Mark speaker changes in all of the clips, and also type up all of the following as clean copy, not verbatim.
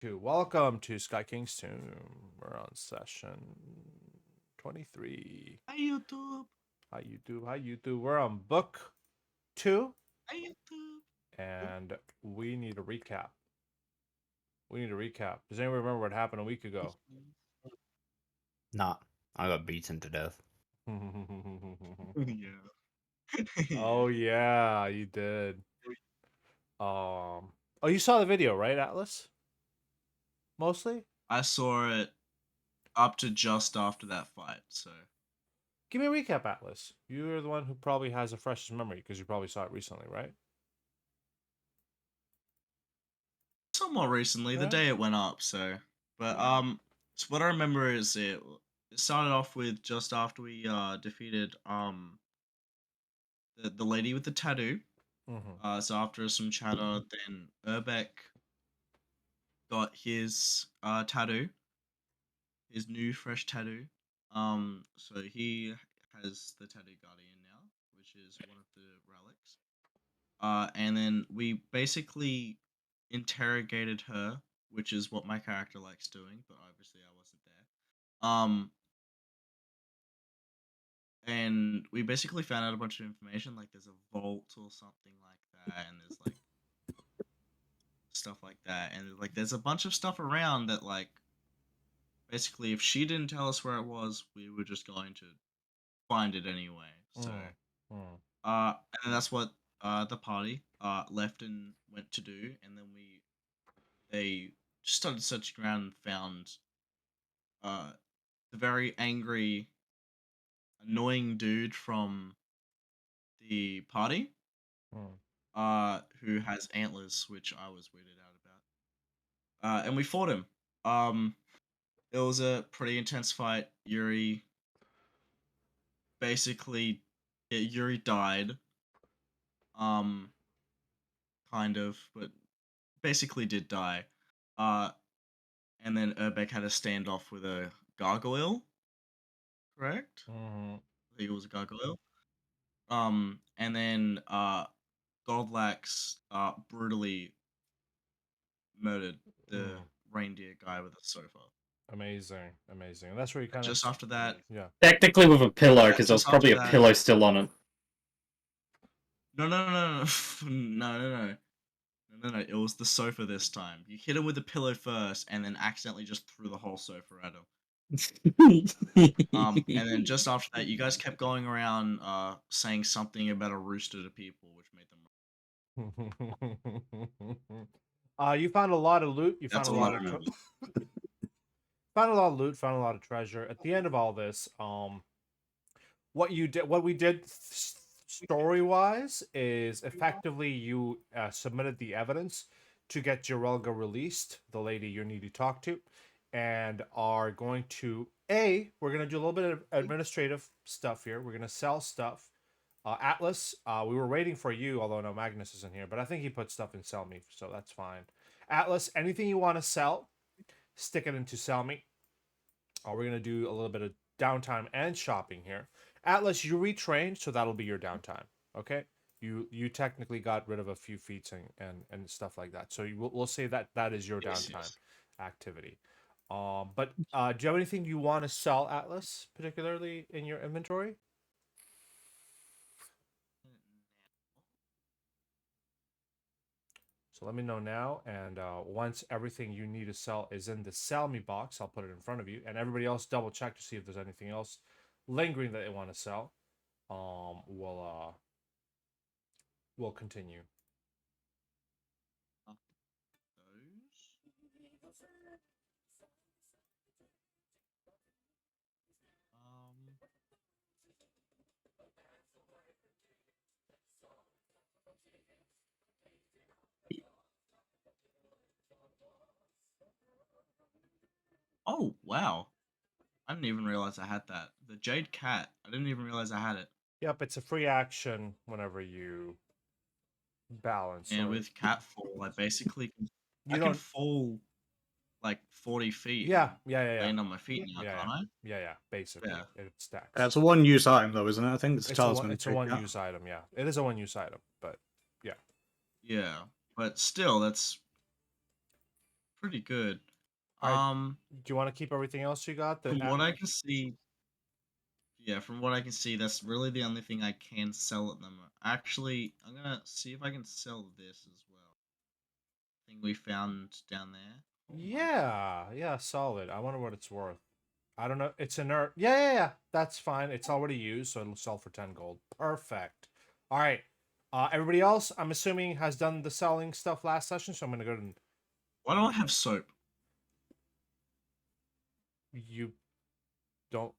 Speaker 1: Welcome to Sky King's Tomb. We're on session 23.
Speaker 2: Hi YouTube.
Speaker 1: How you do? How you do? We're on book 2
Speaker 2: Hi YouTube. Oh,
Speaker 1: and we need a recap. We need a recap. Does anyone remember what happened a week ago?
Speaker 3: Nah, I got beaten to death.
Speaker 2: yeah.
Speaker 1: Oh
Speaker 2: yeah.
Speaker 1: yeah, you did. Oh, you saw the video, right, Atlas? Mostly?
Speaker 2: I saw it up to just after that fight, so
Speaker 1: Give me a recap, Atlas. You're the one who probably has the freshest memory because you probably saw it recently, right?
Speaker 2: somewhat recently, the
Speaker 1: Yeah.
Speaker 2: day it went up, so what I remember is it started off with just after we defeated the lady with the tattoo.
Speaker 1: Mm-hmm.
Speaker 2: So after some chatter, then Urbeck got his tattoo, his new fresh tattoo. So he has the tattoo guardian now, which is one of the relics. And then we basically interrogated her, which is what my character likes doing, but obviously I wasn't there. And we basically found out a bunch of information, like there's a vault or something like that, and there's like stuff like that, and like there's a bunch of stuff around that like basically if she didn't tell us where it was, we were just going to find it anyway. So
Speaker 1: Mm. Mm.
Speaker 2: and then that's what the party left and went to do, and then they just started searching around and found uh the very angry, annoying dude from the party,
Speaker 1: Mm.
Speaker 2: who has antlers, which I was weirded out about. And we fought him. It was a pretty intense fight. Basically, Yuri died. Um, kind of, but basically did die. Uh, and then Urbeck had a standoff with a gargoyle, correct?
Speaker 1: Mm.
Speaker 2: I think it was a gargoyle. And then Goldlax brutally murdered the
Speaker 1: Mm.
Speaker 2: reindeer guy with a sofa.
Speaker 1: Amazing, amazing. And that's where you kind of
Speaker 2: Just after that,
Speaker 1: yeah.
Speaker 3: Technically with a pillow,
Speaker 2: yeah,
Speaker 3: because there was
Speaker 2: just after
Speaker 3: probably a
Speaker 2: that,
Speaker 3: pillow still on it.
Speaker 2: no, no. It was the sofa this time. You hit him with the pillow first, and then accidentally just threw the whole sofa at him. And then just after that, you guys kept going around saying something about a rooster to people, which made them.
Speaker 1: You found a lot of loot. You found
Speaker 2: That's
Speaker 1: a
Speaker 2: all I
Speaker 1: lot of
Speaker 2: remember.
Speaker 1: found a lot of loot. Found a lot of treasure. At the end of all this, what we did story wise is effectively you submitted the evidence to get Jorelga released, the lady you need to talk to, and are going to we're going to do a little bit of administrative stuff here. We're going to sell stuff. Atlas, we were waiting for you, although no Magnus isn't here, but I think he put stuff in Sell Me, so that's fine. Atlas, anything you want to sell, stick it into Sell Me. We're gonna do a little bit of downtime and shopping here. Atlas, you retrained, so that'll be your downtime. Okay, you technically got rid of a few feats and stuff like that. So we'll say that that is your
Speaker 2: Yes,
Speaker 1: downtime
Speaker 2: yes.
Speaker 1: activity. But do you have anything you want to sell, Atlas, particularly in your inventory? So let me know now, and once everything you need to sell is in the sell me box, I'll put it in front of you, and everybody else double check to see if there's anything else lingering that they want to sell. We'll continue.
Speaker 2: Those. Um. Oh wow! I didn't even realize I had that. The Jade Cat. I didn't even realize I had it.
Speaker 1: Yep, it's a free action whenever you balance.
Speaker 2: And
Speaker 1: So
Speaker 2: with Catfall, I
Speaker 1: you
Speaker 2: can
Speaker 1: don't.
Speaker 2: fall like 40 feet
Speaker 1: Yeah,
Speaker 2: and
Speaker 1: yeah, yeah, yeah,
Speaker 2: land on my feet now,
Speaker 1: yeah, yeah,
Speaker 2: can't I?
Speaker 1: yeah, yeah. Basically,
Speaker 2: Yeah.
Speaker 1: it stacks.
Speaker 3: That's a one-use item, though, isn't it? I think it's a
Speaker 1: It's a
Speaker 3: talisman.
Speaker 1: it's a one use item. Yeah, it is a one use item, but yeah.
Speaker 2: Yeah. But still, that's pretty good.
Speaker 1: Alright, do you want to keep everything else you got?
Speaker 2: From what I can see, yeah, from what I can see, that's really the only thing I can sell at the moment. Actually, I'm gonna see if I can sell this as well. Thing we found down there. Oh my god.
Speaker 1: Yeah, solid. I wonder what it's worth. I don't know. It's inert. Yeah. That's fine. It's already used, so it'll sell for 10 gold. Perfect. All right. Everybody else, I'm assuming, has done the selling stuff last session, so I'm gonna go and
Speaker 2: Why do I have soap?
Speaker 1: you don't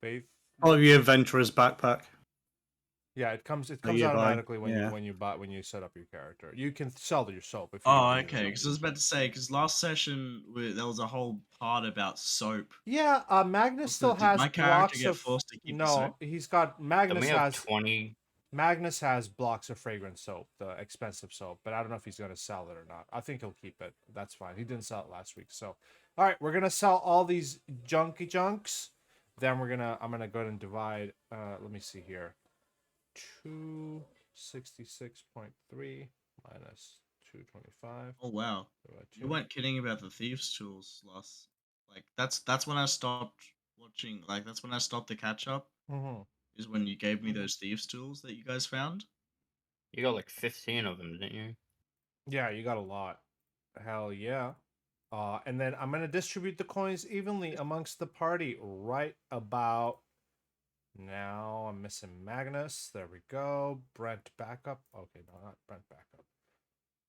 Speaker 1: bathe.
Speaker 3: Oh, your adventurer's backpack.
Speaker 1: Yeah, it comes
Speaker 3: Oh, you buy-
Speaker 1: automatically when
Speaker 3: yeah.
Speaker 1: when you set up your character. You can sell your soap if you
Speaker 2: Oh,
Speaker 1: don't need
Speaker 2: okay.
Speaker 1: it.
Speaker 2: Because I was about to say, because last session there was a whole part about soap.
Speaker 1: Yeah, Magnus
Speaker 2: Also,
Speaker 1: still
Speaker 2: did
Speaker 1: has
Speaker 2: my character
Speaker 1: blocks
Speaker 2: get
Speaker 1: of
Speaker 2: forced to keep the
Speaker 1: no.
Speaker 2: soap?
Speaker 1: He's got
Speaker 3: Then
Speaker 1: Magnus
Speaker 3: we have
Speaker 1: has
Speaker 3: 20.
Speaker 1: Magnus has blocks of fragrance soap, the expensive soap, but I don't know if he's going to sell it or not. I think he'll keep it. That's fine. He didn't sell it last week. So, all right, we're going to sell all these junky junks. Then I'm going to go ahead and divide, let me see here. 266.3 minus 225.
Speaker 2: Oh wow.
Speaker 1: divided
Speaker 2: You
Speaker 1: two.
Speaker 2: weren't kidding about the thieves' tools last. Like that's when I stopped watching. Like that's when I stopped the catch up.
Speaker 1: Mhm.
Speaker 2: Is when you gave me those thieves' tools that you guys found.
Speaker 3: You got like 15 of them, didn't you?
Speaker 1: Yeah, you got a lot. Hell yeah. And then I'm going to distribute the coins evenly amongst the party right about now. I'm missing Magnus. There we go. Brent backup. Okay, no, not Brent backup.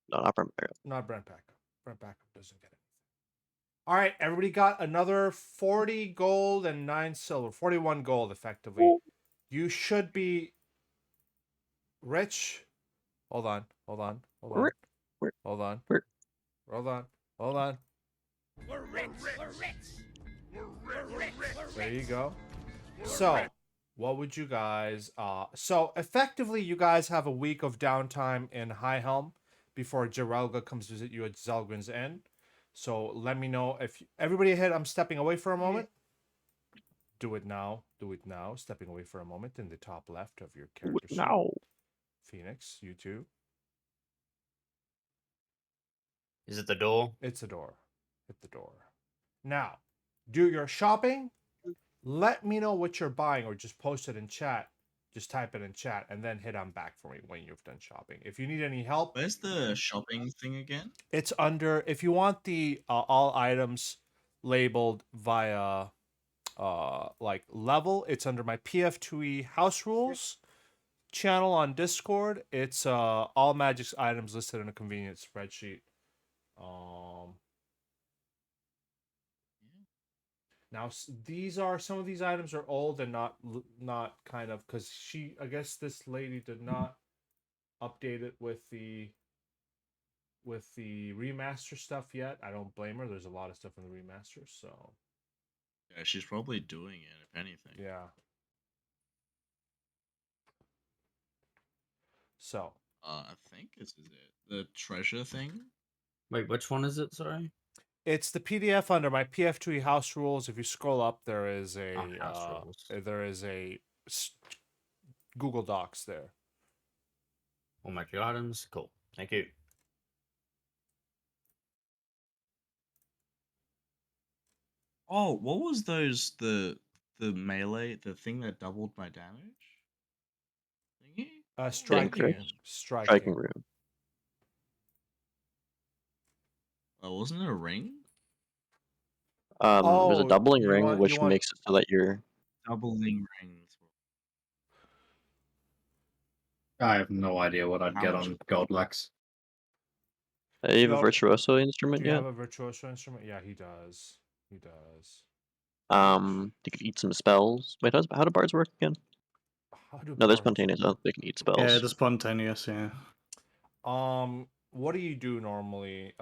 Speaker 4: No, not from there.
Speaker 1: Not Brent backup. Brent backup doesn't get anything. All right, everybody got another 40 gold and 9 silver. 41 gold, effectively. You should be rich. Hold on.
Speaker 4: We're-
Speaker 1: Hold on.
Speaker 4: we're-
Speaker 1: Hold on. We're rich. There you go. So, what would you guys so effectively you guys have a week of downtime in High Helm before Jirelga comes visit you at Zelgrin's End. So let me know if everybody ahead, I'm stepping away for a moment. Do it now. Stepping away for a moment in the top left of your character sheet.
Speaker 4: No.
Speaker 1: Phoenix, you too.
Speaker 3: Is it the door?
Speaker 1: It's a door. Hit the door. Now, do your shopping. Let me know what you're buying or just post it in chat. Just type it in chat and then hit on back for me when you've done shopping. If you need any help,
Speaker 2: Where's the shopping thing again?
Speaker 1: it's under, if you want the all items labeled via like level, it's under my PF2E house rules channel on Discord. It's all Magic's items listed in a convenient spreadsheet. Now these are some of these items are old and not kind of because I guess this lady did not update it with the remaster stuff yet. I don't blame her. There's a lot of stuff in the remaster, so
Speaker 2: Yeah, she's probably doing it, if anything.
Speaker 1: yeah. So
Speaker 2: I think this is it. The treasure thing.
Speaker 3: Wait, which one is it? Sorry.
Speaker 1: it's the PDF under my PF2E house rules. If you scroll up, there is
Speaker 3: House rules.
Speaker 1: Google Docs there.
Speaker 3: All magic items. Cool. Thank you.
Speaker 2: Oh, what was those the melee, the thing that doubled my damage? Thingy?
Speaker 1: Striking.
Speaker 4: Striking room.
Speaker 2: Oh, wasn't it a ring?
Speaker 4: There's a
Speaker 1: Oh,
Speaker 4: doubling
Speaker 1: you
Speaker 4: ring,
Speaker 1: want-
Speaker 4: which
Speaker 1: you want-
Speaker 4: makes it so that you're.
Speaker 2: Doubling rings.
Speaker 5: I have no idea what I'd
Speaker 2: How
Speaker 5: get
Speaker 2: much?
Speaker 5: on Godlex.
Speaker 4: You have a
Speaker 1: No.
Speaker 4: virtuoso
Speaker 1: Do
Speaker 4: instrument
Speaker 1: you
Speaker 4: yet?
Speaker 1: have a virtuoso instrument? Yeah, he does. He does.
Speaker 4: You could eat some spells. Wait, how do bards work again?
Speaker 1: How do
Speaker 4: No, they're
Speaker 1: bards
Speaker 4: spontaneous.
Speaker 1: work?
Speaker 4: They can eat spells.
Speaker 3: Yeah, the spontaneous. Yeah.
Speaker 1: What do you do normally?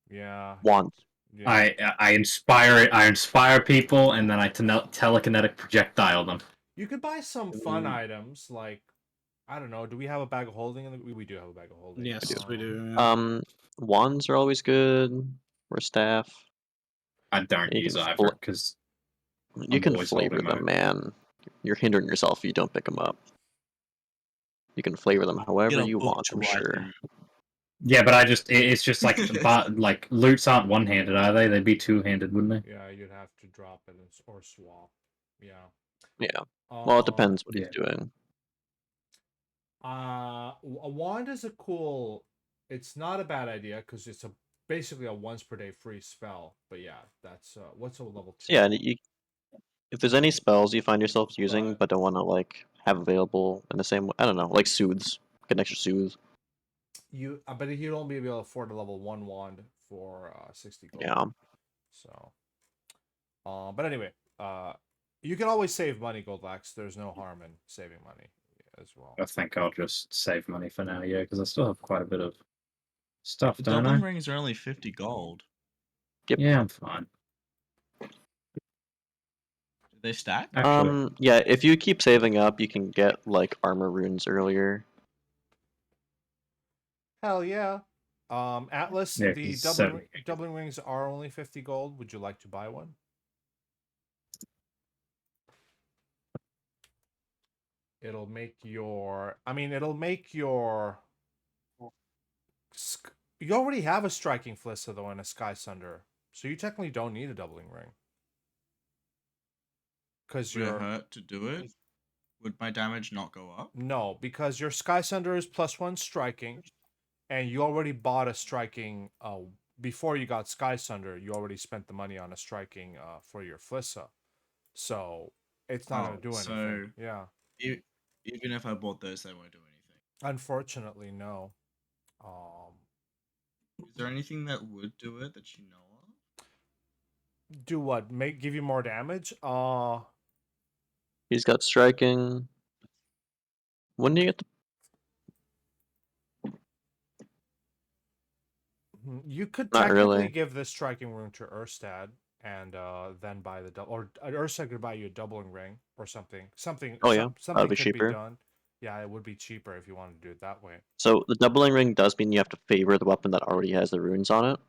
Speaker 1: Yeah.
Speaker 4: Want.
Speaker 1: Yeah.
Speaker 5: I inspire people, and then I telekinetic projectile them.
Speaker 1: You could buy some fun items like, I don't know. Do we have a bag of holding? We do have a bag of holding.
Speaker 3: Yes, we do.
Speaker 4: Wands are always good. Or staff.
Speaker 5: I don't
Speaker 4: You
Speaker 5: use
Speaker 4: can
Speaker 5: either because
Speaker 4: You
Speaker 5: I'm
Speaker 4: can
Speaker 5: always
Speaker 4: flavor
Speaker 5: holding
Speaker 4: them,
Speaker 5: my-
Speaker 4: man. You're hindering yourself if you don't pick them up. You can flavor them however
Speaker 2: Get a
Speaker 4: you
Speaker 2: book
Speaker 4: want,
Speaker 2: to
Speaker 4: I'm
Speaker 2: write
Speaker 4: sure.
Speaker 2: in.
Speaker 5: Yeah, but it's just like but like loots aren't one-handed, are they? They'd be two-handed, wouldn't they?
Speaker 1: Yeah, you'd have to drop it or swap. Yeah.
Speaker 4: Yeah. Well, it depends what
Speaker 5: yeah.
Speaker 4: he's doing.
Speaker 1: A wand is a cool. It's not a bad idea because it's basically a once per day free spell. But yeah, that's what's a level 2?
Speaker 4: So yeah, and if there's any spells you find yourself using but don't want to like have available in the same way, I don't know, like soothes, get an extra soothe.
Speaker 1: You, but you'd only be able to afford a level 1 wand for 60 gold.
Speaker 4: Yeah.
Speaker 1: So, but anyway, you can always save money, Goldlax. There's no harm in saving money as well.
Speaker 5: I think I'll just save money for now, yeah, because I still have quite a bit of stuff,
Speaker 2: The
Speaker 5: don't
Speaker 2: doubling
Speaker 5: I?
Speaker 2: rings are only 50 gold.
Speaker 4: Yep.
Speaker 5: Yeah, I'm fine.
Speaker 2: Do they stack?
Speaker 5: Actually,
Speaker 4: Yeah, if you keep saving up, you can get like armor runes earlier.
Speaker 1: Hell yeah. Atlas,
Speaker 5: yeah,
Speaker 1: the
Speaker 5: he's 7.
Speaker 1: doubling rings are only 50 gold. Would you like to buy one? It'll make your. I mean, it'll make your. You already have a striking Flissa though and a Sky Sunder, so you technically don't need a doubling ring. Because
Speaker 2: Would it
Speaker 1: you're
Speaker 2: hurt to do it? Would my damage not go up?
Speaker 1: no, because your Sky Sunder is +1 striking, and you already bought a striking. Before you got Sky Sunder, you already spent the money on a striking for your Flissa, so it's not gonna do anything. Yeah,
Speaker 2: E- even if I bought those, they won't do anything.
Speaker 1: unfortunately, no.
Speaker 2: Is there anything that would do it that you know of?
Speaker 1: Do what? Give you more damage?
Speaker 4: He's got striking. When do you get the
Speaker 1: You could
Speaker 4: Not
Speaker 1: technically
Speaker 4: really.
Speaker 1: give this striking rune to Urstad and then buy the double, or Urstad could buy you a doubling ring or something.
Speaker 4: Oh yeah, that'd
Speaker 1: Something
Speaker 4: be
Speaker 1: could be
Speaker 4: cheaper.
Speaker 1: done. Yeah, it would be cheaper if you wanted to do it that way.
Speaker 4: So the doubling ring does mean you have to favor the weapon that already has the runes on it,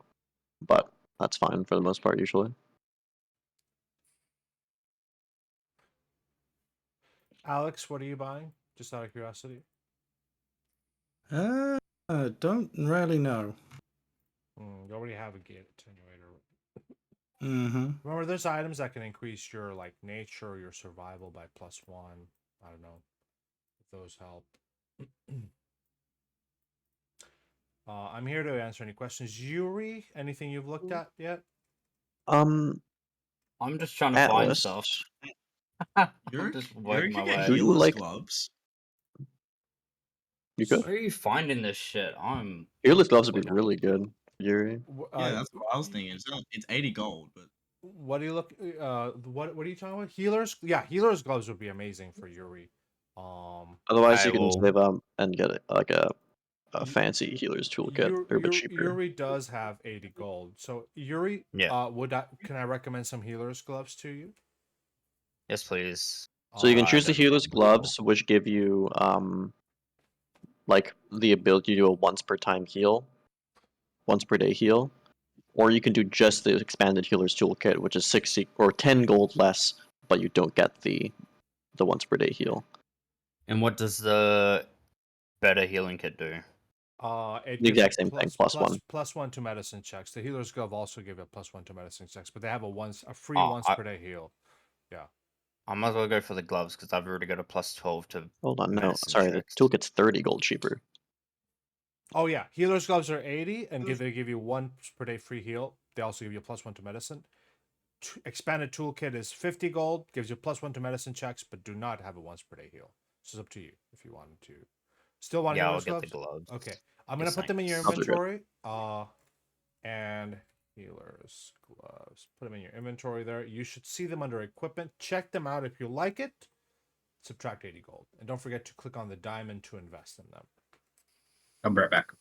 Speaker 4: but that's fine for the most part usually.
Speaker 1: Alex, what are you buying? Just out of curiosity.
Speaker 6: Don't really know.
Speaker 1: You already have a gate attenuator.
Speaker 6: Mm-hmm.
Speaker 1: Remember, there's items that can increase your like nature or your survival by +1. I don't know if those help. I'm here to answer any questions. Yuri, anything you've looked at yet?
Speaker 3: I'm just trying to find
Speaker 4: Atlas,
Speaker 3: stuff.
Speaker 2: Yuri,
Speaker 3: I'm just
Speaker 2: Yuri
Speaker 3: working my
Speaker 2: could get
Speaker 3: way.
Speaker 4: Do you
Speaker 2: healer's
Speaker 4: like-
Speaker 2: gloves.
Speaker 4: you could.
Speaker 3: Where are you finding this shit? I'm
Speaker 4: Fearless gloves would be really good, Yuri.
Speaker 2: Yeah, that's what I was thinking. It's 80 gold, but
Speaker 1: What do you look? What are you talking about? Healers? Yeah, healers gloves would be amazing for Yuri.
Speaker 4: Otherwise,
Speaker 3: I
Speaker 4: you can
Speaker 3: will-
Speaker 4: save up and get like a
Speaker 1: Y-
Speaker 4: fancy healer's toolkit. They're a bit cheaper.
Speaker 1: Yuri does have 80 gold. So Yuri,
Speaker 3: Yeah.
Speaker 1: can I recommend some healers gloves to you?
Speaker 3: Yes, please.
Speaker 4: So you can
Speaker 1: Uh,
Speaker 4: choose the
Speaker 3: that'd be
Speaker 4: healer's
Speaker 3: cool.
Speaker 4: gloves, which give you like the ability to do a once per time heal, once per day heal, or you can do just the expanded healer's toolkit, which is 60 or 10 gold less, but you don't get the once per day heal.
Speaker 3: And what does the better healing kit do?
Speaker 1: it
Speaker 4: The
Speaker 1: gives you
Speaker 4: exact same thing, +1.
Speaker 1: +1 to medicine checks. The healer's glove also give you a +1 to medicine checks, but they have a free
Speaker 3: Oh,
Speaker 1: once per day heal.
Speaker 3: I might as well go for the gloves because I've already got a +12 to.
Speaker 4: Hold on, no,
Speaker 3: medicine
Speaker 4: sorry,
Speaker 3: checks.
Speaker 4: the toolkit's 30 gold cheaper.
Speaker 1: Oh yeah, healer's gloves are 80 and they give you once per day free heal. They also give you a +1 to medicine. Expanded toolkit is 50 gold, gives you +1 to medicine checks, but do not have a once per day heal. So it's up to you if you wanted to. Still want
Speaker 3: Yeah, I'll
Speaker 1: healer's
Speaker 3: get the
Speaker 1: gloves?
Speaker 3: gloves.
Speaker 1: Okay, I'm gonna
Speaker 3: Yes,
Speaker 1: put them in your
Speaker 3: thanks.
Speaker 4: Gloves are good.
Speaker 1: inventory. And healer's gloves. Put them in your inventory there. You should see them under equipment. Check them out if you like it. Subtract 80 gold, and don't forget to click on the diamond to invest in them.
Speaker 5: I'll be right back.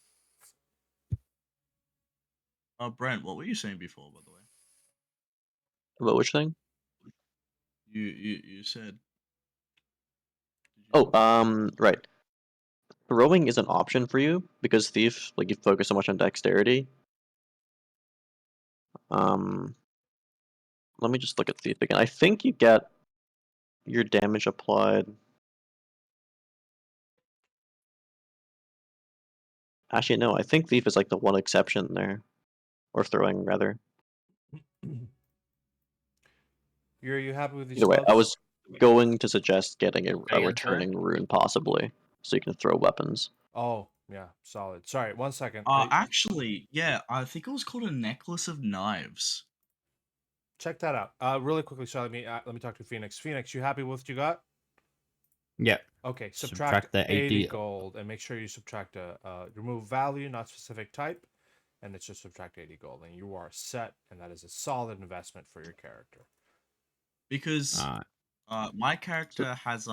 Speaker 2: Brent, what were you saying before, by the way?
Speaker 4: About which thing?
Speaker 2: You said.
Speaker 4: Oh, right. Rowing is an option for you because Thief, like you focus so much on dexterity. Let me just look at Thief again. I think you get your damage applied. Actually, no. I think thief is like the one exception there, or throwing rather.
Speaker 1: Are you happy with these
Speaker 4: Either way,
Speaker 1: gloves?
Speaker 4: I was going to suggest getting a
Speaker 3: again, sorry?
Speaker 4: returning rune possibly, so you can throw weapons.
Speaker 1: Oh, yeah, solid. Sorry, 1 second.
Speaker 2: Actually, yeah, I think it was called a necklace of knives.
Speaker 1: Check that out. Really quickly. So let me talk to Phoenix. Phoenix, you happy with what you got?
Speaker 7: Yeah.
Speaker 1: Okay,
Speaker 7: Subtract the
Speaker 1: 80
Speaker 7: 80.
Speaker 1: gold and make sure you subtract remove value, not specific type, and it's just subtract 80 gold, and you are set, and that is a solid investment for your character.
Speaker 2: Because my
Speaker 4: So,
Speaker 2: character has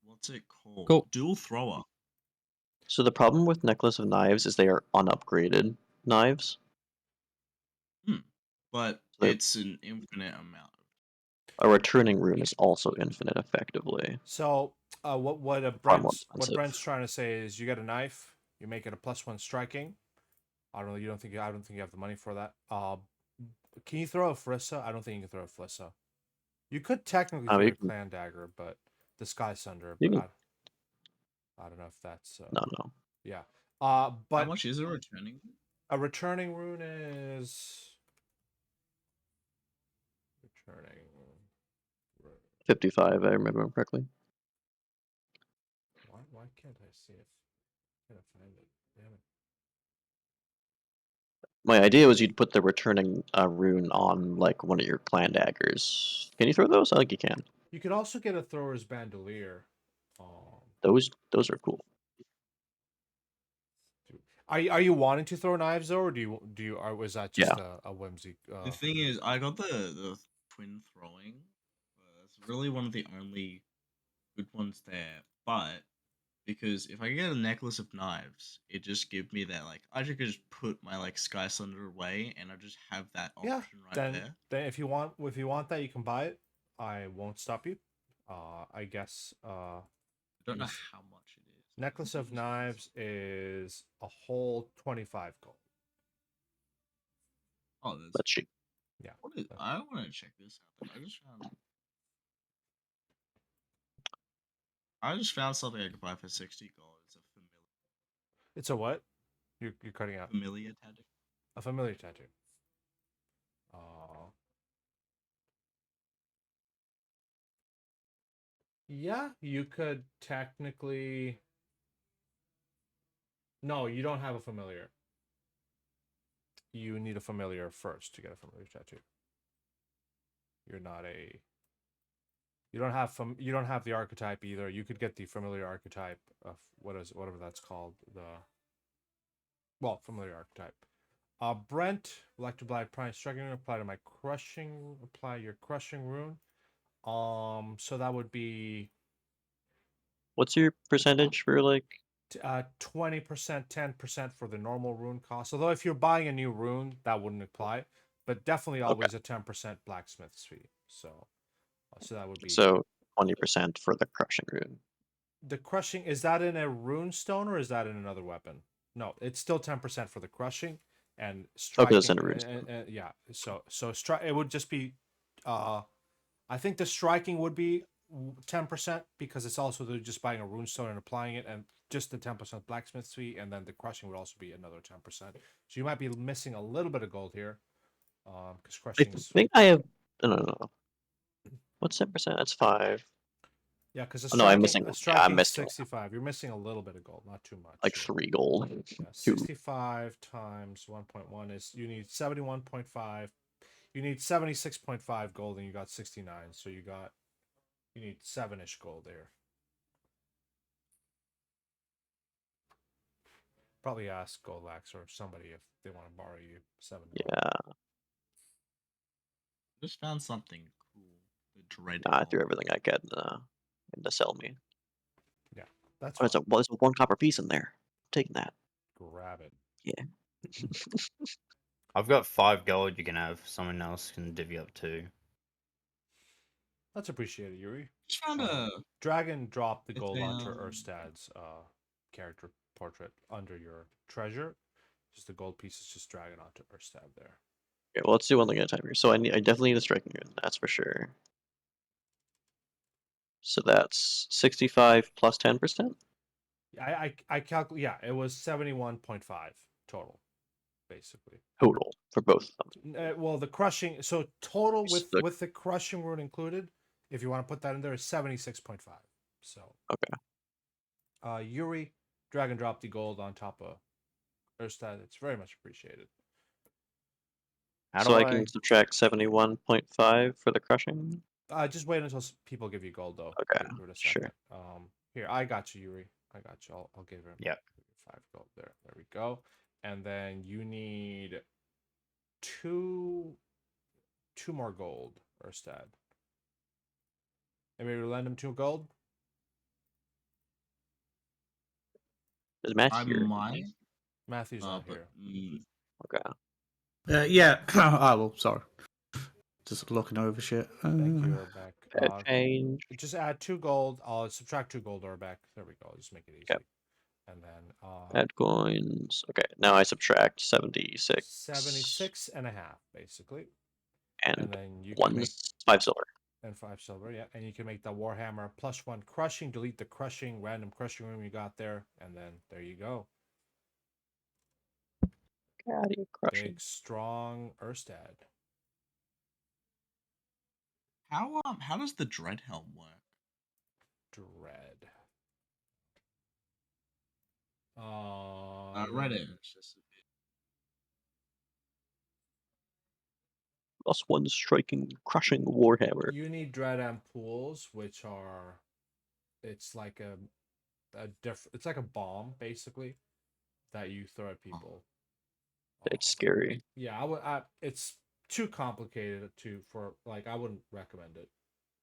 Speaker 2: what's it called?
Speaker 7: Cool.
Speaker 2: Dual thrower.
Speaker 4: so the problem with Necklace of Knives is they are unupgraded knives.
Speaker 2: But
Speaker 4: So
Speaker 2: it's an infinite amount.
Speaker 4: a returning rune is also infinite, effectively.
Speaker 1: So, what
Speaker 4: Far more
Speaker 1: Brent's
Speaker 4: expensive.
Speaker 1: trying to say is, you get a knife, you make it a +1 striking. I don't know. I don't think you have the money for that. Can you throw a Frissa? I don't think you can throw a Frissa. You could technically throw
Speaker 4: You
Speaker 1: your
Speaker 4: can,
Speaker 1: clan dagger, but the Sky Sunder.
Speaker 4: you
Speaker 1: But
Speaker 4: can,
Speaker 1: I don't know if that's
Speaker 4: no.
Speaker 1: yeah.
Speaker 2: How
Speaker 1: But
Speaker 2: much is a returning?
Speaker 1: a returning rune is returning rune.
Speaker 4: 55, I remember correctly.
Speaker 1: Why can't I see it? Can't find it. Damn it.
Speaker 4: My idea was you'd put the returning rune on like one of your clan daggers. Can you throw those? I think you can.
Speaker 1: You could also get a thrower's bandolier.
Speaker 4: Those are cool.
Speaker 1: Are you wanting to throw knives though, or or was that just
Speaker 4: Yeah.
Speaker 1: a whimsy?
Speaker 2: The thing is, I got the twin throwing. It's really one of the only good ones there. But because if I get a necklace of knives, it just gives me that like I could just put my like Sky Slender away, and I just have that
Speaker 1: Yeah.
Speaker 2: option right there.
Speaker 1: Then if you want that, you can buy it. I won't stop you. I guess
Speaker 2: I don't know
Speaker 1: Yes.
Speaker 2: how much it is.
Speaker 1: Necklace of Knives is a whole 25 gold.
Speaker 2: Oh, there's.
Speaker 4: That's cheap.
Speaker 1: Yeah.
Speaker 2: What is? I want to check this out. I just found something I could buy for 60 gold. It's a
Speaker 1: It's a what? You're cutting out.
Speaker 2: familiar tattoo.
Speaker 1: A familiar tattoo. Uh, yeah, you could technically. No, you don't have a familiar. You need a familiar first to get a familiar tattoo. You're not a. You don't have the archetype either. You could get the familiar archetype of whatever that's called, familiar archetype. Brent, would like to apply prime striking rune, apply your crushing rune. So that would be
Speaker 4: What's your percentage for like?
Speaker 1: 20%, 10% for the normal rune cost. Although if you're buying a new rune, that wouldn't apply, but definitely always a 10% blacksmith's fee. So that would be
Speaker 4: So 20% for the crushing rune.
Speaker 1: the crushing. Is that in a rune stone or is that in another weapon? No, it's still 10% for the crushing and striking.
Speaker 4: Okay, that's in a rune stone.
Speaker 1: Yeah. So it would just be. I think the striking would be 10% because it's also they're just buying a rune stone and applying it, and just the 10% blacksmith's fee, and then the crushing would also be another 10%. So you might be missing a little bit of gold here, because
Speaker 4: I
Speaker 1: crushing is
Speaker 4: think I have. No. What's 10%? That's 5.
Speaker 1: yeah, because
Speaker 4: Oh, no, I'm missing. Yeah, I'm missing
Speaker 1: 65. You're missing a little bit of gold, not too much.
Speaker 4: like 3 gold.
Speaker 1: Yeah,
Speaker 4: 2.
Speaker 1: 65 times 1.1 is you need 71.5. You need 76.5 gold, and you got 69. So you need 7-ish gold there. Probably ask Golax or somebody if they want to borrow you 7 gold.
Speaker 4: Yeah.
Speaker 2: Just found something cool. The dread.
Speaker 4: Nah, I threw everything I could to sell me.
Speaker 1: Yeah, that's
Speaker 4: Oh,
Speaker 1: fine.
Speaker 4: there's a 1 copper piece in there. I'm taking that.
Speaker 1: Grab it.
Speaker 4: Yeah.
Speaker 3: I've got 5 gold you can have. Someone else can divvy up 2.
Speaker 1: That's appreciated, Yuri.
Speaker 2: Just found a.
Speaker 1: Drag and drop the
Speaker 2: It's
Speaker 1: gold
Speaker 2: a,
Speaker 1: onto Erstad's character portrait under your treasure. Just the gold pieces, just drag it onto Erstad there.
Speaker 4: Okay, well, let's do one thing at a time here. So I definitely need a striking rune, that's for sure. So that's 65 plus 10%.
Speaker 1: I calculate. Yeah, it was 71.5 total, basically.
Speaker 4: Total for both of them.
Speaker 1: Well, the crushing. So total
Speaker 4: It's
Speaker 1: with
Speaker 4: the-
Speaker 1: with the crushing rune included, if you want to put that in there, is 76.5. So
Speaker 4: Okay.
Speaker 1: Yuri, drag and drop the gold on top of Erstad. It's very much appreciated.
Speaker 3: How
Speaker 4: So
Speaker 3: do
Speaker 4: I
Speaker 3: I?
Speaker 4: can subtract 71.5 for the crushing.
Speaker 1: Just wait until people give you gold, though.
Speaker 4: Okay,
Speaker 1: Give it a
Speaker 4: sure.
Speaker 1: second. Here, I got you, Yuri. I got you. I'll give him.
Speaker 3: Yep.
Speaker 1: 5 gold there. There we go. And then you need two more gold, Erstad. And maybe lend him 2 gold.
Speaker 4: Is Matt
Speaker 2: I
Speaker 4: here?
Speaker 2: might,
Speaker 1: Matthew's not
Speaker 2: but
Speaker 1: here.
Speaker 4: Okay.
Speaker 6: Yeah. Oh, well, sorry. Just looking over shit.
Speaker 1: Thank you, Urbeck.
Speaker 4: Bad change.
Speaker 1: Just add 2 gold. I'll subtract 2 gold, Urbeck. There we go. Just make it easy.
Speaker 4: Okay.
Speaker 1: And then
Speaker 4: Bad coins. Okay, now I subtract 76.
Speaker 1: 76 and a half, basically.
Speaker 4: And
Speaker 1: then you can
Speaker 4: one
Speaker 1: make
Speaker 4: 5 silver.
Speaker 1: and 5 silver, yeah. And you can make the Warhammer +1 crushing, delete the crushing, random crushing room you got there, and then there you go.
Speaker 4: Caddy crushing.
Speaker 1: Big, strong Erstad.
Speaker 2: how does the dread helm work?
Speaker 1: Dread.
Speaker 2: I read it. It's just a bit.
Speaker 4: +1 striking, crushing warhammer.
Speaker 1: You need Dread Ampoules, which are, it's like it's like a bomb, basically, that you throw at people.
Speaker 4: It's scary.
Speaker 1: Yeah, it's too complicated for like, I wouldn't recommend it.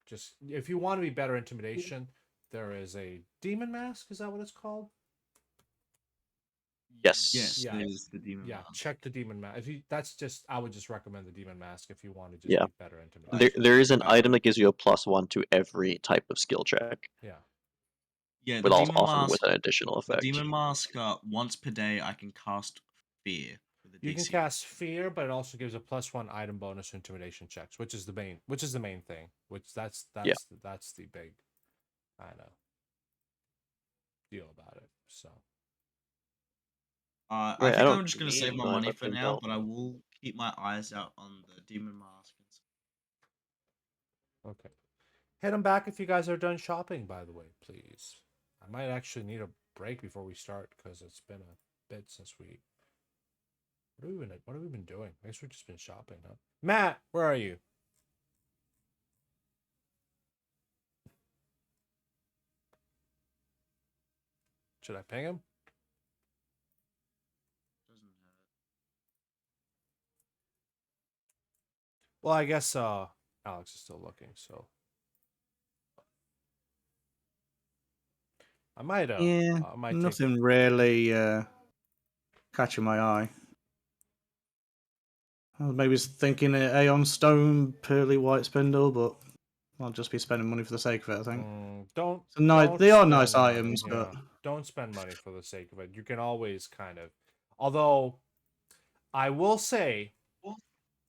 Speaker 1: Just if you want to be better intimidation, there is a demon mask. Is that what it's called?
Speaker 4: Yes.
Speaker 2: Yes,
Speaker 1: Yeah.
Speaker 2: there's the demon.
Speaker 1: Yeah,
Speaker 2: mask.
Speaker 1: check the demon mask. I would just recommend the demon mask if you want to just
Speaker 4: Yeah.
Speaker 1: be better intimidation.
Speaker 4: There is an item that gives you a +1 to every type of skill check,
Speaker 1: Yeah.
Speaker 2: Yeah, the
Speaker 4: but also
Speaker 2: demon
Speaker 4: often
Speaker 2: mask.
Speaker 4: with an additional
Speaker 2: The
Speaker 4: effect.
Speaker 2: demon mask. Once per day, I can cast fear for the
Speaker 1: You can
Speaker 2: DC.
Speaker 1: cast fear, but it also gives a +1 item bonus to intimidation checks, which is the main thing. Which that's
Speaker 4: Yeah.
Speaker 1: the big, I know, deal about it. So
Speaker 2: I
Speaker 4: Right, I
Speaker 2: think
Speaker 4: don't
Speaker 2: I'm just gonna
Speaker 4: need
Speaker 2: save my
Speaker 4: my
Speaker 2: money for
Speaker 4: weapon
Speaker 2: now,
Speaker 4: belt.
Speaker 2: but I will keep my eyes out on the demon mask.
Speaker 1: okay, head on back if you guys are done shopping. By the way, please. I might actually need a break before we start because it's been a bit since we. What have we been doing? I guess we've just been shopping, huh? Matt, where are you? Should I ping him?
Speaker 2: Doesn't hurt.
Speaker 1: Well, I guess Alex is still looking, so I might
Speaker 6: Yeah,
Speaker 1: I might take
Speaker 6: nothing really catching my eye. I was maybe thinking Aeon Stone, Pearly White Spindle, but I'll just be spending money for the sake of it, I think.
Speaker 1: don't
Speaker 6: So nice,
Speaker 1: don't
Speaker 6: they are nice
Speaker 1: spend money,
Speaker 6: items,
Speaker 1: yeah.
Speaker 6: but
Speaker 1: Don't spend money for the sake of it. You can always kind of, although I will say,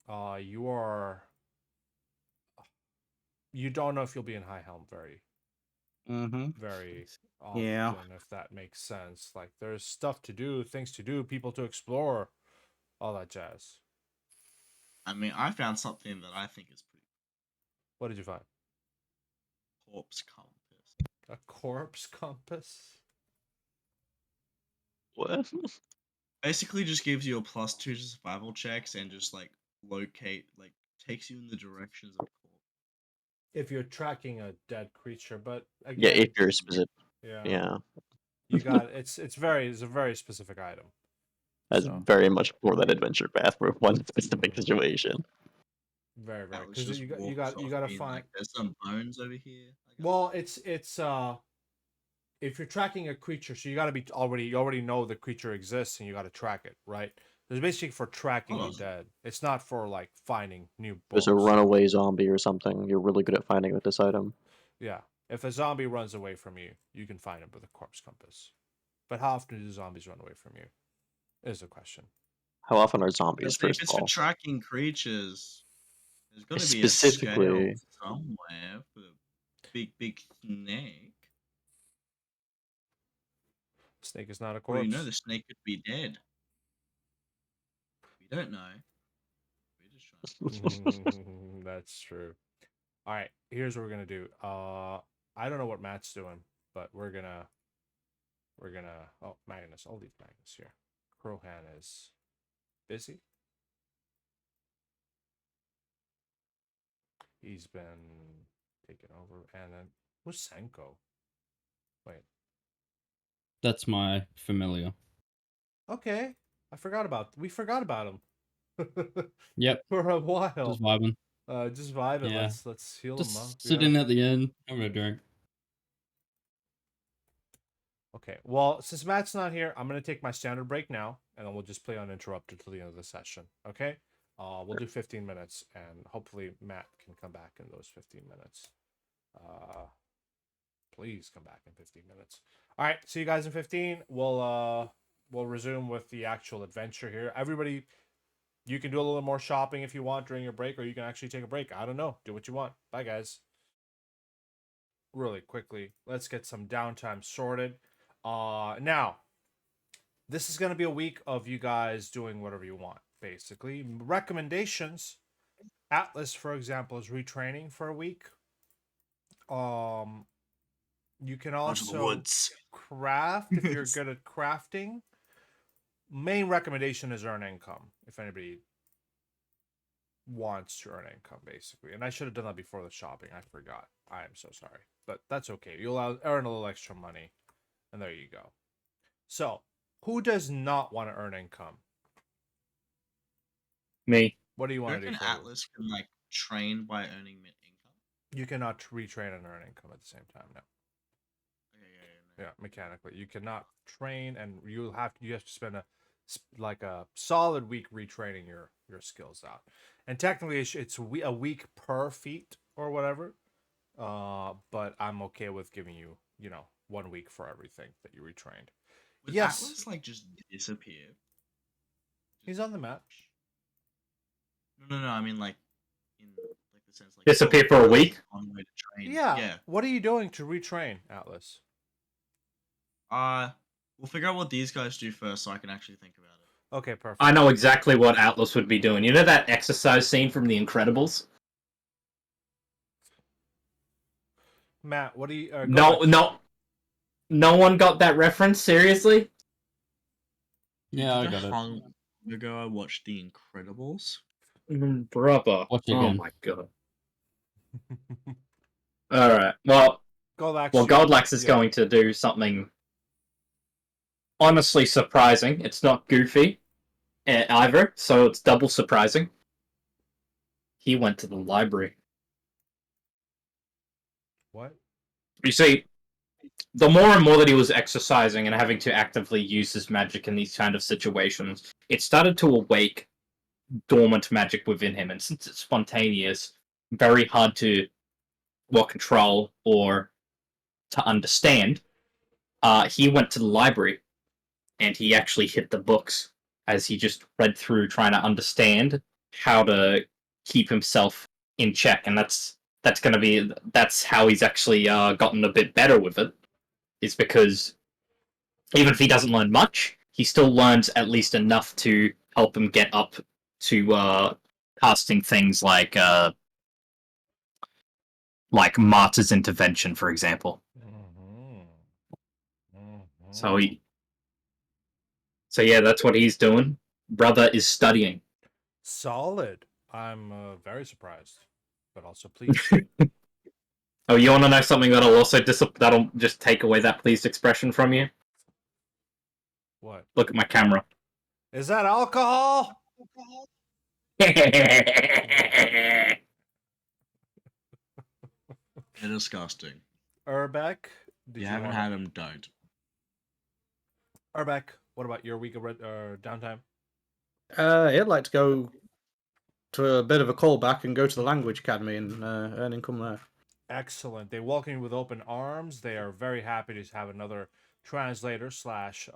Speaker 1: you don't know if you'll be in High Helm very often,
Speaker 6: yeah.
Speaker 1: if that makes sense. Like there's stuff to do, things to do, people to explore, all that jazz.
Speaker 2: I mean, I found something that I think is pretty
Speaker 1: What did you find?
Speaker 2: corpse compass.
Speaker 1: A corpse compass?
Speaker 4: What?
Speaker 2: Basically, just gives you a +2 to survival checks and just like takes you in the directions of corpse.
Speaker 1: If you're tracking a dead creature, but
Speaker 4: Yeah,
Speaker 1: again,
Speaker 4: if you're specific.
Speaker 1: yeah,
Speaker 4: Yeah.
Speaker 1: you got it's a very specific item.
Speaker 4: That's
Speaker 1: So
Speaker 4: very much for that adventure path for one specific situation.
Speaker 1: very
Speaker 2: That was
Speaker 1: because
Speaker 2: just
Speaker 1: you
Speaker 2: walks
Speaker 1: got
Speaker 2: off
Speaker 1: to
Speaker 2: being
Speaker 1: find.
Speaker 2: like, there's some bones over here.
Speaker 1: Well, it's if you're tracking a creature, so you got to be you already know the creature exists and you got to track it, right? It's basically for tracking
Speaker 2: Oh.
Speaker 1: undead. It's not for like finding new
Speaker 4: There's
Speaker 1: bones.
Speaker 4: a runaway zombie or something. You're really good at finding with this item.
Speaker 1: Yeah, if a zombie runs away from you, you can find him with a corpse compass. But how often do zombies run away from you? Is the question.
Speaker 4: How often are zombies,
Speaker 2: If
Speaker 4: first
Speaker 2: it's
Speaker 4: of
Speaker 2: for
Speaker 4: all?
Speaker 2: tracking creatures, there's got to be a
Speaker 4: Specifically-
Speaker 2: scale somewhere for the big snake.
Speaker 1: Snake is not a
Speaker 2: Well, you
Speaker 1: corpse.
Speaker 2: know the snake could be dead. We don't know. We're just trying.
Speaker 1: That's true. All right, here's what we're gonna do. I don't know what Matt's doing, but we're gonna. Oh, Magnus. I'll leave Magnus here. Crowhan is busy. He's been taken over, and then who's Senko? Wait.
Speaker 7: That's my familiar.
Speaker 1: Okay, we forgot about him.
Speaker 7: Yep,
Speaker 1: For a while.
Speaker 7: just vibing.
Speaker 1: Just vibing.
Speaker 7: Yeah.
Speaker 1: Let's heal him up.
Speaker 7: Just sitting at the end, having a drink.
Speaker 1: Okay. Well, since Matt's not here, I'm gonna take my standard break now, and then we'll just play uninterrupted till the end of the session. Okay. We'll do 15 minutes, and hopefully Matt can come back in those 15 minutes. Please come back in 15 minutes. All right. See you guys in 15. We'll resume with the actual adventure here. Everybody, you can do a little more shopping if you want during your break, or you can actually take a break. I don't know. Do what you want. Bye, guys. Really quickly, let's get some downtime sorted. Now, this is going to be a week of you guys doing whatever you want, basically. Recommendations. Atlas, for example, is retraining for a week. You can
Speaker 2: Out of the
Speaker 1: also
Speaker 2: woods.
Speaker 1: craft if you're good at crafting. Main recommendation is earn income if anybody wants to earn income, basically. And I should have done that before the shopping. I forgot. I am so sorry, but that's okay. You'll earn a little extra money, and there you go. So, who does not want to earn income?
Speaker 5: Me.
Speaker 1: What do you
Speaker 2: You
Speaker 1: want to do?
Speaker 2: reckon Atlas can like train by earning income?
Speaker 1: You cannot retrain and earn income at the same time. No.
Speaker 2: Yeah.
Speaker 1: Yeah, mechanically, you cannot train, and you have to spend a solid week retraining your skills out. And technically, it's a week per feat or whatever. But I'm okay with giving you 1 week for everything that you retrained.
Speaker 2: Would
Speaker 1: Yes.
Speaker 2: Atlas like just disappear?
Speaker 1: He's on the map.
Speaker 2: No. I mean like in like the sense like
Speaker 5: Disappear for a week?
Speaker 2: on way to train.
Speaker 1: Yeah.
Speaker 2: Yeah.
Speaker 1: What are you doing to retrain, Atlas?
Speaker 2: We'll figure out what these guys do first, so I can actually think about it.
Speaker 1: Okay, perfect.
Speaker 5: I know exactly what Atlas would be doing. You know that exercise scene from The Incredibles?
Speaker 1: Matt, what do you?
Speaker 5: No one got that reference. Seriously?
Speaker 7: Yeah, I
Speaker 2: Did
Speaker 7: got it.
Speaker 2: Long ago, I watched The Incredibles.
Speaker 5: Brother.
Speaker 7: Watch it
Speaker 5: Oh
Speaker 7: again.
Speaker 5: my god. Alright. Well,
Speaker 1: Goldax.
Speaker 5: Goldlax is going to do something honestly surprising. It's not goofy either, so it's double surprising. He went to the library.
Speaker 1: What?
Speaker 5: You see, the more and more that he was exercising and having to actively use his magic in these kind of situations, it started to awake dormant magic within him. And since it's spontaneous, very hard to control or to understand, he went to the library and he actually hit the books as he just read through trying to understand how to keep himself in check. And that's how he's actually gotten a bit better with it, is because even if he doesn't learn much, he still learns at least enough to help him get up to casting things like Martyr's Intervention, for example. So yeah, that's what he's doing. Brother is studying.
Speaker 1: Solid. I'm very surprised, but also pleased.
Speaker 5: Oh, you want to know something that'll just take away that pleased expression from you?
Speaker 1: What?
Speaker 5: Look at my camera.
Speaker 1: Is that alcohol?
Speaker 2: They're disgusting.
Speaker 1: Urbeck,
Speaker 2: If you haven't had them, don't.
Speaker 1: Urbeck, what about your week of downtime?
Speaker 6: I'd like to go to a bit of a callback and go to the language academy and earn income there.
Speaker 1: Excellent. They welcome you with open arms. They are very happy to have another translator slash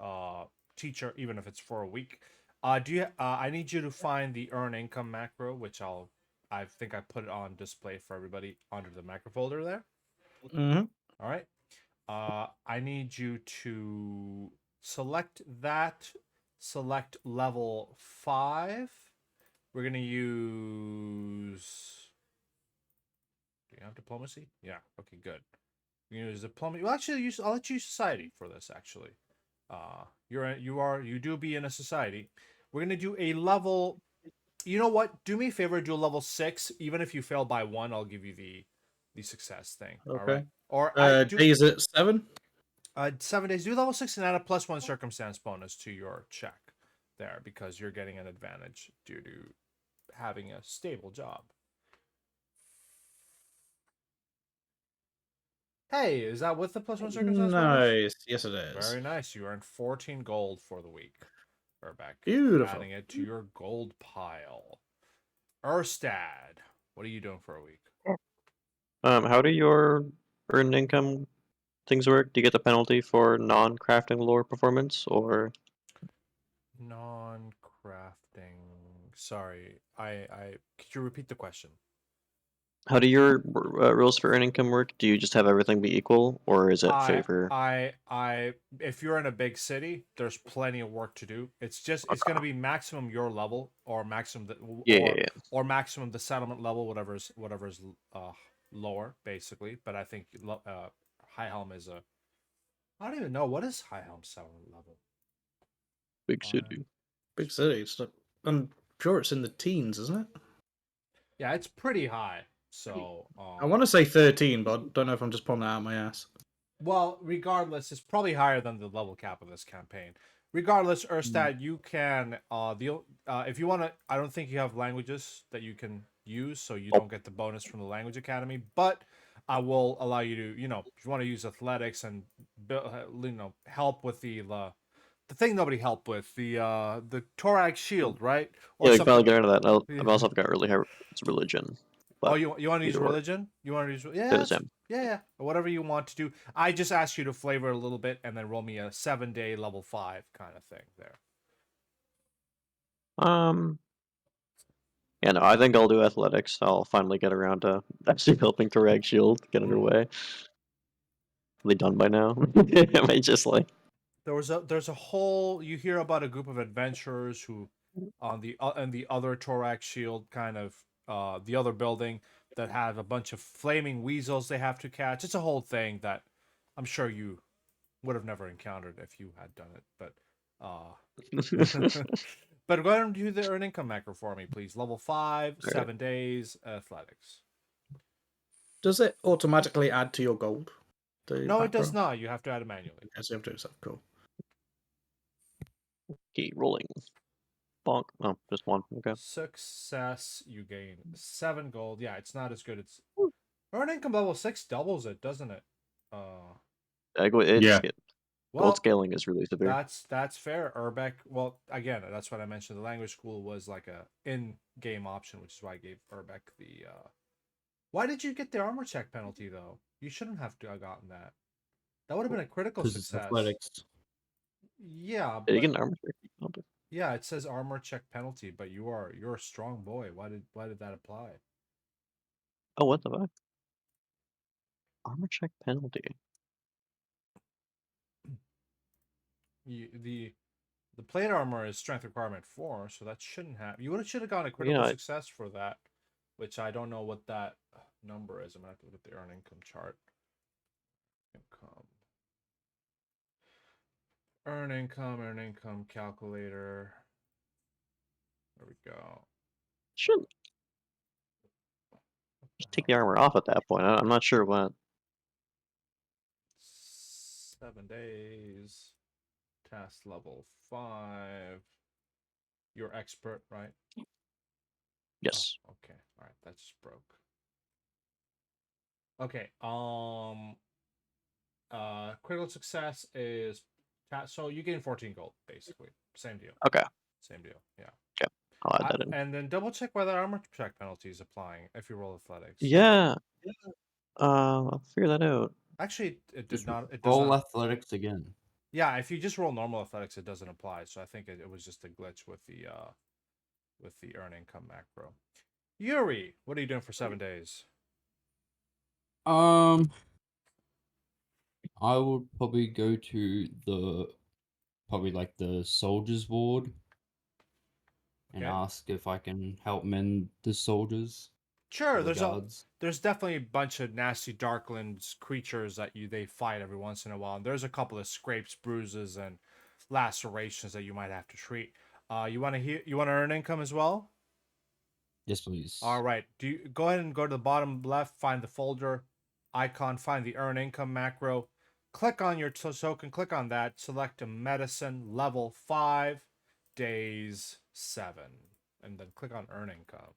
Speaker 1: teacher, even if it's for a week. I need you to find the earn income macro, which I think I put it on display for everybody under the macro folder there.
Speaker 6: Mm-hmm.
Speaker 1: All right. I need you to select that. Select level 5. We're gonna use. Do you have diplomacy? Yeah. Okay. Good. You use diplomacy. Well, actually, I'll let you use society for this. Actually, you do be in a society. We're gonna do a level. You know what? Do me a favor. Do a level 6. Even if you fail by 1, I'll give you the success thing. All
Speaker 6: Okay.
Speaker 1: right. Or I do.
Speaker 6: Days at 7.
Speaker 1: 7 days. Do level 6 and add a +1 circumstance bonus to your check there because you're getting an advantage due to having a stable job. Hey, is that with the +1 circumstance bonus?
Speaker 6: Nice. Yes, it is.
Speaker 1: Very nice. You earned 14 gold for the week. Urbeck.
Speaker 6: Beautiful.
Speaker 1: Adding it to your gold pile. Erstad, what are you doing for a week?
Speaker 4: How do your earned income things work? Do you get the penalty for non-crafting lore performance, or
Speaker 1: Non-crafting. Sorry, I. Could you repeat the question?
Speaker 4: how do your rules for earned income work? Do you just have everything be equal, or is it favor?
Speaker 1: If you're in a big city, there's plenty of work to do. It's going to be maximum your level or maximum or maximum the settlement level, whatever's lower basically. But I think High Helm is a. I don't even know what is High Helm settlement level.
Speaker 4: Big city.
Speaker 6: Big city. I'm sure it's in the teens, isn't it?
Speaker 1: Yeah, it's pretty high. So
Speaker 6: I want to say 13, but I don't know if I'm just pulling that out of my ass.
Speaker 1: well, regardless, it's probably higher than the level cap of this campaign. Regardless, Erstad, you can if you want to. I don't think you have languages that you can use, so you don't get the bonus from the language academy. But I will allow you to, if you want to use athletics and help with the thing nobody helped with the Thorax shield, right?
Speaker 4: Yeah, we can finally
Speaker 1: something.
Speaker 4: get into that. I've also got really high religion.
Speaker 1: Oh,
Speaker 4: But
Speaker 1: you want to use
Speaker 4: either or.
Speaker 1: religion? You want to use
Speaker 4: They're the same.
Speaker 1: yeah, whatever you want to do. I just ask you to flavor a little bit and then roll me a 7-day level 5 kind of thing there.
Speaker 4: Yeah, no, I think I'll do athletics. I'll finally get around to actually helping Torag Shield get underway. Are they done by now? Am I just like
Speaker 1: There's a whole you hear about a group of adventurers who on the other Torak shield kind of the other building that have a bunch of flaming weasels they have to catch. It's a whole thing that I'm sure you would have never encountered if you had done it, but but go ahead and do the earn income macro for me, please. Level 5,
Speaker 4: Alright.
Speaker 1: 7 days, athletics.
Speaker 6: Does it automatically add to your gold?
Speaker 1: No, it does not. You have to add it manually.
Speaker 6: Yes, you have to do so. Cool.
Speaker 4: Okay, rolling. Bonk. Oh, just one. Okay.
Speaker 1: Success, you gain 7 gold. Yeah, it's not as good. It's earn income level 6 doubles it, doesn't it?
Speaker 6: Yeah.
Speaker 4: Gold scaling is really severe.
Speaker 1: That's fair. Urbeck. Well, again, that's what I mentioned. The language school was like a in-game option, which is why I gave Urbeck the. Why did you get the armor check penalty though? You shouldn't have gotten that. That would have been a critical
Speaker 7: Because it's
Speaker 1: success.
Speaker 7: athletics.
Speaker 1: Yeah,
Speaker 4: Did you get
Speaker 1: but
Speaker 4: an armor check? Okay.
Speaker 1: yeah, it says armor check penalty, but you're a strong boy. Why did that apply?
Speaker 4: Oh, what the fuck? Armor check penalty.
Speaker 1: The plate armor is strength requirement 4, so that shouldn't have. You should have gotten a
Speaker 4: You know,
Speaker 1: critical success for that, which I don't know what that number is. I'm gonna have to look at the earn income chart. Earn income calculator. There we go.
Speaker 4: Shouldn't just take the armor off at that point. I'm not sure what.
Speaker 1: 7 days. Task level 5. You're expert, right?
Speaker 4: Yes.
Speaker 1: Oh, okay. All right. That just broke. Okay. Critical success is so you gain 14 gold basically. Same deal.
Speaker 4: Okay.
Speaker 1: Same deal. Yeah.
Speaker 4: Okay. I'll add that in.
Speaker 1: And then double check whether armor check penalty is applying if you roll athletics.
Speaker 4: Yeah. I'll figure that out.
Speaker 1: Actually, it did
Speaker 7: Just
Speaker 1: not. It does
Speaker 7: roll
Speaker 1: not.
Speaker 7: athletics again.
Speaker 1: Yeah, if you just roll normal athletics, it doesn't apply. So I think it was just a glitch with the earn income macro. Yuri, what are you doing for 7 days?
Speaker 7: I would probably go to the probably like the soldiers ward and
Speaker 1: Okay.
Speaker 7: ask if I can help mend the soldiers
Speaker 1: Sure,
Speaker 7: or the guards.
Speaker 1: there's definitely a bunch of nasty Darklands creatures that they fight every once in a while. And there's a couple of scrapes, bruises, and lacerations that you might have to treat. You want to you want to earn income as well?
Speaker 7: Yes, please.
Speaker 1: All right. Do you go ahead and go to the bottom left, find the folder icon, find the earn income macro. Click on your token, click on that, select a medicine level 5, days 7, and then click on earn income.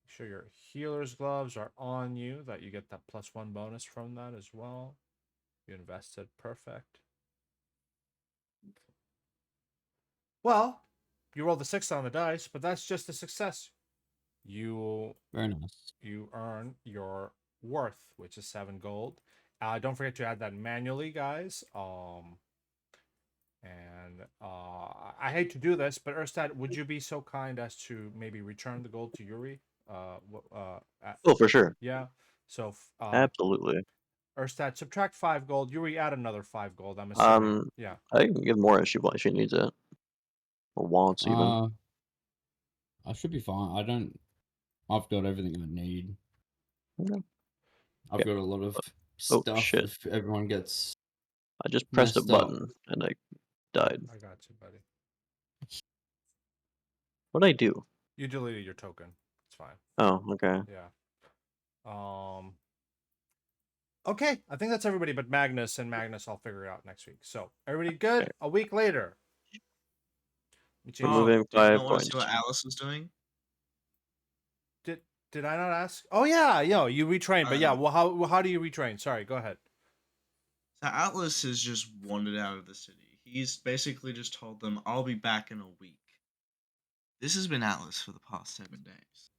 Speaker 1: Make sure your healer's gloves are on you, that you get that +1 bonus from that as well. You invested, perfect. Well, you rolled a 6 on the dice, but that's just a success. You
Speaker 7: Very nice.
Speaker 1: earn your worth, which is 7 gold. Don't forget to add that manually, guys. I hate to do this, but Erstad, would you be so kind as to maybe return the gold to Yuri?
Speaker 4: Oh, for sure.
Speaker 1: Yeah. So,
Speaker 4: Absolutely.
Speaker 1: Erstad, subtract 5 gold. Yuri, add another 5 gold. I'm assuming. Yeah.
Speaker 4: I can give more if she needs it. Or wants, even.
Speaker 7: I should be fine. I've got everything I need.
Speaker 4: Okay.
Speaker 7: I've
Speaker 4: Yeah.
Speaker 7: got a lot of
Speaker 4: Oh,
Speaker 7: stuff
Speaker 4: shit.
Speaker 7: if everyone gets
Speaker 4: I just pressed a
Speaker 7: messed up.
Speaker 4: button, and I died.
Speaker 1: I got you, buddy.
Speaker 4: What'd I do?
Speaker 1: You deleted your token. It's fine.
Speaker 4: Oh, okay.
Speaker 1: Yeah. Okay, I think that's everybody but Magnus, and Magnus I'll figure it out next week. So, everybody good?
Speaker 4: Okay.
Speaker 1: A week later. Let me change
Speaker 4: We're moving
Speaker 2: Did you
Speaker 4: 5
Speaker 2: not want to see
Speaker 4: points.
Speaker 2: what Alice was doing?
Speaker 1: Did I not ask? Oh yeah, you retrain, but yeah,
Speaker 2: Uh,
Speaker 1: well how do you retrain? Sorry, go ahead.
Speaker 2: So Atlas has just wandered out of the city. He's basically just told them, "I'll be back in a week." This has been Atlas for the past 7 days.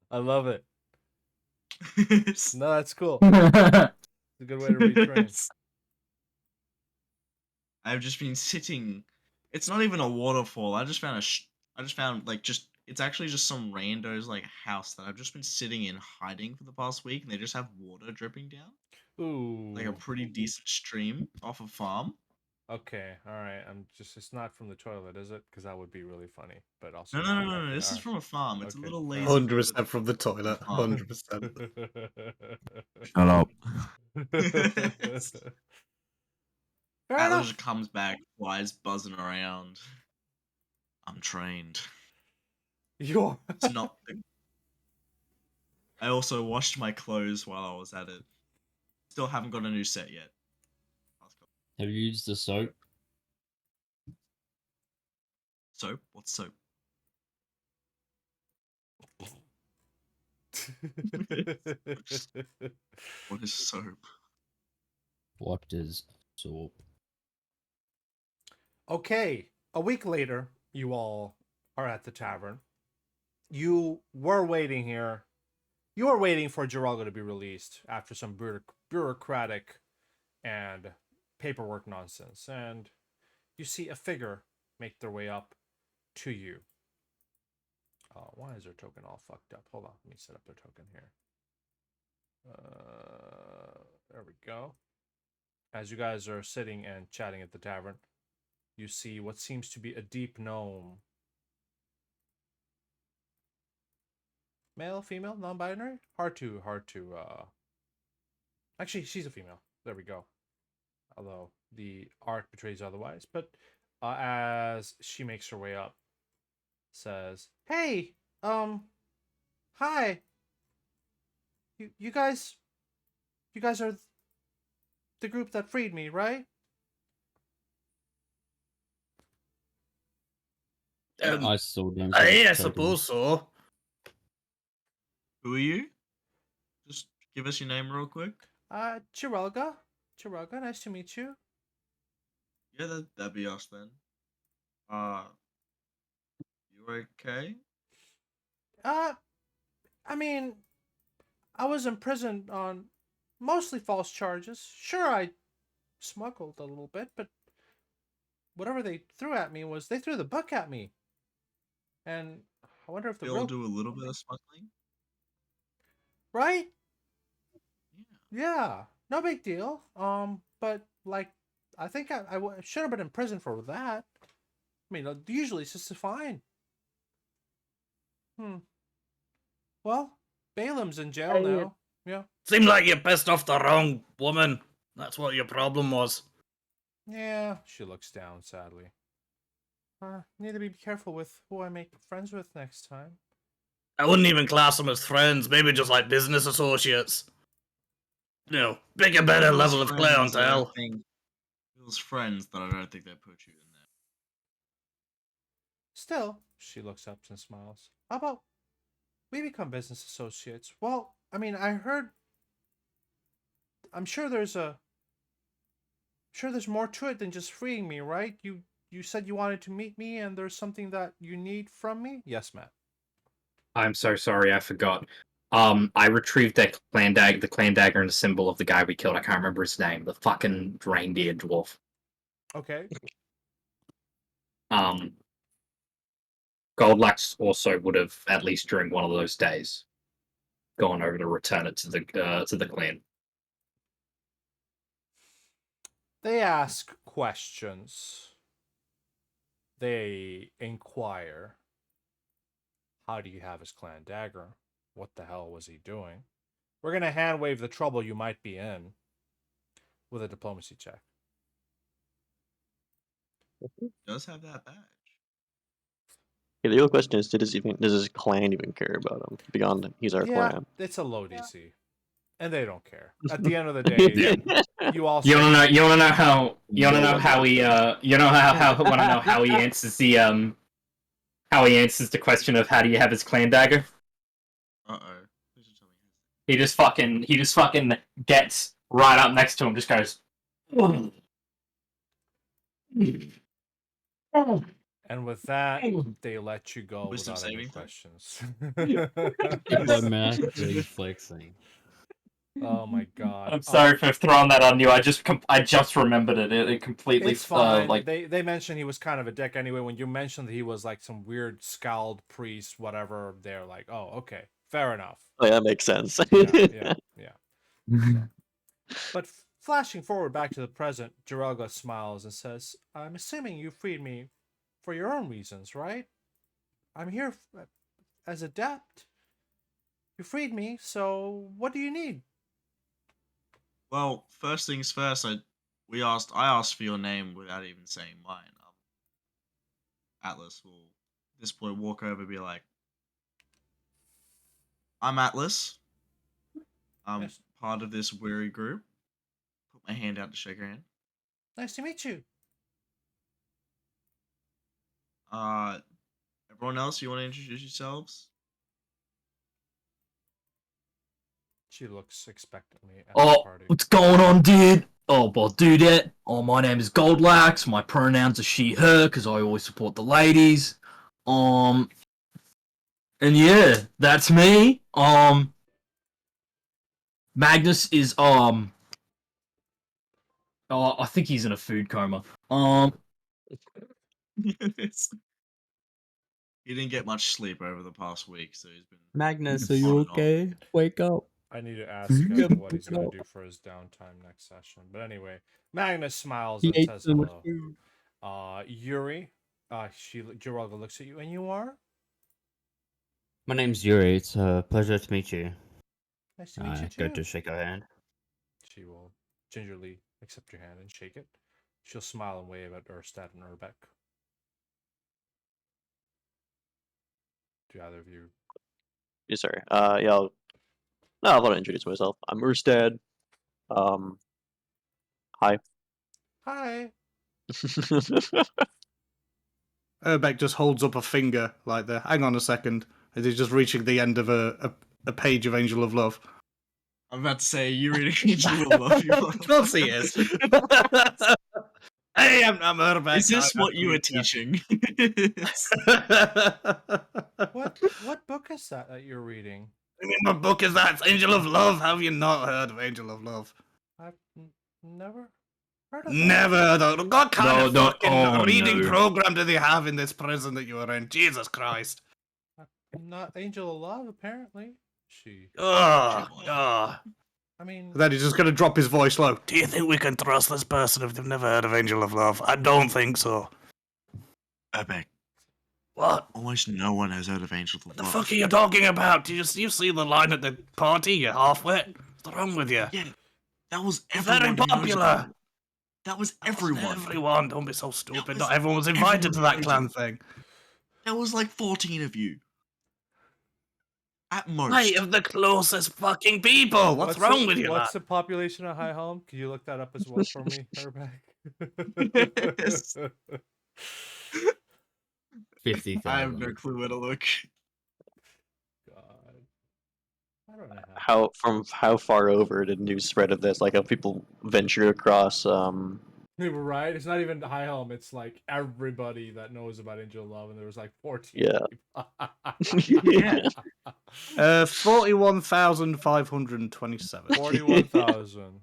Speaker 1: I love it.
Speaker 2: It's
Speaker 1: No, that's cool. It's a good way to retrain.
Speaker 2: I've just been sitting. It's not even a waterfall. I just found I just found like just. It's actually just some rando's like house that I've just been sitting in hiding for the past week, and they just have water dripping down, like a
Speaker 1: Ooh.
Speaker 2: pretty decent stream off a farm.
Speaker 1: Okay, all right. It's not from the toilet, is it? Because that would be really funny, but also
Speaker 2: No, no,
Speaker 1: not.
Speaker 2: no, no, no.
Speaker 1: Okay,
Speaker 2: This
Speaker 1: all
Speaker 2: is from a farm. It's a
Speaker 1: Okay,
Speaker 2: little
Speaker 1: fair
Speaker 2: lazy
Speaker 1: enough.
Speaker 6: 100% from the toilet.
Speaker 2: farm.
Speaker 6: 100%.
Speaker 8: Shut up.
Speaker 1: Fair
Speaker 2: Atlas
Speaker 1: enough.
Speaker 2: just comes back, flies buzzing around. I'm trained.
Speaker 1: You're
Speaker 2: It's not. I also washed my clothes while I was at it. Still haven't got a new set yet.
Speaker 7: Have you used the soap?
Speaker 2: Soap? What's soap? What is soap?
Speaker 7: What is soap?
Speaker 1: Okay, a week later, you all are at the tavern. You were waiting here. You were waiting for Geraldo to be released after some bureaucratic and paperwork nonsense, and you see a figure make their way up to you. Why is their token all fucked up? Hold on, let me set up their token here. There we go. As you guys are sitting and chatting at the tavern, you see what seems to be a deep gnome. Male, female, non-binary? Hard to actually, she's a female. There we go. Although the art betrays otherwise. But as she makes her way up, says, "Hey, hi. You guys are the group that freed me, right?"
Speaker 7: I still don't.
Speaker 6: Yeah, I
Speaker 7: token.
Speaker 6: suppose so.
Speaker 2: Who are you? Just give us your name real quick.
Speaker 1: Chiralga. Chiralga, nice to meet you.
Speaker 2: Yeah, that'd be us then. You okay?
Speaker 1: I mean, I was imprisoned on mostly false charges. Sure, I smuggled a little bit, but whatever they threw at me was they threw the book at me. And I wonder if the
Speaker 2: We all
Speaker 1: real
Speaker 2: do a little bit of smuggling.
Speaker 1: right? Yeah, no big deal. But like, I think should have been in prison for that. I mean, usually it's just a fine. Hmm. Well, Balaam's in jail now. Yeah.
Speaker 8: Seems like you pissed off the wrong woman. That's what your problem was.
Speaker 1: Yeah. She looks down sadly. Need to be careful with who I make friends with next time.
Speaker 8: I wouldn't even class them as friends, maybe just like business associates. You know, bigger, better
Speaker 2: If it was
Speaker 8: level of
Speaker 2: friends, I don't
Speaker 8: clientele.
Speaker 2: think if it was friends, then I don't think they'd put you in there.
Speaker 1: Still, she looks up and smiles. How about we become business associates? Well, I mean, I heard. I'm sure there's more to it than just freeing me, right? You said you wanted to meet me, and there's something that you need from me. Yes, Matt.
Speaker 5: I'm so sorry, I forgot. I retrieved that clan dagger, the clan dagger, and the symbol of the guy we killed. I can't remember his name. The fucking reindeer dwarf.
Speaker 1: Okay.
Speaker 5: Um, Goldlax also would have, at least during one of those days, gone over to return it to the clan.
Speaker 1: They ask questions. They inquire. How do you have his clan dagger? What the hell was he doing? We're gonna hand wave the trouble you might be in with a diplomacy check.
Speaker 2: Does have that badge.
Speaker 4: Yeah, the real question is, does his clan even care about him beyond he's our
Speaker 1: Yeah,
Speaker 4: clan?
Speaker 1: it's a low DC, and they don't care. At the end of the day, you also
Speaker 5: You wanna know? You wanna know how? You wanna
Speaker 4: No
Speaker 5: know
Speaker 4: one
Speaker 5: how
Speaker 4: knows.
Speaker 5: he? You know how? Wanna know how he answers the How he answers the question of how do you have his clan dagger?
Speaker 2: Uh oh. Please don't tell me.
Speaker 5: He just fucking gets right up next to him, just goes.
Speaker 1: And with that, they let you go
Speaker 2: Wisdom
Speaker 1: without any
Speaker 2: saving throw?
Speaker 1: questions.
Speaker 7: My Matt really flexing.
Speaker 1: Oh my god.
Speaker 5: I'm sorry for throwing that on you. I just remembered it. It completely
Speaker 1: It's fine.
Speaker 5: like
Speaker 1: They mentioned he was kind of a dick anyway. When you mentioned that he was like some weird scowled priest, whatever, they're like, oh, okay, fair enough.
Speaker 4: Oh, yeah, that makes sense.
Speaker 1: Yeah. But flashing forward back to the present, Jirelga smiles and says, I'm assuming you freed me for your own reasons, right? I'm here as adept. You freed me, so what do you need?
Speaker 2: Well, first things first. I asked for your name without even saying mine. Atlas will at this point walk over and be like, "I'm Atlas. I'm
Speaker 1: Yes.
Speaker 2: part of this weary group." Put my hand out to shake her hand.
Speaker 1: Nice to meet you.
Speaker 2: Uh, everyone else, you want to introduce yourselves?
Speaker 1: She looks expectantly at the
Speaker 8: Oh,
Speaker 1: party.
Speaker 8: what's going on, dude? Oh, well, do that. Oh, my name is Goldlax. My pronouns are she, her, because I always support the ladies. And yeah, that's me. Magnus is, oh, I think he's in a food coma.
Speaker 2: Yes. He didn't get much sleep over the past week, so he's been
Speaker 7: Magnus, are
Speaker 2: on
Speaker 7: you
Speaker 2: and off.
Speaker 7: okay? Wake up.
Speaker 1: I need to ask him what he's going to do for his downtime next session. But anyway, Magnus smiles
Speaker 7: He
Speaker 1: and
Speaker 7: ate
Speaker 1: says
Speaker 7: so much
Speaker 1: hello.
Speaker 7: food.
Speaker 1: Yuri, Jirelga looks at you, and you are?
Speaker 3: My name's Yuri. It's a pleasure to meet you.
Speaker 1: Nice to meet you
Speaker 3: Go
Speaker 1: too.
Speaker 3: to shake our hand.
Speaker 1: She will gingerly accept your hand and shake it. She'll smile and wave at Erstad and Urbeck. Do either of you?
Speaker 4: Yes, sir. Yeah, I want to introduce myself. I'm Urstad. Hi.
Speaker 1: Hi.
Speaker 6: Urbeck just holds up a finger like the. Hang on a second. As he's just reaching the end of a page of Angel of Love.
Speaker 2: I'm about to say you really will love you.
Speaker 6: Of course he is. Hey, I'm Urbeck.
Speaker 2: Is this what you were
Speaker 6: Yeah.
Speaker 2: teaching?
Speaker 1: What book is that you're reading?
Speaker 6: What book is that? It's Angel of Love. Have you not heard of Angel of Love?
Speaker 1: I've never heard of that.
Speaker 6: Never. What kind of
Speaker 8: No,
Speaker 6: fucking
Speaker 8: oh,
Speaker 6: reading
Speaker 8: no.
Speaker 6: program do they have in this prison that you are in? Jesus Christ.
Speaker 1: Not Angel of Love, apparently. She.
Speaker 6: Oh, God.
Speaker 1: I mean,
Speaker 6: Then he's just going to drop his voice low. Do you think we can trust this person if they've never heard of Angel of Love? I don't think so.
Speaker 2: Urbeck,
Speaker 6: What?
Speaker 2: almost no one has heard of Angel
Speaker 6: What
Speaker 2: of
Speaker 6: the
Speaker 2: Love.
Speaker 6: fuck are you talking about? You see the line at the party? You're half-wit? What's wrong with you?
Speaker 2: Yeah, that was
Speaker 6: It's
Speaker 2: everyone
Speaker 6: very
Speaker 2: who knows about
Speaker 6: popular.
Speaker 2: it. That was
Speaker 6: That wasn't
Speaker 2: everyone.
Speaker 6: everyone. Don't be so stupid.
Speaker 2: was
Speaker 6: Not everyone was invited to
Speaker 2: everyone
Speaker 6: that
Speaker 2: knows
Speaker 6: clan
Speaker 2: it.
Speaker 6: thing.
Speaker 2: There was like 14 of you. At most.
Speaker 6: Mate, of the closest fucking people. What's wrong with you,
Speaker 1: What's
Speaker 6: lad?
Speaker 1: the population of High Helm? Can you look that up as well for me, Herbeck?
Speaker 2: Yes.
Speaker 7: 50,000.
Speaker 2: I have no clue where to look.
Speaker 1: God. I don't know
Speaker 4: How far over did news spread of this? Like, have people ventured across?
Speaker 1: Right? It's not even High Helm. It's like everybody that knows about Angel of Love, and there was like 14
Speaker 4: Yeah.
Speaker 1: people.
Speaker 2: Yeah.
Speaker 6: 41,527.
Speaker 1: 41,000.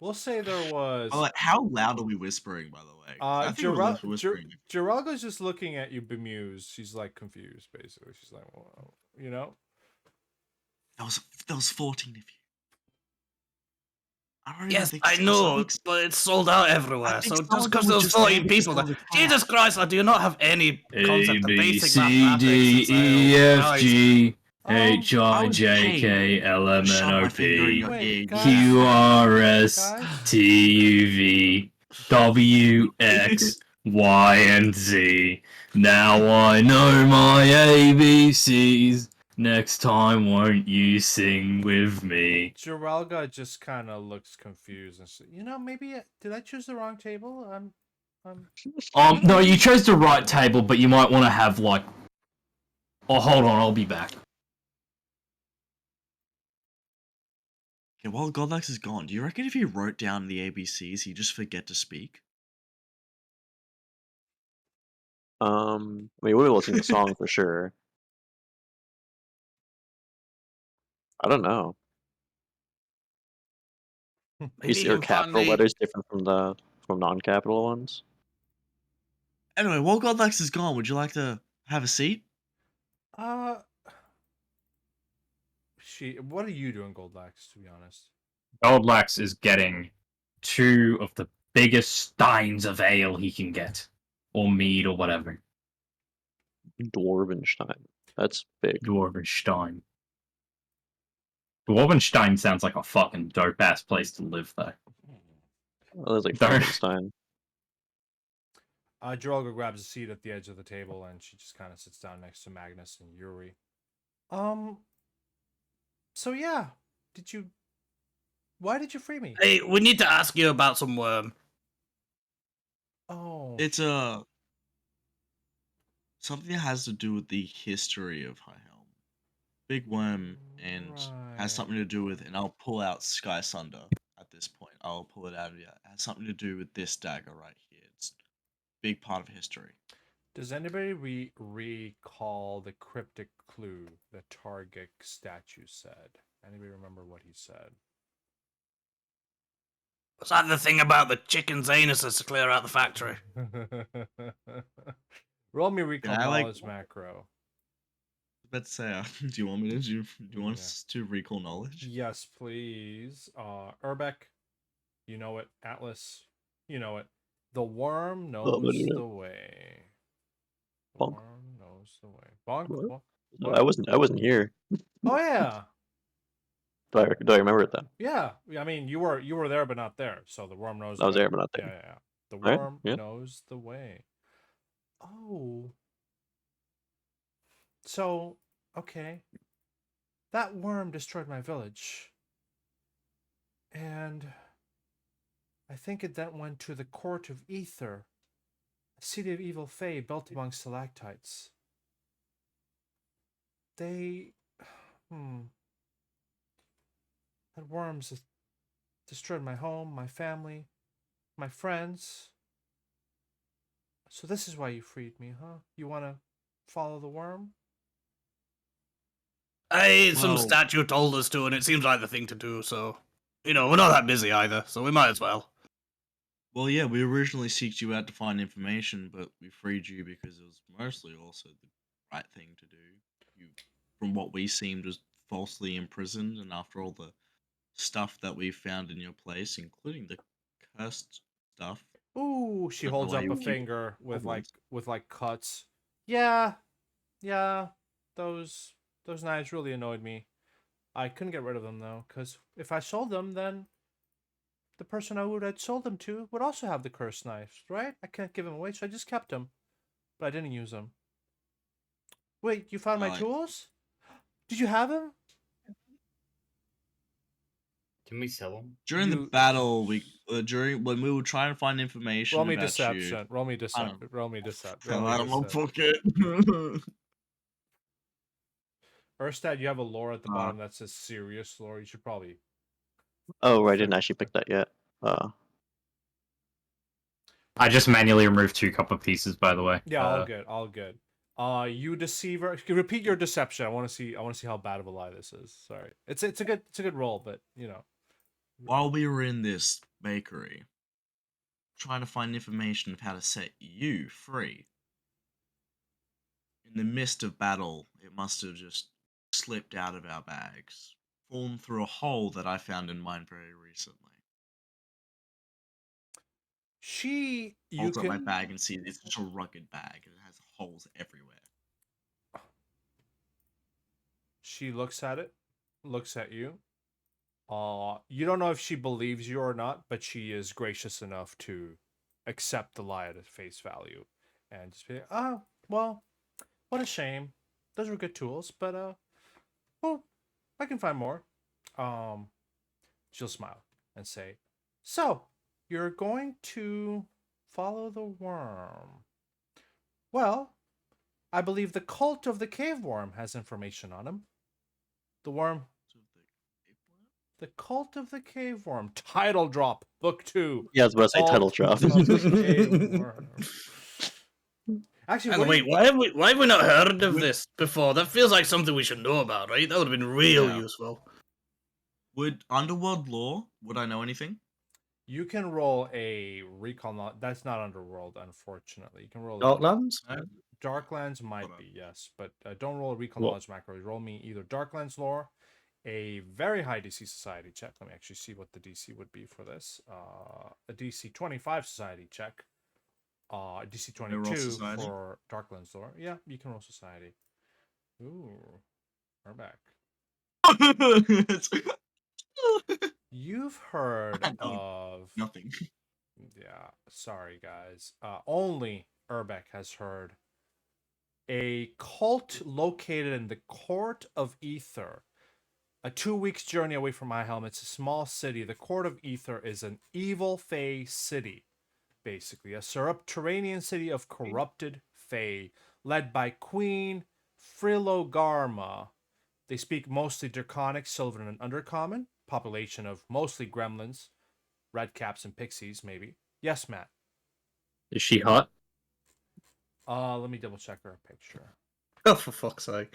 Speaker 1: We'll say there was.
Speaker 2: Oh, how loud are we whispering, by the way? 'Cause I think we're whispering.
Speaker 1: Geralga's just looking at you bemused. She's like confused, basically. She's like, well, you know?
Speaker 2: There was 14 of you. I don't even
Speaker 6: Yes,
Speaker 2: think
Speaker 6: I
Speaker 2: so.
Speaker 6: know, but it's sold out everywhere.
Speaker 2: think
Speaker 6: So
Speaker 2: some
Speaker 6: just
Speaker 2: of them
Speaker 6: because
Speaker 2: were
Speaker 6: there's
Speaker 2: just there
Speaker 6: 14
Speaker 2: because
Speaker 6: people
Speaker 2: there
Speaker 6: there.
Speaker 2: was a crowd.
Speaker 6: Jesus Christ, I do not have any concept of
Speaker 5: A B
Speaker 6: basic
Speaker 5: C
Speaker 6: mathematics
Speaker 5: D
Speaker 6: and
Speaker 5: E
Speaker 6: sales.
Speaker 5: F
Speaker 6: Christ.
Speaker 5: G
Speaker 1: Oh,
Speaker 5: H I
Speaker 2: was
Speaker 5: J
Speaker 2: paid
Speaker 5: K L M N
Speaker 2: shove
Speaker 5: O
Speaker 2: my finger in
Speaker 5: P
Speaker 2: your ear.
Speaker 1: guys,
Speaker 5: Q R S
Speaker 1: guys.
Speaker 5: T U V W X Y and Z. Now I know my ABCs. Next time, won't you sing with me?
Speaker 1: Geralga just kind of looks confused and says, you know, maybe did I choose the wrong table?
Speaker 5: No, you chose the right table, but you might want to have like. Oh, hold on, I'll be back.
Speaker 2: Okay, while Godlax is gone, do you reckon if he wrote down the ABCs, he'd just forget to speak?
Speaker 4: I mean, we will sing the song for sure. I don't know.
Speaker 6: Maybe
Speaker 4: Are
Speaker 6: you
Speaker 4: capital
Speaker 6: finally...
Speaker 4: letters different from non-capital ones?
Speaker 2: Anyway, while Godlax is gone, would you like to have a seat?
Speaker 1: What are you doing, Goldlax, to be honest?
Speaker 5: Goldlax is getting 2 of the biggest steins of ale he can get, or mead, or whatever.
Speaker 4: Dwarvenstein. That's big.
Speaker 5: Dwarvenstein. Dwarvenstein sounds like a fucking dope ass place to live, though.
Speaker 4: Oh, that's like
Speaker 5: Darn.
Speaker 4: Frankenstein.
Speaker 1: Geralga grabs a seat at the edge of the table, and she just kind of sits down next to Magnus and Yuri. So yeah, why did you free me?
Speaker 6: Hey, we need to ask you about some worm.
Speaker 1: Oh,
Speaker 2: It's something that has to do with the history of High Helm. Big worm and has something to do with, and I'll pull out Sky Sunder at this point. I'll pull it out of here. It has something to do with this dagger right here. It's a big part of history.
Speaker 1: Does anybody recall the cryptic clue the Targic statue said? Anybody remember what he said?
Speaker 6: Was that the thing about the chicken's anuses to clear out the factory?
Speaker 1: Roll me recall
Speaker 2: Yeah,
Speaker 1: knowledge macro.
Speaker 2: Let's say, do you want me to do? Do you want
Speaker 1: Yeah.
Speaker 2: us to recall knowledge?
Speaker 1: Yes, please. Urbeck, you know it. Atlas, you know it. The worm knows the way. The
Speaker 4: Bonk.
Speaker 1: worm knows the way. Bonk.
Speaker 4: What?
Speaker 1: What?
Speaker 4: I wasn't here.
Speaker 1: Oh yeah,
Speaker 4: Do I remember it then?
Speaker 1: yeah. I mean, you were there, but not there. So the worm knows.
Speaker 4: I was
Speaker 1: the way.
Speaker 4: there, but not there.
Speaker 1: Yeah. The
Speaker 4: Right,
Speaker 1: worm
Speaker 4: yeah.
Speaker 1: knows the way. Oh. So, okay. That worm destroyed my village. And I think it then went to the court of Ether, a city of evil fae built among stalactites. They... That worm's destroyed my home, my family, my friends. So this is why you freed me, huh? You want to follow the worm?
Speaker 6: Hey, some
Speaker 2: Well-
Speaker 6: statue told us to, and it seems like the thing to do, so... You know, we're not that busy either, so we might as well.
Speaker 2: Well, yeah, we originally seeked you out to find information, but we freed you because it was mostly also the right thing to do. You, from what we seemed, was falsely imprisoned, and after all the stuff that we found in your place, including the cursed stuff.
Speaker 1: Ooh, she
Speaker 2: Don't know
Speaker 1: holds
Speaker 2: why
Speaker 1: up
Speaker 2: you
Speaker 1: a
Speaker 2: keep
Speaker 1: finger
Speaker 2: old ones.
Speaker 1: with like cuts. Yeah, yeah. Those knives really annoyed me. I couldn't get rid of them though, because if I sold them, then the person I would had sold them to would also have the cursed knives, right? I can't give them away, so I just kept them, but I didn't use them. Wait, you found my
Speaker 2: Like,
Speaker 1: tools? Did you have them?
Speaker 3: Can we sell them?
Speaker 2: during the
Speaker 1: You
Speaker 2: battle, during when we were trying to find
Speaker 1: roll
Speaker 2: information
Speaker 1: me
Speaker 2: about
Speaker 1: deception. Roll me
Speaker 2: I
Speaker 1: deception.
Speaker 2: don't-
Speaker 1: Roll me deception.
Speaker 2: fell
Speaker 1: Roll me
Speaker 2: out of my
Speaker 1: deception.
Speaker 2: pocket.
Speaker 1: Erstad, you have a lore at the
Speaker 2: Uh,
Speaker 1: bottom that says serious lore. You should probably.
Speaker 4: Oh, I didn't actually pick that yet.
Speaker 5: I just manually removed 2 copper pieces, by the way.
Speaker 1: Yeah, all good, all good. You deceiver. Repeat your deception. I want to see. I want to see how bad of a lie this is. Sorry, it's a good roll, but you know.
Speaker 2: while we were in this bakery, trying to find information of how to set you free. In the midst of battle, it must have just slipped out of our bags, fallen through a hole that I found in mine very recently.
Speaker 1: You
Speaker 2: Holds up my
Speaker 1: can.
Speaker 2: bag and see it's such a rugged bag and it has holes everywhere.
Speaker 1: She looks at it, looks at you. You don't know if she believes you or not, but she is gracious enough to accept the lie at face value, and just be, oh, well, what a shame. Those were good tools, but well, I can find more. She'll smile and say, so you're going to follow the worm. Well, I believe the cult of the cave worm has information on him. The worm. The Cult of the Cave Worm. Title drop. Book 2.
Speaker 4: Yeah, I was about to say title
Speaker 1: Cult
Speaker 4: drop.
Speaker 1: of the Cave Worm. Actually,
Speaker 8: And wait, why have we not heard of this before? That feels like something we should know about, right? That would have been real
Speaker 2: Yeah.
Speaker 8: useful.
Speaker 2: Would Underworld lore, would I know anything?
Speaker 1: you can roll a recall. That's not Underworld, unfortunately. You can roll
Speaker 6: Darklands?
Speaker 1: Darklands might
Speaker 2: Hold on.
Speaker 1: be, yes. But don't roll a recall
Speaker 6: What?
Speaker 1: knowledge macro. Roll me either Darklands lore, a very high DC society check. Let me actually see what the DC would be for this. A DC 25 society check. DC
Speaker 2: Can I roll
Speaker 1: 22
Speaker 2: society?
Speaker 1: for Darklands lore. Yeah, you can roll society. Ooh, we're back. You've heard
Speaker 2: I know.
Speaker 1: of
Speaker 2: Nothing.
Speaker 1: yeah, sorry guys. Only Urbeck has heard a cult located in the Court of Ether. A 2 weeks journey away from my helm. It's a small city. The Court of Ether is an evil Fae city, basically. A subterranean city of corrupted Fae, led by Queen Frilogarma. They speak mostly Draconic, Sylvan, and Undercommon. Population of mostly gremlins, redcaps, and pixies, maybe. Yes, Matt.
Speaker 5: Is she hot?
Speaker 1: Let me double check her picture.
Speaker 6: Oh, for fuck's sake.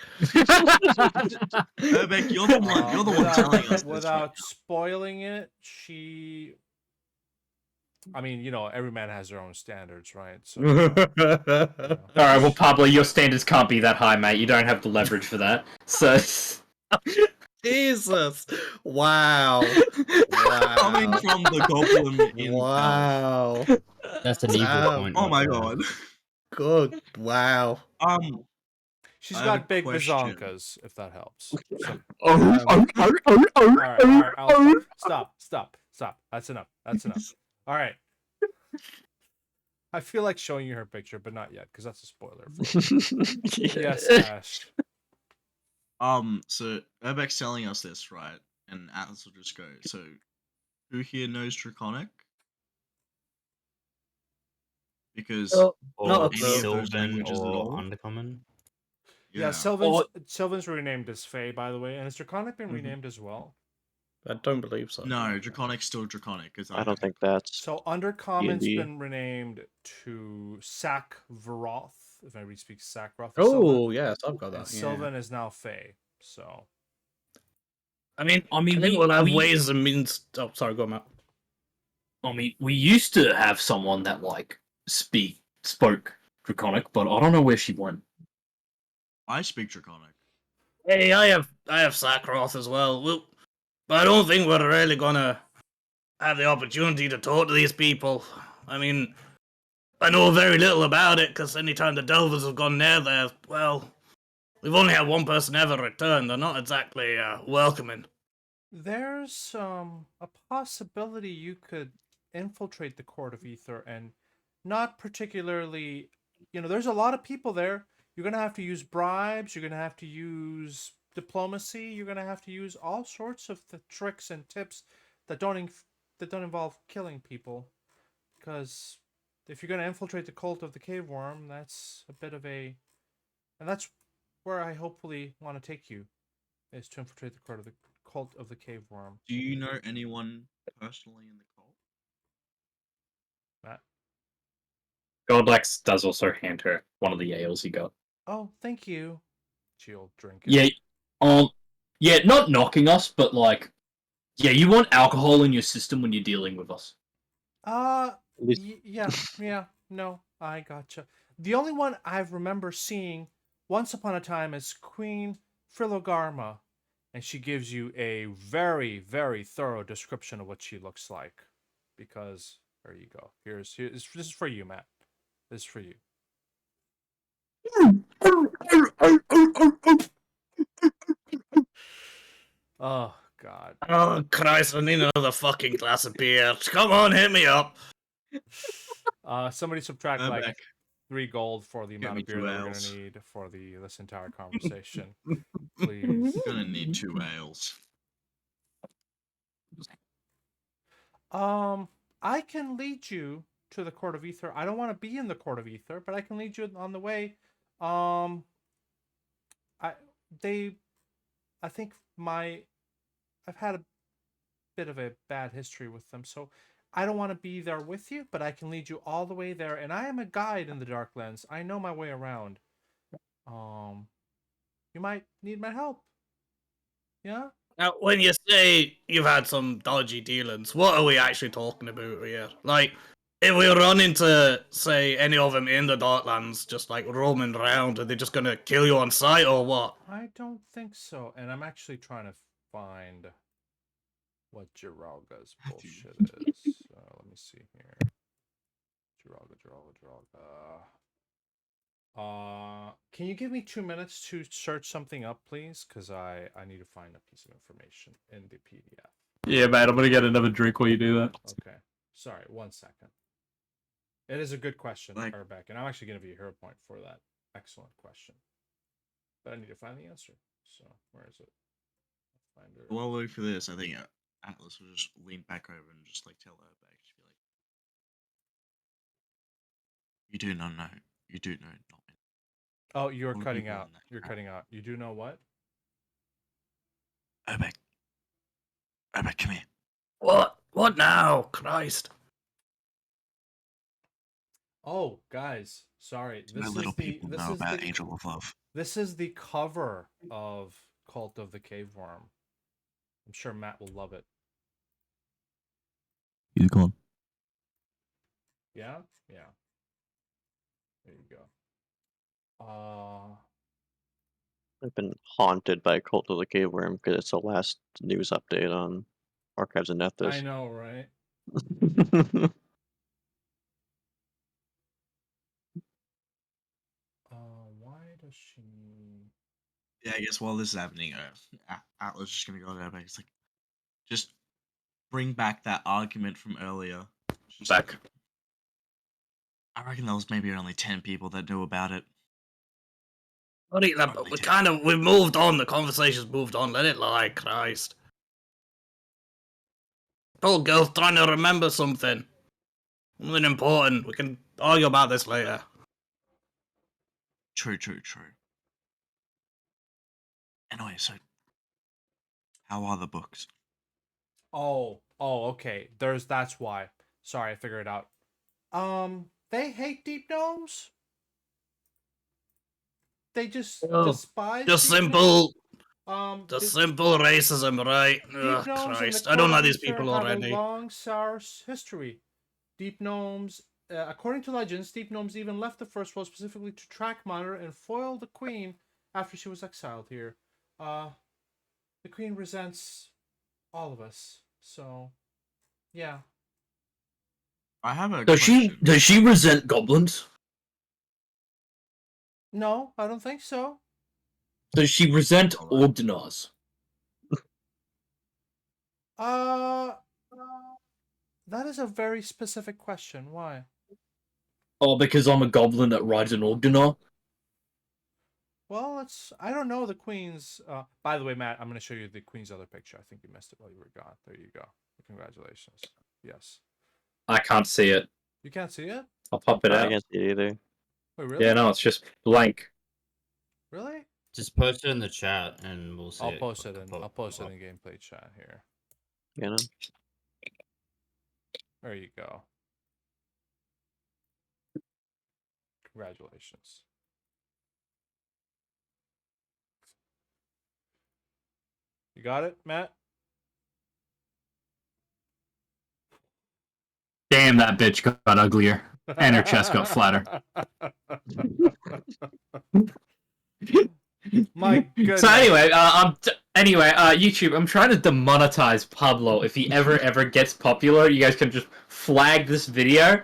Speaker 2: Urbeck, you're the one. You're the one telling us this.
Speaker 1: Without spoiling it, she. I mean, you know, every man has their own standards, right? So.
Speaker 5: Alright, well, Pablo, your standards can't be that high, mate. You don't have the leverage for that. So.
Speaker 6: Jesus! Wow.
Speaker 2: Coming from the goblin in
Speaker 6: Wow.
Speaker 7: That's an evil
Speaker 6: Wow.
Speaker 7: point.
Speaker 2: Oh
Speaker 7: right
Speaker 2: my
Speaker 7: there.
Speaker 2: god.
Speaker 6: Good. Wow.
Speaker 1: She's
Speaker 2: I have a
Speaker 1: got big
Speaker 2: question.
Speaker 1: bazonkas, if that helps. So,
Speaker 5: Oh,
Speaker 1: all right, I'll stop. That's enough. All right. I feel like showing you her picture, but not yet, because that's a spoiler. Yes, Ash.
Speaker 2: So Urbeck's telling us this, right? And Atlas will just go. So, who here knows Draconic? Because
Speaker 3: Or
Speaker 8: Not
Speaker 2: any of those
Speaker 3: Sylvan
Speaker 2: languages at
Speaker 3: or
Speaker 2: all?
Speaker 3: Undercommon.
Speaker 1: Yeah, Sylvan's renamed as Fae, by the way, and has Draconic been
Speaker 2: Mhm.
Speaker 1: renamed as well?
Speaker 6: I don't believe so.
Speaker 2: No, Draconic's still Draconic.
Speaker 4: I don't think that's.
Speaker 1: So Undercommon's
Speaker 4: D&D.
Speaker 1: been renamed to Sakvaroth, if anybody speaks Sakvaroth.
Speaker 6: Oh, yes, I've got
Speaker 1: And
Speaker 6: that. Yeah.
Speaker 1: Sylvan is now Fae. So
Speaker 8: I mean,
Speaker 6: I think
Speaker 8: we,
Speaker 6: we'll have
Speaker 8: we,
Speaker 6: ways and means. Oh, sorry, go on, Matt.
Speaker 8: I mean, we used to have someone that like spoke Draconic, but I don't know where she went.
Speaker 2: I speak Draconic.
Speaker 8: Hey, I have Sakroth as well.
Speaker 6: But I don't think we're really gonna have the opportunity to talk to these people. I mean, I know very little about it because anytime the Delvers have gone near there, well, we've only had one person ever return. They're not exactly welcoming.
Speaker 1: There's a possibility you could infiltrate the Court of Ether and not particularly, there's a lot of people there. You're going to have to use bribes, you're going to have to use diplomacy, you're going to have to use all sorts of the tricks and tips that don't involve killing people, because if you're going to infiltrate the cult of the cave worm, that's a bit of a, and that's where I hopefully want to take you, is to infiltrate the cult of the cave worm.
Speaker 2: Do you know anyone personally in the cult?
Speaker 1: Matt?
Speaker 5: Goldlax does also hand her one of the ales he got.
Speaker 1: Oh, thank you. She'll drink it.
Speaker 5: Yeah, not knocking us, but like, yeah, you want alcohol in your system when you're dealing with us.
Speaker 1: Yeah, no, I gotcha. The only one I remember seeing once upon a time is Queen Philogarma, and she gives you a very, very thorough description of what she looks like. Because there you go. This is for you, Matt. This is for you. Oh God.
Speaker 6: Oh Christ! I need another fucking glass of beer. Come on, hit me up.
Speaker 1: Somebody subtract like
Speaker 2: Urbeck,
Speaker 1: 3 gold for the
Speaker 2: get
Speaker 1: amount
Speaker 2: me
Speaker 1: of beer
Speaker 2: 2
Speaker 1: that we're gonna
Speaker 2: ales.
Speaker 1: need for this entire conversation. Please.
Speaker 2: You're gonna need 2 ales.
Speaker 1: I can lead you to the Court of Ether. I don't want to be in the Court of Ether, but I can lead you on the way. I think I've had a bit of a bad history with them, so I don't want to be there with you, but I can lead you all the way there, and I am a guide in the Darklands. I know my way around. You might need my help. Yeah?
Speaker 6: Now, when you say you've had some dodgy dealings, what are we actually talking about here? Like, if we run into, say, any of them in the Darklands, just like roaming around, are they just gonna kill you on sight or what?
Speaker 1: I don't think so, and I'm actually trying to find what Jiralga's bullshit is. Let me see here. Jiralga. Can you give me 2 minutes to search something up, please? Because I need to find a piece of information in the PDF.
Speaker 5: Yeah, mate, I'm gonna get another drink while you do that.
Speaker 1: Okay. Sorry, 1 second. It is a good question,
Speaker 2: Like-
Speaker 1: Urbeck, and I'm actually going to give you a hero point for that. Excellent question. But I need to find the answer. So, where is it? Find it.
Speaker 2: While we wait for this, I think Atlas will just lean back over and just like tell Urbeck, just be like, "You do not know. You do know not many."
Speaker 1: Oh, you're
Speaker 2: More
Speaker 1: cutting
Speaker 2: people
Speaker 1: out.
Speaker 2: than that.
Speaker 1: You're cutting out. You do know what?
Speaker 2: Urbeck, come here.
Speaker 6: What? What now? Christ.
Speaker 1: Oh, guys, sorry.
Speaker 2: Very little people know about Angel of Love.
Speaker 1: This is the cover of Cult of the Cave Worm. I'm sure Matt will love it.
Speaker 2: He's gone.
Speaker 1: Yeah? Yeah. There you go.
Speaker 4: I've been haunted by Cult of the Cave Worm because it's the last news update on Archives of
Speaker 1: I
Speaker 4: Nethys.
Speaker 1: know, right? Why does she...
Speaker 2: Yeah, I guess while this is happening, Atlas is just gonna go to Urbeck. It's like, just bring back that argument from earlier. Just
Speaker 5: Back.
Speaker 2: I reckon there was maybe only 10 people that knew about it.
Speaker 6: Buddy, we've moved on. The conversation's moved on. Let it lie, Christ. Poor girl's trying to remember something. Something important. We can argue about this later.
Speaker 2: True. Anyway, so how are the books?
Speaker 1: Oh, okay. That's why. Sorry, I figured it out. They hate deep gnomes. They just despise
Speaker 6: Just
Speaker 1: deep
Speaker 6: simple,
Speaker 1: gnomes.
Speaker 6: just simple racism, right?
Speaker 1: Deep
Speaker 6: Ugh,
Speaker 1: gnomes and the
Speaker 6: Christ. I don't know
Speaker 1: Court of
Speaker 6: these
Speaker 1: Ether
Speaker 6: people
Speaker 1: have
Speaker 6: already.
Speaker 1: a long, sour history. Deep gnomes, according to legends, deep gnomes even left the first world specifically to track, monitor, and foil the queen after she was exiled here. The queen resents all of us. So, yeah.
Speaker 2: I have a
Speaker 8: Does
Speaker 2: question.
Speaker 8: she resent goblins?
Speaker 1: No, I don't think so.
Speaker 8: Does she resent
Speaker 2: Alright.
Speaker 8: Orgdinas?
Speaker 1: Uh, that is a very specific question. Why?
Speaker 8: Oh, because I'm a goblin that rides an Orgdinar?
Speaker 1: Well, I don't know the queen's. By the way, Matt, I'm going to show you the queen's other picture. I think you missed it while you were gone. There you go. Congratulations. Yes.
Speaker 8: I can't see it.
Speaker 1: You can't see it?
Speaker 8: I'll pop it
Speaker 4: I
Speaker 8: out.
Speaker 4: can't see it either.
Speaker 1: Wait, really?
Speaker 8: Yeah, no, it's just blank.
Speaker 1: Really?
Speaker 3: Just post it in the chat and we'll see
Speaker 1: I'll
Speaker 3: it.
Speaker 1: post it in.
Speaker 3: pop-
Speaker 1: I'll post it
Speaker 3: pop
Speaker 1: in gameplay chat here.
Speaker 4: You know.
Speaker 1: There you go. Congratulations. You got it, Matt?
Speaker 5: Damn, that bitch got uglier. And her chest got flatter.
Speaker 1: My goodness.
Speaker 5: So anyway, YouTube. I'm trying to demonetize Pablo. If he ever gets popular, you guys can just flag this video,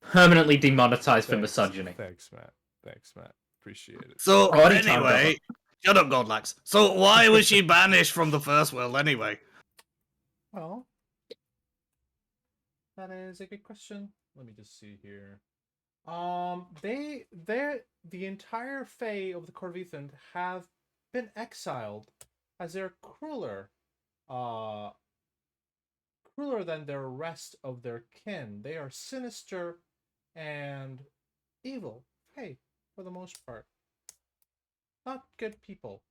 Speaker 5: permanently demonetized for misogyny.
Speaker 1: Thanks, Matt. Thanks, Matt. Appreciate it.
Speaker 6: So
Speaker 5: Already timed
Speaker 6: anyway, shut up, Godlax. So why was she banished from the first world anyway?
Speaker 1: Well, that is a good question. Let me just see here. The entire Fae of the Court of Ethan have been exiled as they're crueler than the rest of their kin. They are sinister and evil. Hey, for the most part. Not good people.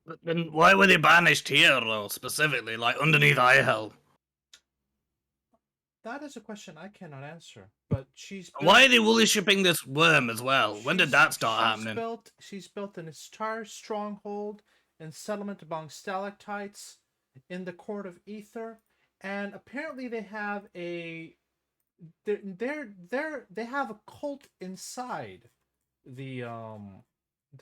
Speaker 6: But then why were they banished here, though, specifically, like underneath Eye Hell?
Speaker 1: That is a question I cannot answer. But
Speaker 6: Why are they worshipping this worm as well? When did that start
Speaker 1: she's
Speaker 6: happening?
Speaker 1: She's built an entire stronghold and settlement among stalactites in the Court of Ether, and apparently they have they have a cult inside the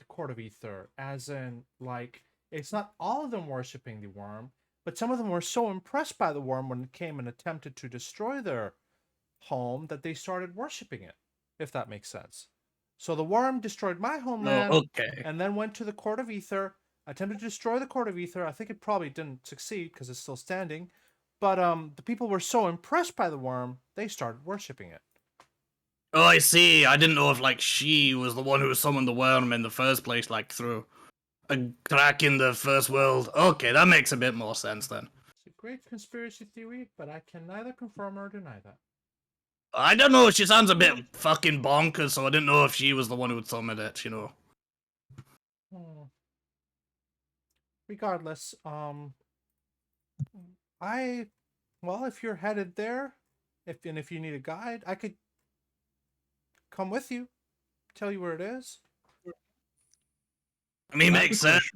Speaker 1: Court of Ether, as in, like, it's not all of them worshiping the worm, but some of them were so impressed by the worm when it came and attempted to destroy their home that they started worshiping it, if that makes sense. So the worm destroyed my homeland,
Speaker 6: okay.
Speaker 1: and then went to the Court of Ether, attempted to destroy the Court of Ether. I think it probably didn't succeed because it's still standing. But the people were so impressed by the worm, they started worshiping it.
Speaker 6: Oh, I see. I didn't know if, like, she was the one who summoned the worm in the first place, like, through a crack in the first world. Okay, that makes a bit more sense then.
Speaker 1: It's a great conspiracy theory, but I can neither confirm or deny that.
Speaker 6: I don't know. She sounds a bit fucking bonkers, so I didn't know if she was the one who summoned it, you know.
Speaker 1: Regardless, if you're headed there, if you need a guide, I could come with you, tell you where it is.
Speaker 6: I mean, makes sense.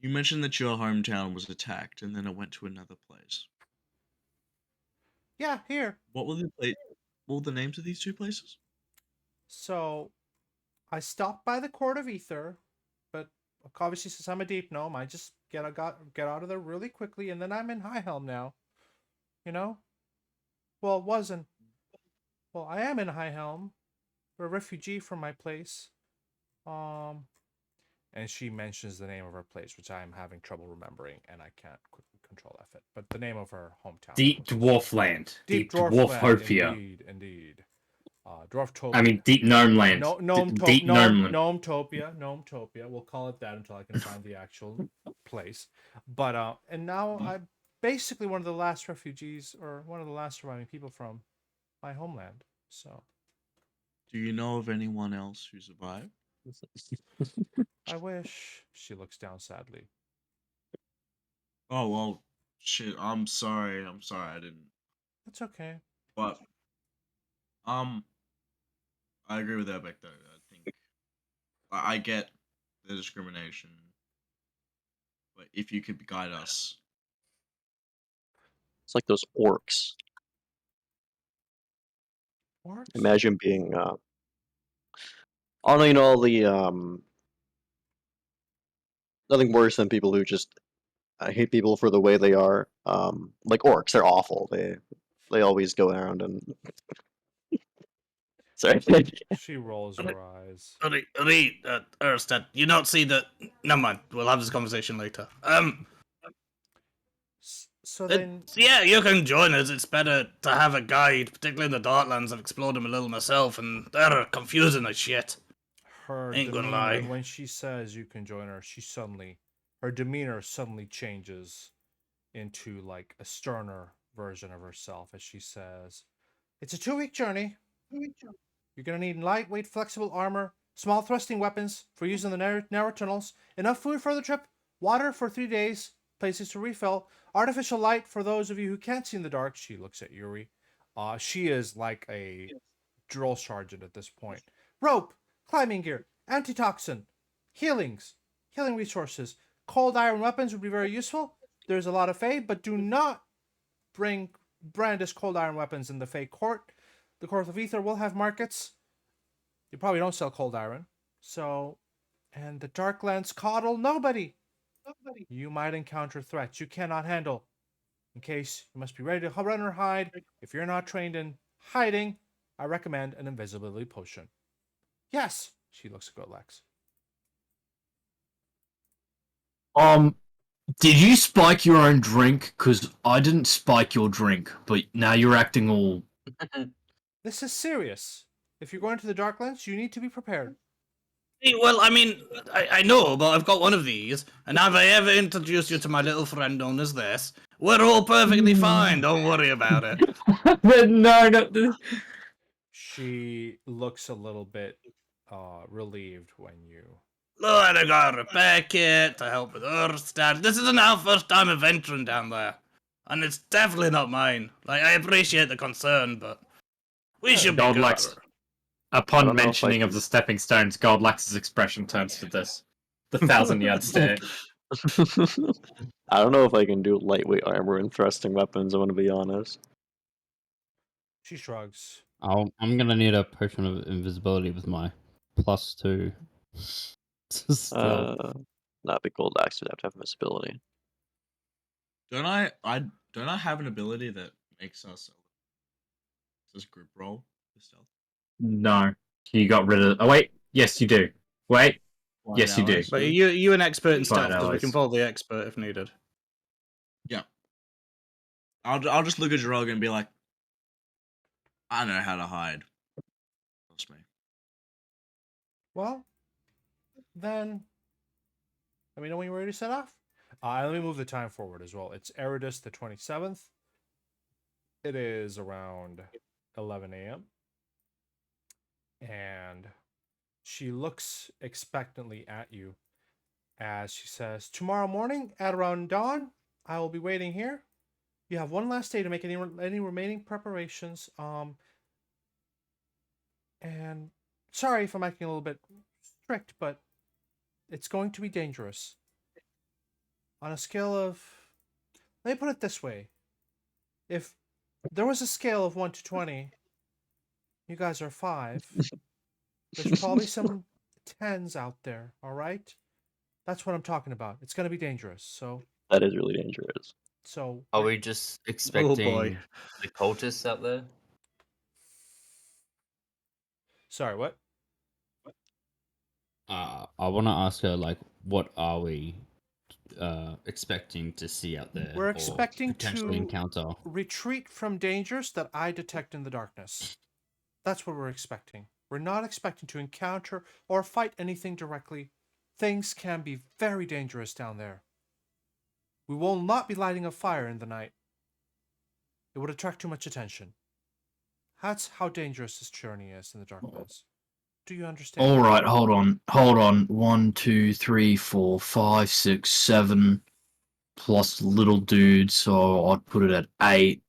Speaker 2: You mentioned that your hometown was attacked and then it went to another place.
Speaker 1: Yeah, here.
Speaker 2: What were the names of these two places?
Speaker 1: So, I stopped by the Court of Ether, but obviously since I'm a deep gnome, I just get out of there really quickly, and then I'm in High Helm now. You know? Well, I am in High Helm. We're a refugee from my place. And she mentions the name of her place, which I am having trouble remembering, and I can't quickly control F it. But the name of her hometown.
Speaker 5: Deep Dwarf Land.
Speaker 1: Deep
Speaker 5: Dwarf
Speaker 1: Dwarf
Speaker 5: Hopia.
Speaker 1: Land, indeed. Dwarftopia.
Speaker 5: I mean, Deep Gnome Land. Deep Gnome Land.
Speaker 1: Gnometopia. We'll call it that until I can find the actual place. But and now I'm basically one of the last refugees, or one of the last surviving people from my homeland. So.
Speaker 2: Do you know of anyone else who survived?
Speaker 1: I wish. She looks down sadly.
Speaker 2: Oh well, shit. I'm sorry. I didn't.
Speaker 1: That's okay.
Speaker 2: But I agree with Epic though. I think I get the discrimination, but if you could guide us,
Speaker 4: It's like those orcs.
Speaker 1: Orcs?
Speaker 4: Imagine being, I don't know, you know, all the nothing worse than people who just I hate people for the way they are. Like orcs, they're awful. They always go around and sorry.
Speaker 1: She rolls her eyes.
Speaker 6: Erstad, you not see that? Never mind. We'll have this conversation later.
Speaker 1: So then,
Speaker 6: Yeah, you can join us. It's better to have a guide, particularly in the Darklands. I've explored them a little myself, and they're confusing as shit.
Speaker 1: her
Speaker 6: Ain't gonna
Speaker 1: demeanor,
Speaker 6: lie.
Speaker 1: when she says you can join her, her demeanor suddenly changes into like a sterner version of herself as she says, "It's a 2-week journey. You're gonna need lightweight, flexible armor, small thrusting weapons for use in the narrow tunnels, enough food for the trip, water for 3 days, places to refill, artificial light for those of you who can't see in the dark." She looks at Yuri. She is like a drill sergeant at this point. "Rope, climbing gear, antitoxin, healing resources, cold iron weapons would be very useful. There's a lot of Fey, but do not bring brandish cold iron weapons in the Fey court. The Court of Ether will have markets. You probably don't sell cold iron. So, and the Darklands coddle nobody. You might encounter threats you cannot handle. In case, you must be ready to run or hide. If you're not trained in hiding, I recommend an invisibility potion." "Yes," she looks at Godlax.
Speaker 8: Did you spike your own drink? Because I didn't spike your drink, but now you're acting all.
Speaker 1: "This is serious. If you're going to the Darklands, you need to be prepared."
Speaker 6: Well, I mean, I know, but I've got one of these, and have I ever introduced you to my little friend known as this? We're all perfectly fine. Don't worry about it.
Speaker 8: No.
Speaker 1: She looks a little bit relieved when you.
Speaker 6: Lord, I got a repair kit to help with Earthstad. This isn't our first time adventuring down there. And it's definitely not mine. Like, I appreciate the concern, but we should be good.
Speaker 5: Goldlax,
Speaker 4: I
Speaker 5: upon
Speaker 4: don't know if I
Speaker 5: mentioning of
Speaker 4: can-
Speaker 5: the stepping stones, Goldlax's expression turns to this. The 1,000-yard stare.
Speaker 4: I don't know if I can do lightweight armor and thrusting weapons. I'm gonna be honest.
Speaker 1: She shrugs.
Speaker 7: I'm gonna need a potion of invisibility with my +2 to stealth.
Speaker 4: Not be gold axe would have to have visibility.
Speaker 2: Don't I have an ability that makes us this group roll for stealth?
Speaker 5: No. You got rid of. Oh, wait. Yes, you do. Wait.
Speaker 2: Blind
Speaker 5: Yes, you do.
Speaker 2: allies?
Speaker 6: But you an expert in
Speaker 5: Fine,
Speaker 6: stealth, because we
Speaker 5: allies.
Speaker 6: can follow the expert if needed.
Speaker 2: Yeah. I'll just look at Jirog and be like, I know how to hide. Trust me.
Speaker 1: Well, then, let me know when you're ready to set off. Let me move the time forward as well. It's Eridus the 27th. It is around 11 a.m. And she looks expectantly at you as she says, "Tomorrow morning at around dawn, I will be waiting here. You have one last day to make any remaining preparations. And sorry if I'm acting a little bit strict, but it's going to be dangerous. On a scale of, let me put it this way. If there was a scale of 1 to 20, you guys are 5. There's probably some 10s out there, all right? That's what I'm talking about. It's going to be dangerous.
Speaker 4: That is really dangerous.
Speaker 1: So
Speaker 3: Are we just
Speaker 6: boy.
Speaker 3: expecting the cultists out there?
Speaker 1: sorry, what?
Speaker 7: I want to ask her, like, what are we expecting to see out there?
Speaker 1: We're
Speaker 7: or
Speaker 1: expecting
Speaker 7: potentially
Speaker 1: to
Speaker 7: encounter.
Speaker 1: retreat from dangers that I detect in the darkness. That's what we're expecting. We're not expecting to encounter or fight anything directly. Things can be very dangerous down there. We will not be lighting a fire in the night. It would attract too much attention. That's how dangerous this journey is in the darkness. Do you understand?
Speaker 8: All right, hold on. 1, 2, 3, 4, 5, 6, 7, plus the little dude, so I'd put it at 8.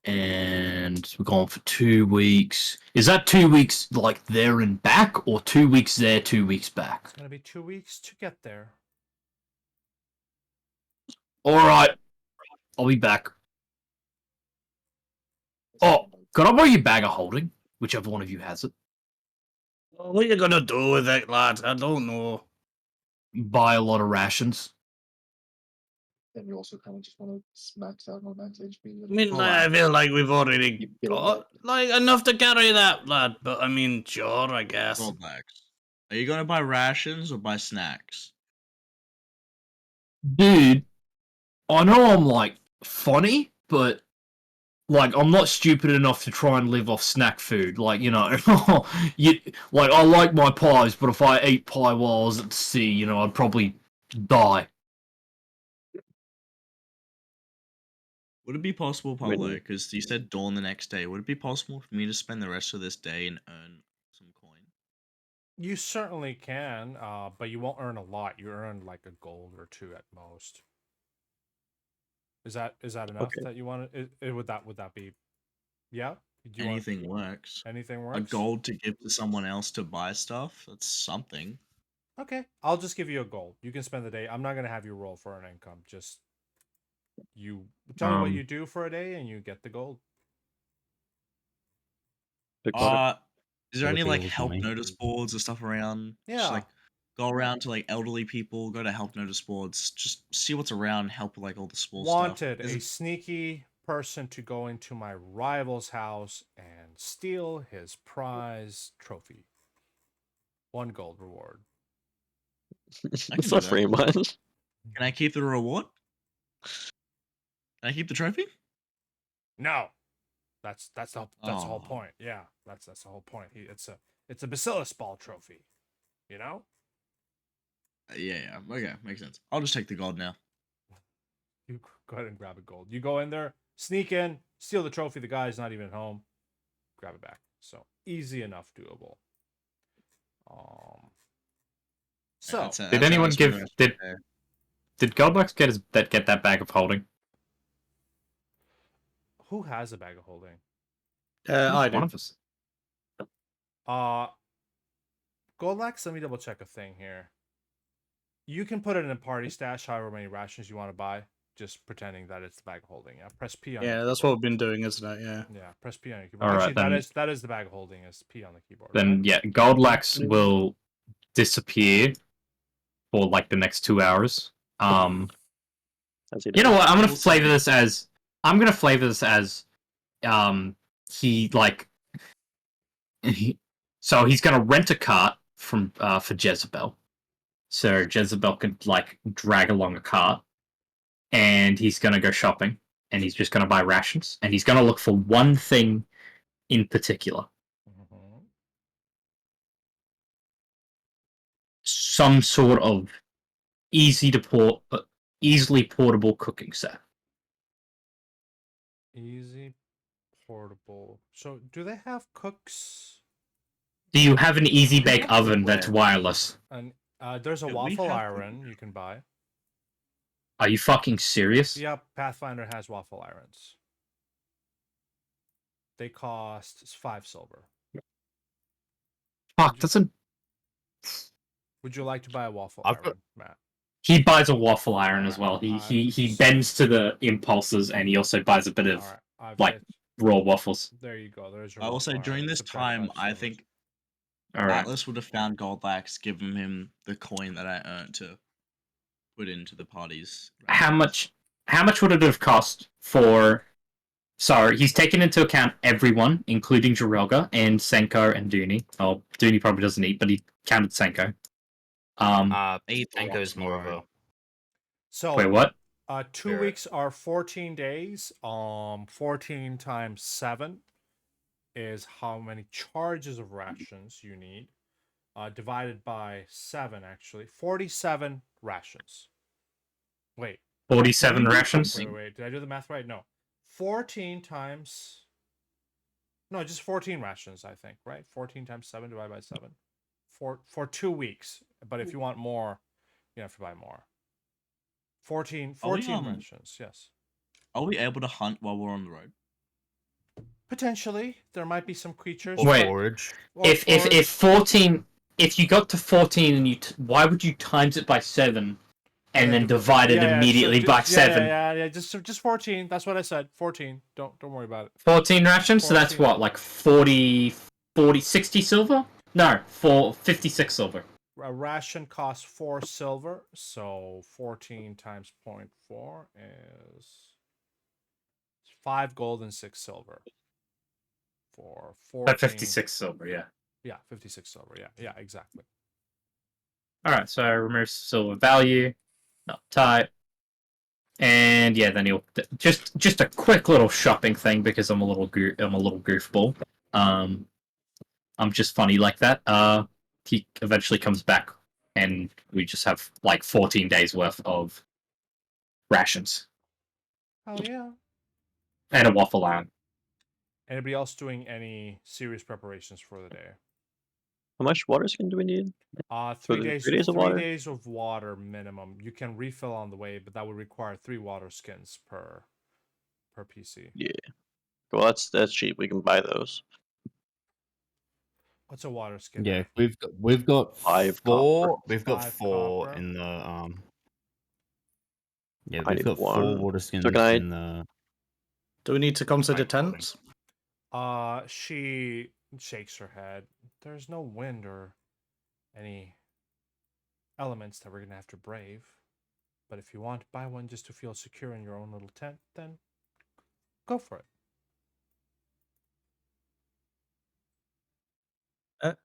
Speaker 8: And we're going for 2 weeks. Is that 2 weeks like there and back, or 2 weeks there, 2 weeks back?
Speaker 1: It's going to be 2 weeks to get there.
Speaker 8: All right, I'll be back. Oh, can I borrow your bag of holding? Whichever one of you has it.
Speaker 6: What are you gonna do with it, lad? I don't know.
Speaker 8: buy a lot of rations.
Speaker 9: And you also kind of just want to max out on max HP.
Speaker 6: I mean, I feel like we've already got like enough to carry that, lad. But I mean, sure, I guess.
Speaker 2: Goldlax. Are you gonna buy rations or buy snacks?
Speaker 8: Dude, I know I'm like funny, but like I'm not stupid enough to try and live off snack food. Like, you know, like I like my pies, but if I ate pie while I was at sea, you know, I'd probably die.
Speaker 2: Would it be possible,
Speaker 4: I mean-
Speaker 2: Pablo, because you said dawn the next day, would it be possible for me to spend the rest of this day and earn some coin?
Speaker 1: You certainly can, but you won't earn a lot. You earn like a gold or two at most. Is that enough
Speaker 4: Okay.
Speaker 1: that you want to? Would that be? Yeah. Do you
Speaker 2: Anything works.
Speaker 1: Want, anything
Speaker 2: A
Speaker 1: works.
Speaker 2: gold to give to someone else to buy stuff? That's something.
Speaker 1: Okay, I'll just give you a gold. You can spend the day. I'm not gonna have you roll for an income. Just you tell me what you do for a day, and you get the gold.
Speaker 4: Big butter.
Speaker 2: Is there
Speaker 7: Other
Speaker 2: any like
Speaker 7: people's
Speaker 2: help
Speaker 7: money.
Speaker 2: notice boards or stuff around? Just
Speaker 1: Yeah.
Speaker 2: like go around to like elderly people, go to help notice boards, just see what's around, help with like all the small
Speaker 1: Wanted
Speaker 2: stuff.
Speaker 1: a sneaky person to go into my rival's house and steal his prize trophy. 1 gold reward.
Speaker 4: That's
Speaker 2: do
Speaker 4: not
Speaker 2: that.
Speaker 4: very much.
Speaker 2: Can I keep the reward? Can I keep the trophy?
Speaker 1: No, that's the whole
Speaker 2: Oh.
Speaker 1: point. Yeah, that's the whole point. It's a Bacillus ball trophy. You know.
Speaker 2: Yeah. Okay, makes sense. I'll just take the gold now.
Speaker 1: You go ahead and grab a gold. You go in there, sneak in, steal the trophy. The guy's not even at home. Grab it back. So easy enough, doable. So
Speaker 2: That's
Speaker 5: Did
Speaker 2: how I
Speaker 5: anyone
Speaker 2: spend the
Speaker 5: give
Speaker 2: rest of the day.
Speaker 5: did Goldbox get that bag of holding?
Speaker 1: who has a bag of holding?
Speaker 6: I do.
Speaker 5: One of us.
Speaker 1: Goldlax, let me double check a thing here. You can put it in a party stash, however many rations you want to buy, just pretending that it's the bag of holding. Yeah, press P on.
Speaker 6: Yeah, that's what we've been doing, isn't it? Yeah.
Speaker 1: Yeah, press P on your keyboard.
Speaker 5: All right,
Speaker 1: Actually,
Speaker 5: then-
Speaker 1: that is the bag of holding. Is P on the keyboard.
Speaker 5: Then
Speaker 1: right?
Speaker 5: yeah, Goldlax will disappear for like the next 2 hours.
Speaker 4: As he
Speaker 5: You know
Speaker 4: does.
Speaker 5: what? I'm gonna
Speaker 2: We'll
Speaker 5: flavor
Speaker 2: see.
Speaker 5: this as he like so he's gonna rent a cart from for Jezebel, so Jezebel can like drag along a cart, and he's gonna go shopping, and he's just gonna buy rations, and he's gonna look for one thing in particular,
Speaker 1: Mhm.
Speaker 5: some sort of easily portable cooking set.
Speaker 1: Easy, portable. So, do they have cooks?
Speaker 5: Do you have an easy bake
Speaker 2: have
Speaker 5: oven that's
Speaker 2: cookware.
Speaker 5: wireless?
Speaker 1: And there's a
Speaker 2: Yeah, we
Speaker 1: waffle
Speaker 2: have
Speaker 1: iron you can buy.
Speaker 5: Are you fucking serious?
Speaker 1: Yep, Pathfinder has waffle irons. They cost 5 silver.
Speaker 5: Fuck, doesn't
Speaker 1: Would you like to buy a waffle
Speaker 3: I've
Speaker 1: iron,
Speaker 3: got-
Speaker 1: Matt?
Speaker 5: he buys a waffle iron as well.
Speaker 1: Alright,
Speaker 5: He bends to the impulses, and he also buys a bit of
Speaker 1: All right, I've
Speaker 5: like-
Speaker 1: hit-
Speaker 5: raw waffles.
Speaker 1: There you go. There's your.
Speaker 2: I will say
Speaker 1: waffle
Speaker 2: during
Speaker 1: iron.
Speaker 2: this
Speaker 1: Subtract
Speaker 2: time,
Speaker 1: 5
Speaker 2: I
Speaker 1: silvers.
Speaker 2: think
Speaker 5: All right.
Speaker 2: Atlas would have found Goldlax, given him the coin that I earned to put into the parties.
Speaker 5: How much would it have cost for? So he's taken into account everyone, including Jirelga and Senko and Dooney. Oh, Dooney probably doesn't eat, but he counted Senko.
Speaker 3: Senko's more of a
Speaker 1: So
Speaker 5: Wait, what?
Speaker 1: 2
Speaker 3: Spirit.
Speaker 1: weeks are 14 days. 14 times 7 is how many charges of rations you need. Divided by 7, actually. 47 rations. Wait.
Speaker 5: 47 rations.
Speaker 1: Wait. Did I do the math right? No. 14 times. No, just 14 rations, I think, right? 14 times 7 divided by 7. For 2 weeks. But if you want more, you have to buy more. 14 rations, yes.
Speaker 2: Are we able to hunt while we're on the road?
Speaker 1: Potentially, there might be some creatures.
Speaker 3: or
Speaker 5: Wait.
Speaker 3: forage.
Speaker 1: or
Speaker 5: If
Speaker 1: forage.
Speaker 5: 14, if you got to 14 and why would you times it by 7 and then divide it immediately by 7?
Speaker 1: Yeah. Just 14. That's what I said. 14. Don't worry about it.
Speaker 5: 14 rations, so that's
Speaker 1: 14.
Speaker 5: what, like 60 silver? No, 56 silver.
Speaker 1: a ration costs 4 silver, so 14 times 0.4 is 5 gold and 6 silver. For 14.
Speaker 5: 56 silver, yeah.
Speaker 1: Yeah, 56 silver. Yeah, exactly.
Speaker 5: All right, so remove silver value, not type, and yeah, then he'll just a quick little shopping thing because I'm a little goofball. I'm just funny like that. He eventually comes back, and we just have like 14 days worth of rations
Speaker 1: Oh yeah.
Speaker 5: and a waffle iron.
Speaker 1: Anybody else doing any serious preparations for the day?
Speaker 4: How much water skin do we need?
Speaker 1: Three
Speaker 4: the
Speaker 1: days.
Speaker 4: 3 days of
Speaker 1: 3
Speaker 4: water?
Speaker 1: days of water minimum. You can refill on the way, but that would require 3 water skins per PC.
Speaker 4: Yeah. Well, that's cheap. We can buy those.
Speaker 1: What's a water skin?
Speaker 7: Yeah,
Speaker 1: at?
Speaker 7: we've got
Speaker 4: 5
Speaker 7: four.
Speaker 4: copper.
Speaker 7: We've got
Speaker 1: 5
Speaker 7: four
Speaker 1: copper.
Speaker 7: in the Yeah,
Speaker 4: I
Speaker 7: we've
Speaker 4: need
Speaker 7: got 4
Speaker 4: 1.
Speaker 7: water skins
Speaker 4: can I-
Speaker 7: in the.
Speaker 6: Do we need to consider
Speaker 5: Fine, clothing.
Speaker 6: tents?
Speaker 1: She shakes her head. There's no wind or any elements that we're gonna have to brave. But if you want to buy one just to feel secure in your own little tent, then go for it.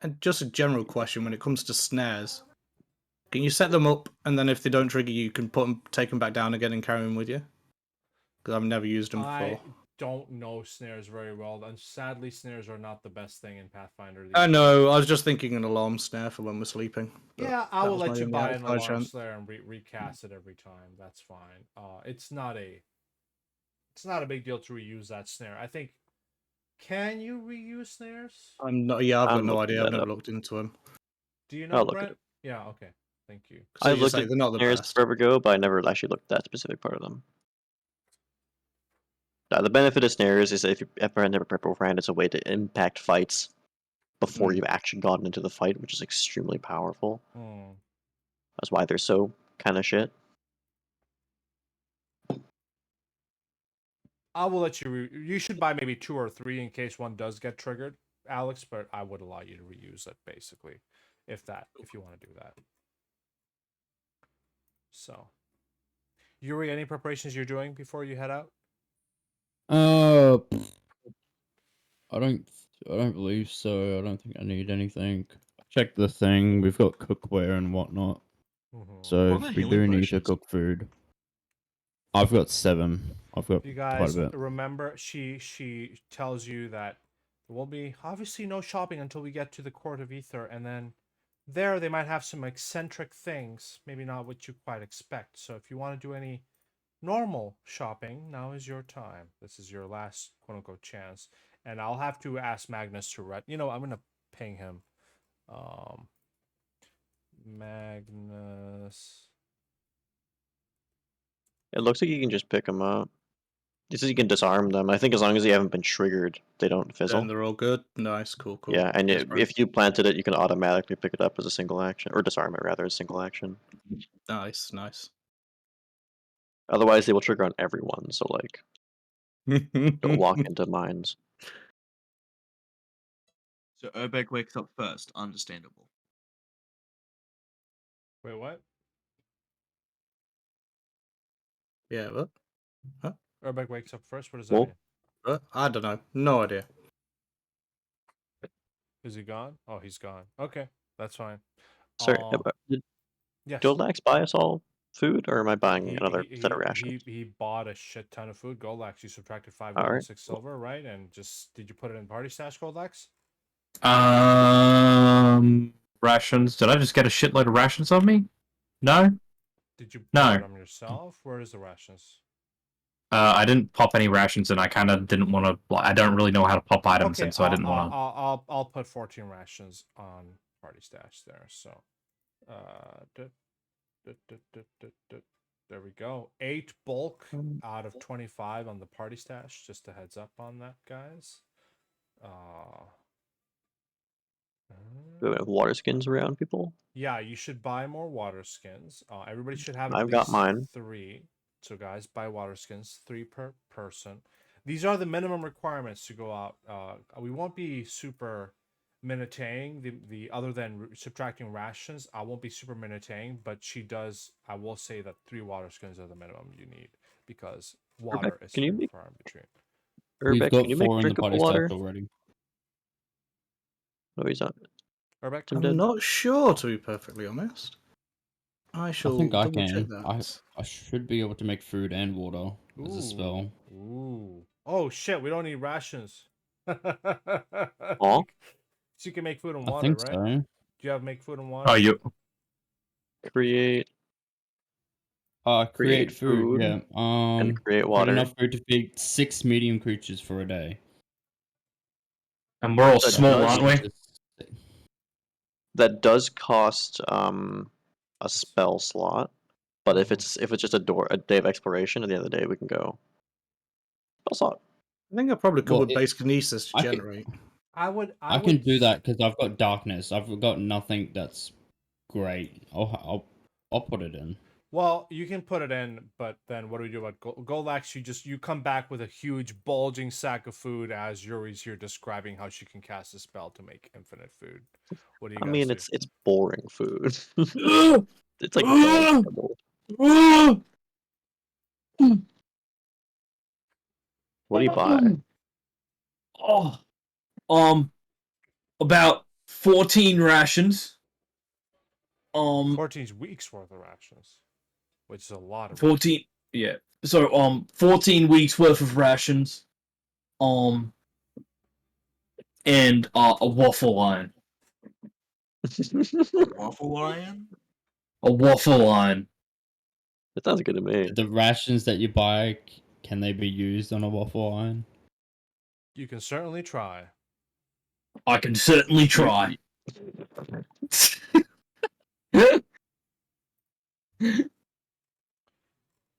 Speaker 6: And just a general question when it comes to snares. Can you set them up and then if they don't trigger you can take them back down again and carry them with you? Because I've never used them
Speaker 1: I
Speaker 6: before.
Speaker 1: don't know snares very well, and sadly, snares are not the best thing in Pathfinder. These
Speaker 6: I
Speaker 1: days.
Speaker 6: know. I was just thinking an alarm snare for when we're sleeping. but
Speaker 1: Yeah, I
Speaker 6: that
Speaker 1: will
Speaker 6: was
Speaker 1: let
Speaker 6: my
Speaker 1: you
Speaker 6: only
Speaker 1: buy an
Speaker 6: outside
Speaker 1: alarm
Speaker 6: chance.
Speaker 1: snare and recast it every time. That's fine. It's not a big deal to reuse that snare. I think. Can you reuse snares?
Speaker 6: I'm not. Yeah, I've got
Speaker 4: I'm
Speaker 6: no
Speaker 4: looking
Speaker 6: idea. I've
Speaker 4: that
Speaker 6: never
Speaker 4: up.
Speaker 6: looked into them.
Speaker 1: Do you
Speaker 4: I'll
Speaker 1: know,
Speaker 4: look at
Speaker 1: Brent?
Speaker 4: it.
Speaker 1: Yeah. Okay. Thank you.
Speaker 6: So
Speaker 4: I
Speaker 6: you
Speaker 4: looked
Speaker 6: say
Speaker 4: at
Speaker 6: they're not the
Speaker 4: snares
Speaker 6: best.
Speaker 4: forever ago, but I never actually looked at that specific part of them. The benefit of snares is that if you ever never prep beforehand, it's a way to impact fights before you've actually gotten into the fight, which is extremely powerful.
Speaker 1: Hmm.
Speaker 4: That's why they're so kind of shit.
Speaker 1: I will let you. You should buy maybe 2 or 3 in case one does get triggered, Alex. But I would allow you to reuse it basically, if you want to do that. So, Yuri, any preparations you're doing before you head out?
Speaker 7: I don't believe so. I don't think I need anything. Check the thing. We've got cookware and whatnot.
Speaker 1: Mhm.
Speaker 7: So
Speaker 2: What are the
Speaker 7: if we
Speaker 2: healing
Speaker 7: do need to
Speaker 2: potions?
Speaker 7: cook food, I've got 7. I've got
Speaker 1: You
Speaker 7: quite a
Speaker 1: guys
Speaker 7: bit.
Speaker 1: remember she tells you that there will be obviously no shopping until we get to the Court of Ether, and then there they might have some eccentric things, maybe not what you quite expect. So if you want to do any normal shopping, now is your time. This is your last quote unquote chance. And I'll have to ask Magnus to I'm gonna ping him. Magnus.
Speaker 4: It looks like you can just pick them up. This is you can disarm them. I think as long as you haven't been triggered, they don't fizzle.
Speaker 6: Then they're all good. Nice, cool.
Speaker 4: Yeah, and
Speaker 6: Thanks, Brent.
Speaker 4: if you planted it, you can automatically pick it up as a single action, or disarm it rather as a single action.
Speaker 6: Nice.
Speaker 4: Otherwise, they will trigger on everyone. So like, don't walk into mines.
Speaker 2: So Urbeg wakes up first. Understandable.
Speaker 1: Wait, what?
Speaker 6: Yeah, what?
Speaker 1: Urbeck wakes up first. What does that
Speaker 4: Well,
Speaker 1: mean?
Speaker 6: What? I don't know. No idea.
Speaker 1: Is he gone? Oh, he's gone. Okay, that's fine.
Speaker 4: sorry, did
Speaker 1: Yes.
Speaker 4: Jolax buy us all food, or am I buying
Speaker 1: He
Speaker 4: another set of
Speaker 1: he,
Speaker 4: rations?
Speaker 1: he bought a shit ton of food. Goldax, you subtracted 5
Speaker 4: All
Speaker 1: gold and
Speaker 4: right,
Speaker 1: 6 silver, right? And just did you put it in party stash, Goldax?
Speaker 5: Rations. Did I just get a shitload of rations on me? No.
Speaker 1: Did you
Speaker 5: No.
Speaker 1: put them yourself? Where is the rations?
Speaker 5: I didn't pop any rations, and I kind of didn't want to. I don't really know how to pop items,
Speaker 1: Okay,
Speaker 5: in, so I didn't want to.
Speaker 1: I'll put 14 rations on party stash there. So, there we go. 8 bulk out of 25 on the party stash. Just a heads up on that, guys.
Speaker 4: do we have water skins around people?
Speaker 1: Yeah, you should buy more water skins. Everybody should have at
Speaker 4: I've got
Speaker 1: least
Speaker 4: mine.
Speaker 1: 3. So, guys, buy water skins, 3 per person. These are the minimum requirements to go out. We won't be super minuteing the other than subtracting rations. I won't be super minuteing, but she does. I will say that 3 water skins are the minimum you need because water is
Speaker 4: can you
Speaker 1: few and
Speaker 4: make
Speaker 1: far in between.
Speaker 7: We've
Speaker 4: Urbex?
Speaker 7: got
Speaker 4: Can you make
Speaker 7: 4 in the
Speaker 4: drinkable
Speaker 7: party stacked
Speaker 4: water?
Speaker 7: already.
Speaker 4: No, he's not.
Speaker 1: Urbeck?
Speaker 4: Tim
Speaker 6: I'm
Speaker 4: did.
Speaker 6: not sure, to be perfectly honest. I
Speaker 7: I
Speaker 6: shall
Speaker 7: think I
Speaker 6: double check
Speaker 7: can.
Speaker 6: that.
Speaker 7: I should be able to make food and water as a
Speaker 1: Ooh,
Speaker 7: spell.
Speaker 1: ooh. Oh shit! We don't need rations.
Speaker 4: Aw.
Speaker 1: So you can make food and
Speaker 7: I
Speaker 1: water,
Speaker 7: think
Speaker 1: right?
Speaker 7: so.
Speaker 1: Do you have make food and water?
Speaker 5: Oh, you.
Speaker 4: Create
Speaker 7: Create food.
Speaker 4: food
Speaker 7: Yeah.
Speaker 4: and create
Speaker 7: Create
Speaker 4: water.
Speaker 7: enough food to feed 6 medium creatures for a day.
Speaker 5: And we're all
Speaker 4: That
Speaker 5: small,
Speaker 4: does-
Speaker 5: aren't we?
Speaker 4: That does cost a spell slot, but if
Speaker 1: Mhm.
Speaker 4: it's just a day of exploration, at the end of the day we can go spell slot.
Speaker 6: I think I probably could
Speaker 7: Well,
Speaker 6: with base kinesis to
Speaker 7: I can-
Speaker 6: generate.
Speaker 1: I
Speaker 7: can
Speaker 1: would
Speaker 7: do that because I've got darkness. I've got nothing that's great. I'll put it in.
Speaker 1: Well, you can put it in, but then what do we do about Golax? You come back with a huge bulging sack of food as Yuri's here describing how she can cast a spell to make infinite food. What do you
Speaker 4: I
Speaker 1: guys
Speaker 4: mean,
Speaker 1: do?
Speaker 4: it's boring food.
Speaker 5: Oh,
Speaker 4: It's like vegetable. What do you buy?
Speaker 8: About 14 rations.
Speaker 1: 14 weeks worth of rations, which is a lot of
Speaker 8: 14. Yeah. So 14 weeks worth of rations. And a waffle iron.
Speaker 2: Waffle iron?
Speaker 8: A waffle iron.
Speaker 4: That sounds good to me.
Speaker 7: The rations that you buy, can they be used on a waffle iron?
Speaker 1: You can certainly try.
Speaker 8: I can certainly try.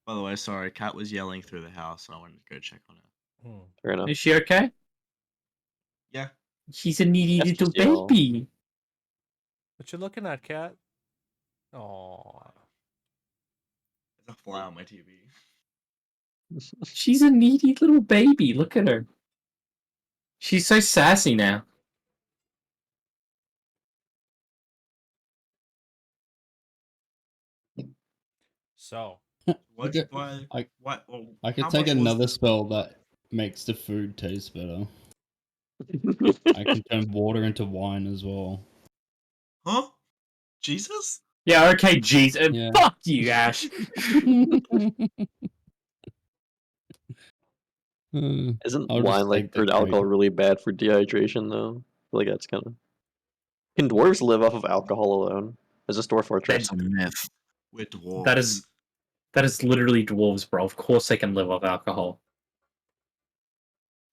Speaker 2: By the way, sorry, Kat was yelling through the house, so I wanted to go check on her.
Speaker 1: Hmm.
Speaker 4: Fair enough.
Speaker 8: Is she okay?
Speaker 2: Yeah,
Speaker 8: She's a needy
Speaker 4: That's
Speaker 8: little
Speaker 4: just y'all.
Speaker 8: baby.
Speaker 1: What you looking at, cat? Oh,
Speaker 2: there's a fly on my TV.
Speaker 8: She's a needy little baby. Look at her. She's so sassy now.
Speaker 1: so
Speaker 2: What?
Speaker 7: Okay.
Speaker 2: Why?
Speaker 7: I-
Speaker 2: What? Well,
Speaker 7: I could
Speaker 2: how
Speaker 7: take
Speaker 2: much was
Speaker 7: another
Speaker 2: this?
Speaker 7: spell that makes the food taste better. I can turn water into wine as well.
Speaker 2: Huh? Jesus?
Speaker 8: Yeah, okay, jeez.
Speaker 7: Yeah.
Speaker 8: Fuck you, Ash.
Speaker 4: Isn't
Speaker 7: I'll
Speaker 4: wine
Speaker 7: just
Speaker 4: like
Speaker 7: take the
Speaker 4: or alcohol
Speaker 7: crate.
Speaker 4: really bad for dehydration though? I feel like that's kind of. Can dwarves live off of alcohol alone? Is this dwarf fortress?
Speaker 2: That's a myth. We're dwarves.
Speaker 8: That is literally dwarves, bro. Of course they can live off alcohol.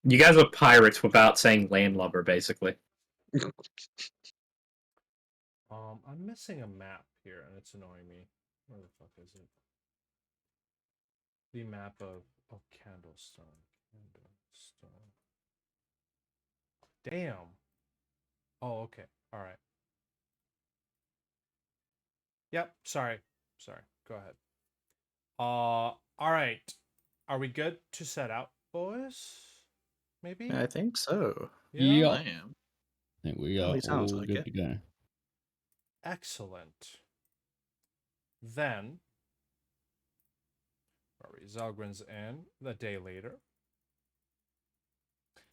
Speaker 8: You guys are pirates without saying landlubber, basically.
Speaker 1: I'm missing a map here, and it's annoying me. Where the fuck is it? The map of Candlestone. Candlestone. Damn. Oh, okay. All right. Yep. Sorry. Go ahead. All right. Are we good to set out, boys? Maybe.
Speaker 6: I think so.
Speaker 7: Yeah.
Speaker 2: I am.
Speaker 7: I think we
Speaker 6: Well,
Speaker 7: are
Speaker 6: he sounds
Speaker 7: all
Speaker 6: like
Speaker 7: good
Speaker 6: it.
Speaker 7: to go.
Speaker 1: Excellent. Then, where are we? Zalgrin's in the day later.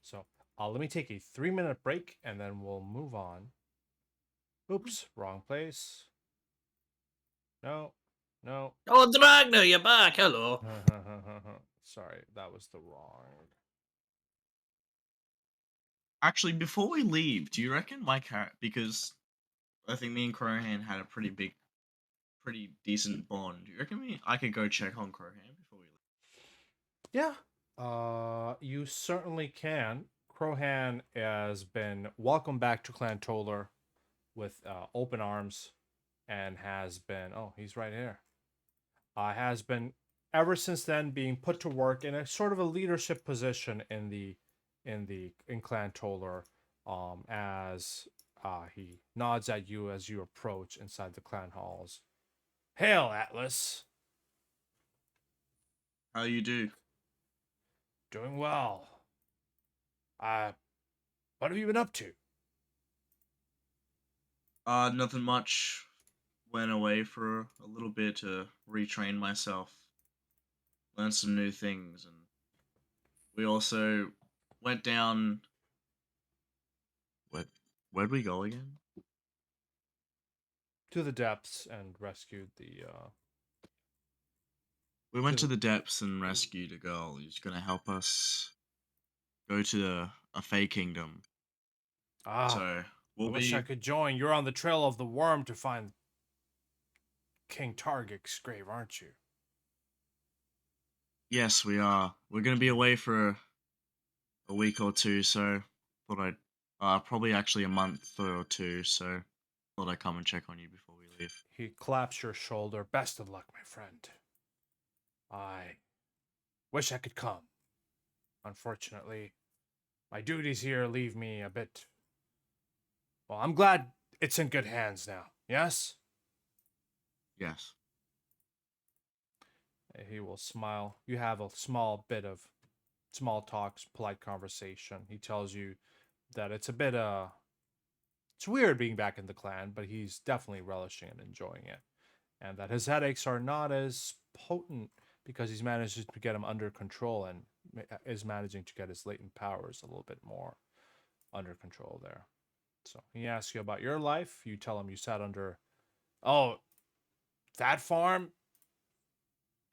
Speaker 1: So let me take a 3-minute break and then we'll move on. Oops, wrong place. No.
Speaker 6: Oh, Dragna, you're back. Hello.
Speaker 1: Sorry, that was the wrong.
Speaker 2: Actually, before we leave, do you reckon my character? Because I think me and Crohan had a pretty decent bond. Do you reckon I could go check on Crohan before we leave?
Speaker 1: Yeah. You certainly can. Crohan has been welcomed back to Clan Toller with open arms and has been he's right here. Has been ever since then being put to work in a sort of a leadership position in Clan Toller, as he nods at you as you approach inside the clan halls. Hail, Atlas.
Speaker 2: How you do?
Speaker 1: Doing well. What have you been up to?
Speaker 2: Nothing much. Went away for a little bit to retrain myself, learn some new things, and we also went down. Where where'd we go again?
Speaker 1: To the depths and rescued the.
Speaker 2: We went
Speaker 1: To
Speaker 2: to the depths and rescued a girl who's gonna help us go to a Fey kingdom.
Speaker 1: Ah,
Speaker 2: So
Speaker 1: I
Speaker 2: we'll
Speaker 1: wish I
Speaker 2: be.
Speaker 1: could join. You're on the trail of the worm to find King Targic's grave, aren't you?
Speaker 2: Yes, we are. We're gonna be away for a week or two, so thought I'd probably actually a month or two, so thought I'd come and check on you before we leave.
Speaker 1: He claps your shoulder. Best of luck, my friend. I wish I could come. Unfortunately, my duties here leave me a bit. Well, I'm glad it's in good hands now. Yes?
Speaker 2: Yes.
Speaker 1: He will smile. You have a small bit of small talks, polite conversation. He tells you that it's a bit it's weird being back in the clan, but he's definitely relishing and enjoying it. And that his headaches are not as potent because he's managed to get them under control and is managing to get his latent powers a little bit more under control there. So he asks you about your life. You tell him you sat under, oh, that farm.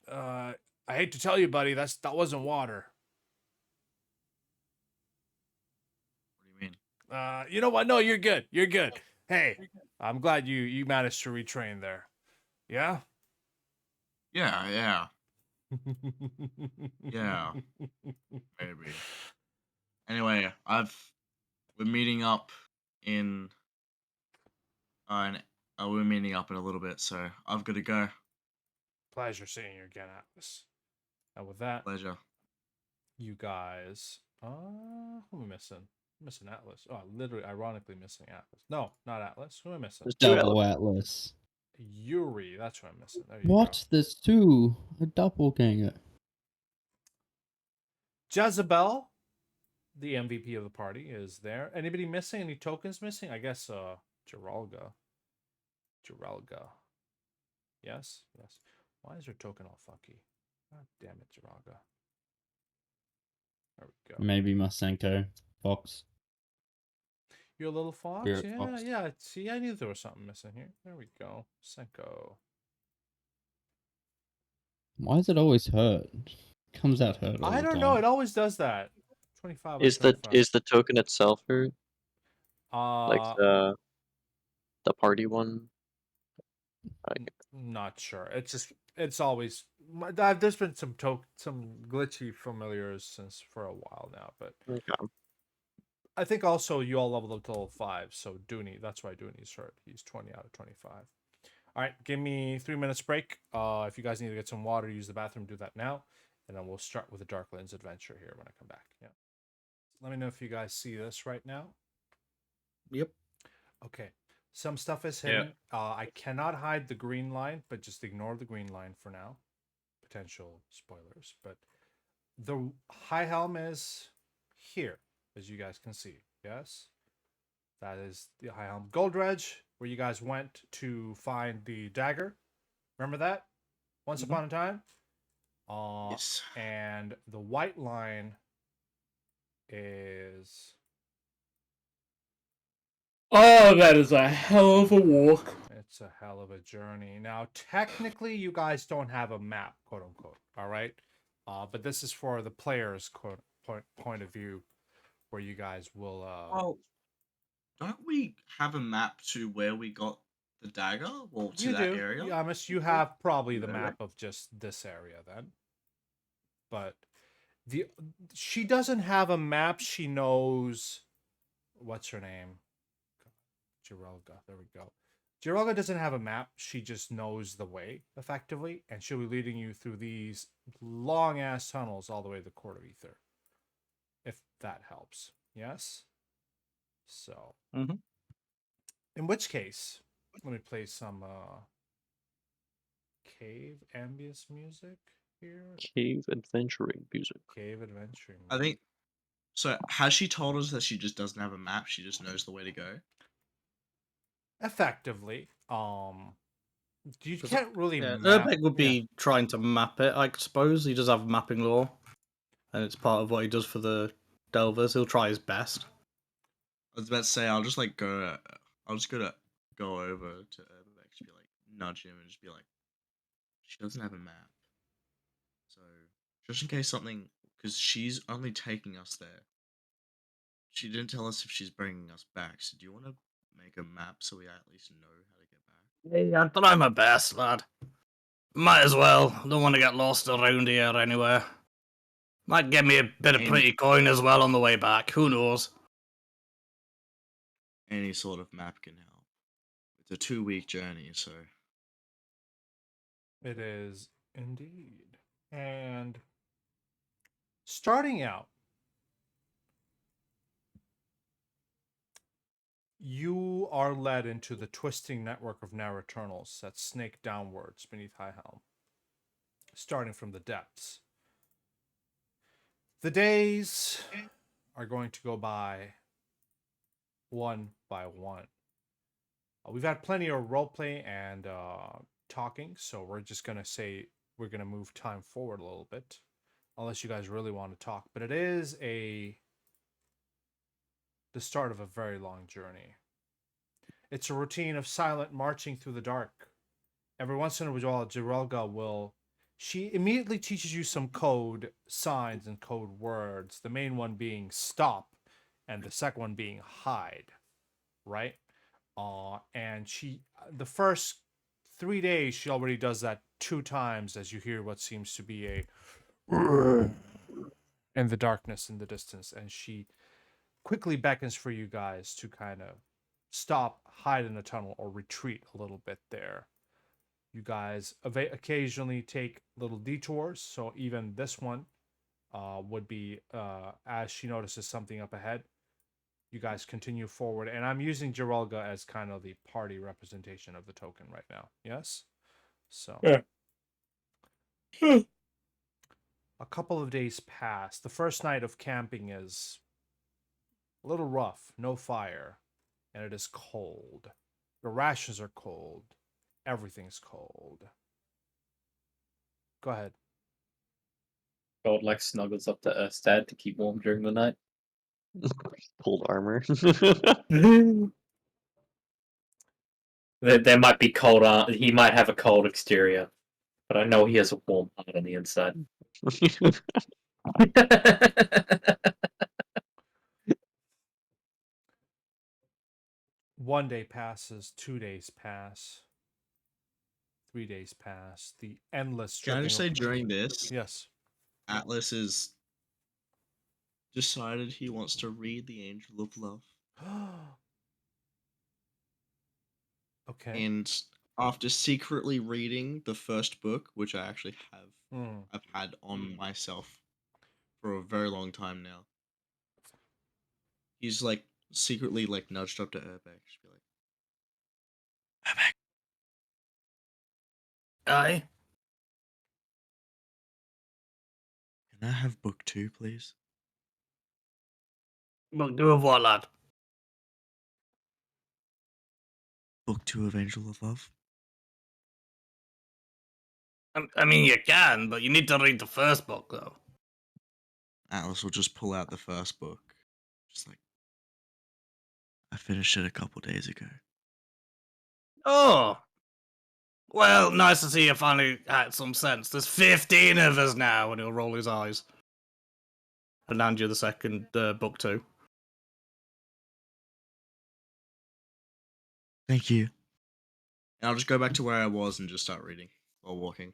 Speaker 1: I hate to tell you, buddy, that wasn't water.
Speaker 2: What do you mean?
Speaker 1: You know what? No, you're good. You're good. Hey, I'm glad you managed to retrain there. Yeah.
Speaker 2: Yeah, yeah, maybe. Anyway, we're meeting up in and we're meeting up in a little bit, so I've got to go.
Speaker 1: Pleasure seeing you again, Atlas. And with that,
Speaker 2: Pleasure.
Speaker 1: you guys, who am I missing? I'm missing Atlas. Oh, literally, ironically missing Atlas. No, not Atlas. Who am I missing?
Speaker 4: There's two
Speaker 7: Double
Speaker 4: Atlas.
Speaker 7: Atlas.
Speaker 1: Yuri. That's what I'm missing. There you go.
Speaker 7: What? There's two. A doppelganger.
Speaker 1: Jezebel, the MVP of the party, is there. Anybody missing? Any tokens missing? I guess Geralga. Yes, yes. Why is your token all funky? God damn it, Geralga. There we go.
Speaker 7: Maybe Masenko. Fox.
Speaker 1: You're a little fox?
Speaker 7: Spirit
Speaker 1: Yeah,
Speaker 7: fox.
Speaker 1: yeah. See, I knew there was something missing here. There we go. Senko.
Speaker 7: Why does it always hurt? Comes out hurt all
Speaker 1: I
Speaker 7: the
Speaker 1: don't
Speaker 7: time.
Speaker 1: know. It always does that. 25
Speaker 4: Is
Speaker 1: out of 25.
Speaker 4: the token itself hurt? Like the party one?
Speaker 1: Not sure. It's just it's always there's been some glitchy familiars since for a while now, but
Speaker 4: Okay.
Speaker 1: I think also you all leveled up to level 5, so Dooney, that's why Dooney's hurt. He's 20 out of 25. All right, give me 3 minutes break. If you guys need to get some water, use the bathroom, do that now, and then we'll start with the Darklands adventure here when I come back. Yeah. Let me know if you guys see this right now.
Speaker 6: Yep.
Speaker 1: Okay. Some stuff is hidden. I cannot hide the green line, but just ignore the green line for now. Potential spoilers, but the high helm is here, as you guys can see. Yes, that is the high helm. Goldredge, where you guys went to find the dagger. Remember that? Once upon a time.
Speaker 2: Yes.
Speaker 1: And the white line is.
Speaker 5: Oh, that is a hell of a walk.
Speaker 1: It's a hell of a journey. Now, technically, you guys don't have a map, quote unquote. All right, but this is for the player's point of view, where you guys will.
Speaker 2: Well, don't we have a map to where we got the dagger? Well, to
Speaker 1: You
Speaker 2: that
Speaker 1: do.
Speaker 2: area?
Speaker 1: Yeah, you have probably the
Speaker 2: Yeah.
Speaker 1: map of just this area then. But she doesn't have a map. She knows what's her name? Jirelga. There we go. Jirelga doesn't have a map. She just knows the way effectively, and she'll be leading you through these long ass tunnels all the way to the Court of Ether. If that helps. Yes? So in which case, let me play some cave ambience music here.
Speaker 4: Cave adventuring music.
Speaker 1: Cave adventuring music.
Speaker 2: I think. So has she told us that she just doesn't have a map? She just knows the way to go.
Speaker 1: effectively, you
Speaker 6: 'Cause,
Speaker 1: can't really
Speaker 6: Yeah,
Speaker 1: map.
Speaker 6: Urbeck would
Speaker 1: Yeah.
Speaker 6: be trying to map it, I suppose. He does have mapping lore, and it's part of what he does for the Delvers. He'll try his best.
Speaker 2: I was about to say I'll just like go. I'll just go over to Urbeck, just be like nudge him and just be like, she doesn't have a map, so just in case something, because she's only taking us there. She didn't tell us if she's bringing us back. So do you want to make a map so we at least know how to get back?
Speaker 6: Yeah, I'll try my best, lad. Might as well. Don't want to get lost around here anywhere. Might get me a bit of
Speaker 2: Any
Speaker 6: pretty coin as well on the way back. Who knows?
Speaker 2: any sort of map can help. It's a 2-week journey, so
Speaker 1: It is indeed. And starting out, you are led into the twisting network of narrow tunnels that snake downwards beneath High Helm, starting from the depths. The days are going to go by one by one. We've had plenty of roleplay and talking, so we're just going to say we're going to move time forward a little bit, unless you guys really want to talk. But it is the start of a very long journey. It's a routine of silent marching through the dark. Every once in a while, Jirelga she immediately teaches you some code signs and code words. The main one being stop, and the second one being hide, right? And the first 3 days, she already does that 2 times as you hear what seems to be a in the darkness in the distance, and she quickly beckons for you guys to kind of stop, hide in a tunnel, or retreat a little bit there. You guys occasionally take little detours, so even this one would be as she notices something up ahead. You guys continue forward, and I'm using Jirelga as kind of the party representation of the token right now. Yes, so
Speaker 5: Yeah.
Speaker 1: a couple of days pass. The first night of camping is a little rough, no fire, and it is cold. The rations are cold. Everything's cold. Go ahead.
Speaker 5: God like snuggles up to Erstad to keep warm during the night.
Speaker 4: Cold armor.
Speaker 5: There might be cold. He might have a cold exterior, but I know he has a warm heart on the inside.
Speaker 1: One day passes, 2 days pass, 3 days pass. The endless
Speaker 2: can I
Speaker 1: stripping
Speaker 2: just say
Speaker 1: of
Speaker 2: during this,
Speaker 1: yes.
Speaker 2: Atlas has decided he wants to read the Angel of Love,
Speaker 1: Okay.
Speaker 2: and after secretly reading the first book, which I actually
Speaker 1: Mm.
Speaker 2: I've had on myself for a very long time now. He's like secretly like nudged up to Urbeck, just be like, Urbeck,
Speaker 6: Aye.
Speaker 2: can I have book 2, please?
Speaker 6: But do of what, lad?
Speaker 2: Book 2 of Angel of Love.
Speaker 6: I mean, you can, but you need to read the first book, though.
Speaker 2: Atlas will just pull out the first book, just like, I finished it a couple days ago.
Speaker 6: Oh. Well, nice to see you finally had some sense. There's 15 of us now, and he'll roll his eyes. And hand you the second book 2.
Speaker 2: Thank you. And I'll just go back to where I was and just start reading while walking.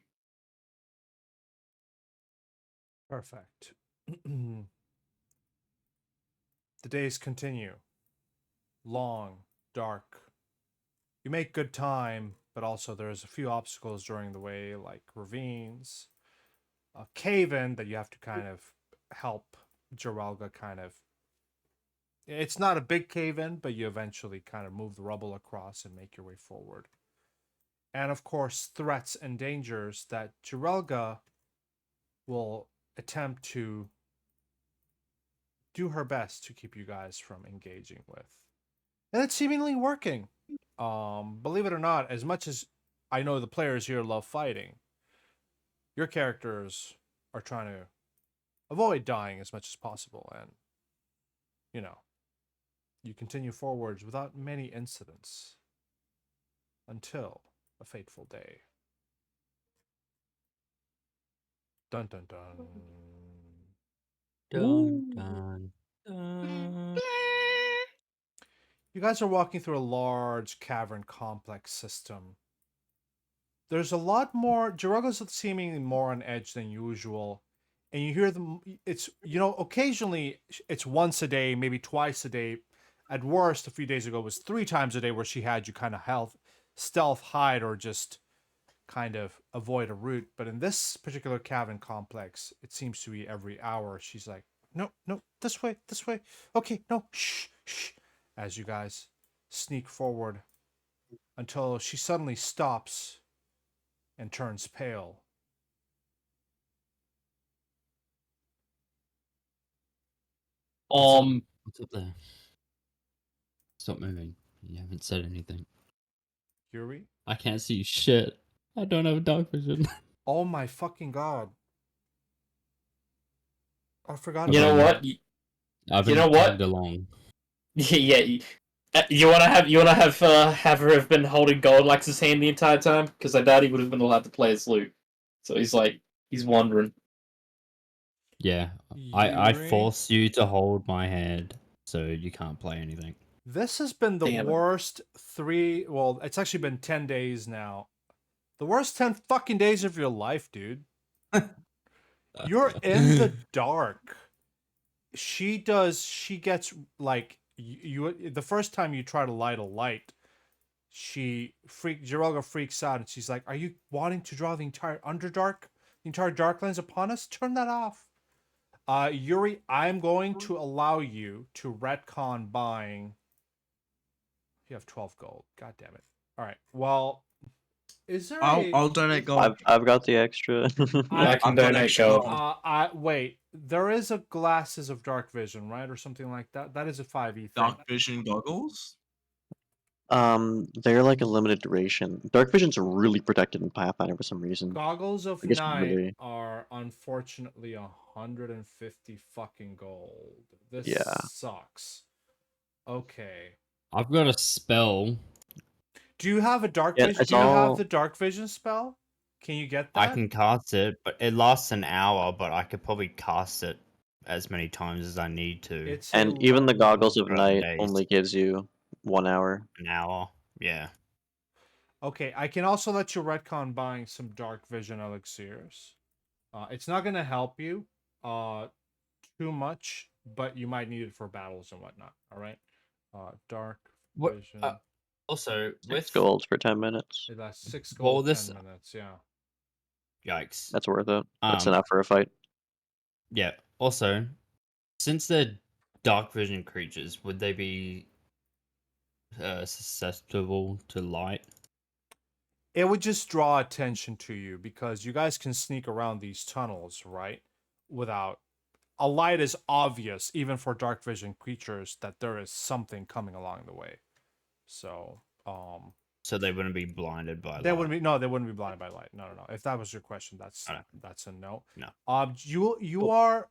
Speaker 1: Perfect. The days continue. Long, dark. You make good time, but also there's a few obstacles during the way, like ravines, a cave in that you have to kind of help Jirelga kind of. It's not a big cave in, but you eventually kind of move the rubble across and make your way forward. And of course, threats and dangers that Jirelga will attempt to do her best to keep you guys from engaging with. and it's seemingly working. Believe it or not, as much as I know the players here love fighting, your characters are trying to avoid dying as much as possible, and you continue forwards without many incidents until a fateful day. Dun dun dun.
Speaker 3: Dun, dun, dun.
Speaker 1: You guys are walking through a large cavern complex system. There's a lot more. Jirago's seemingly more on edge than usual, and you hear them. It's occasionally it's once a day, maybe twice a day. At worst, a few days ago was 3 times a day where she had you kind of stealth hide or just kind of avoid a route. But in this particular cavern complex, it seems to be every hour. She's like, no, no, this way, this way. Okay, no, shh, shh. As you guys sneak forward until she suddenly stops and turns pale.
Speaker 7: What's up there? Stop moving. You haven't said anything.
Speaker 1: Yuri?
Speaker 7: I can't see shit. I don't have dark vision.
Speaker 1: Oh my fucking god. I forgot
Speaker 5: You know
Speaker 1: about
Speaker 5: what?
Speaker 1: that.
Speaker 7: I've
Speaker 5: You
Speaker 7: been
Speaker 5: know what?
Speaker 7: tagged along.
Speaker 5: Yeah. You wanna have her have been holding Goldlax's hand the entire time? Because I doubt he would have been allowed to play his lute. So he's wondering.
Speaker 7: Yeah, I
Speaker 1: Yuri?
Speaker 7: force you to hold my hand, so you can't play anything.
Speaker 1: This has been the
Speaker 5: Damn it.
Speaker 1: worst well, it's actually been 10 days now. The worst 10 fucking days of your life, dude. You're in the dark. She gets like the first time you try to light a light, Jirelga freaks out and she's like, "Are you wanting to draw the entire Underdark, the entire Darklands upon us? Turn that off." Yuri, I'm going to allow you to retcon buying. You have 12 gold. God damn it. All right. Well, is there
Speaker 2: I'll donate gold.
Speaker 4: I've got the extra.
Speaker 5: I can
Speaker 2: I've got
Speaker 5: donate
Speaker 2: extra
Speaker 5: gold.
Speaker 2: gold.
Speaker 1: Wait. There is a glasses of dark vision, right, or something like that. That is a 5e thing.
Speaker 2: Dark vision goggles.
Speaker 4: They're like a limited duration. Dark vision's really protected in Pathfinder for some reason.
Speaker 1: Goggles of
Speaker 4: I guess
Speaker 1: Night
Speaker 4: really-
Speaker 1: are unfortunately 150 fucking gold. This
Speaker 4: Yeah.
Speaker 1: sucks. Okay.
Speaker 7: I've got a spell.
Speaker 1: Do you have a dark
Speaker 4: Yeah,
Speaker 1: vision?
Speaker 4: it's
Speaker 1: Do you have
Speaker 4: all-
Speaker 1: the dark vision spell? Can you get that?
Speaker 3: I can cast it, but it lasts an hour, but I could probably cast it as many times as I need to.
Speaker 1: It's
Speaker 4: And even the goggles of
Speaker 3: throughout the
Speaker 4: night
Speaker 3: days.
Speaker 4: only gives you 1 hour.
Speaker 3: An hour, yeah.
Speaker 1: Okay, I can also let you retcon buying some dark vision elixirs. It's not gonna help you too much, but you might need it for battles and whatnot. All right. Dark
Speaker 3: What-
Speaker 1: vision.
Speaker 3: Also,
Speaker 4: 6
Speaker 3: with
Speaker 4: gold for 10 minutes.
Speaker 1: It lasts 6
Speaker 3: well,
Speaker 1: gold,
Speaker 3: this-
Speaker 1: 10 minutes. Yeah.
Speaker 3: yikes.
Speaker 4: That's worth it. That's
Speaker 3: Um,
Speaker 4: enough for a fight.
Speaker 3: Yeah. Also, since they're dark vision creatures, would they be susceptible to light?
Speaker 1: It would just draw attention to you because you guys can sneak around these tunnels, right? Without a light is obvious, even for dark vision creatures, that there is something coming along the way. So,
Speaker 3: So they wouldn't be blinded by
Speaker 1: they
Speaker 3: light.
Speaker 1: wouldn't be they wouldn't be blinded by light. No. If that was your question, that's
Speaker 3: Alright.
Speaker 1: that's a no.
Speaker 3: No.
Speaker 1: You are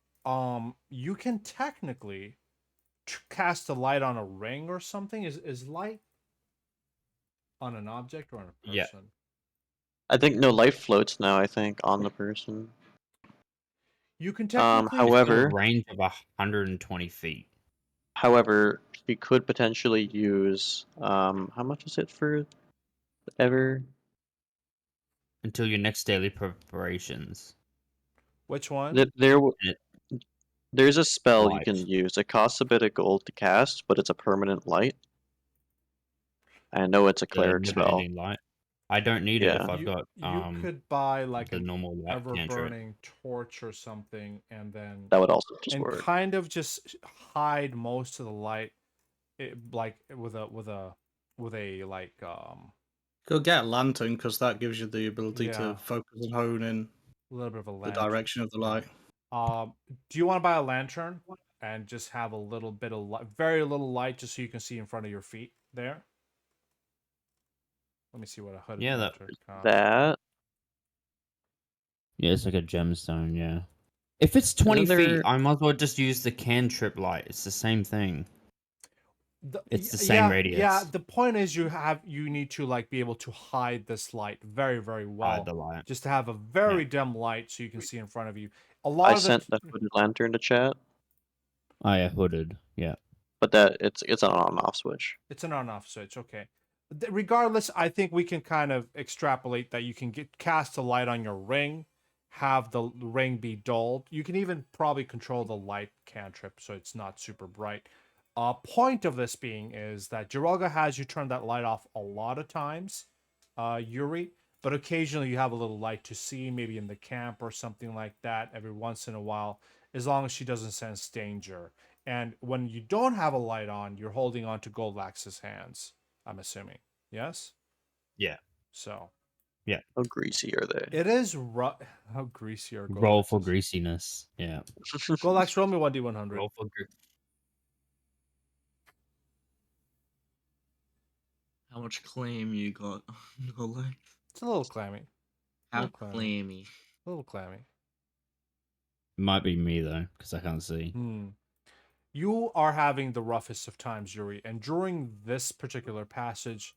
Speaker 1: you can technically cast a light on a ring or something. Is light on an object or on a person?
Speaker 3: Yeah.
Speaker 4: I think no light floats now, I think, on the person.
Speaker 1: You can technically.
Speaker 3: It's got
Speaker 4: However-
Speaker 3: a range of 120 feet.
Speaker 4: However, we could potentially use how much is it for ever?
Speaker 3: Until your next daily preparations.
Speaker 1: Which one?
Speaker 4: There's a spell you
Speaker 3: Light.
Speaker 4: can use. It costs a bit of gold to cast, but it's a permanent light. I know it's a
Speaker 3: The
Speaker 4: cleric spell.
Speaker 3: never-ending light. I don't need it if
Speaker 4: Yeah.
Speaker 3: I've got
Speaker 1: You could buy like
Speaker 3: the
Speaker 1: an
Speaker 3: normal light
Speaker 1: ever
Speaker 3: cantrip.
Speaker 1: burning torch or something, and then
Speaker 4: That would also just
Speaker 1: and
Speaker 4: work.
Speaker 1: kind of just hide most of the light, like with a like
Speaker 6: Go get a lantern because that gives you the ability
Speaker 1: Yeah.
Speaker 6: to focus and hone in
Speaker 1: a little bit of a
Speaker 6: the
Speaker 1: lantern.
Speaker 6: direction of the light.
Speaker 1: Do you want to buy a lantern and just have a little bit of light, very little light, just so you can see in front of your feet there. Let me see what a hooded
Speaker 3: Yeah, that-
Speaker 1: lantern costs.
Speaker 4: That.
Speaker 7: Yeah, it's like a gemstone. Yeah. If it's 20
Speaker 4: Isn't
Speaker 7: feet,
Speaker 4: there-
Speaker 7: I might as well just use the cantrip light. It's the same thing. It's the same
Speaker 1: Yeah,
Speaker 7: radius.
Speaker 1: the point is you need to like be able to hide this light very, very well.
Speaker 7: Hide the light.
Speaker 1: Just to have a very dim light so you can see in front of you. A
Speaker 4: I
Speaker 1: lot of
Speaker 4: sent the hooded lantern to chat,
Speaker 7: Oh yeah, hooded. Yeah.
Speaker 4: but that it's an on-off switch.
Speaker 1: It's an on-off switch. Okay. Regardless, I think we can kind of extrapolate that you can cast a light on your ring, have the ring be dulled. You can even probably control the light cantrip so it's not super bright. Point of this being is that Jiralga has you turn that light off a lot of times, Yuri, but occasionally you have a little light to see, maybe in the camp or something like that every once in a while, as long as she doesn't sense danger. And when you don't have a light on, you're holding on to Goldax's hands, I'm assuming. Yes?
Speaker 3: Yeah.
Speaker 1: So.
Speaker 4: How greasy are they?
Speaker 1: It is how greasy are Goldax's?
Speaker 7: Roll for greasiness. Yeah.
Speaker 1: Goldax, roll me 1d100.
Speaker 3: Roll for
Speaker 2: How much claim you got on your leg?
Speaker 1: It's a little clammy.
Speaker 2: How
Speaker 1: little clammy.
Speaker 2: clammy.
Speaker 1: A little clammy.
Speaker 7: It might be me though, because I can't see.
Speaker 1: You are having the roughest of times, Yuri, and during this particular passage,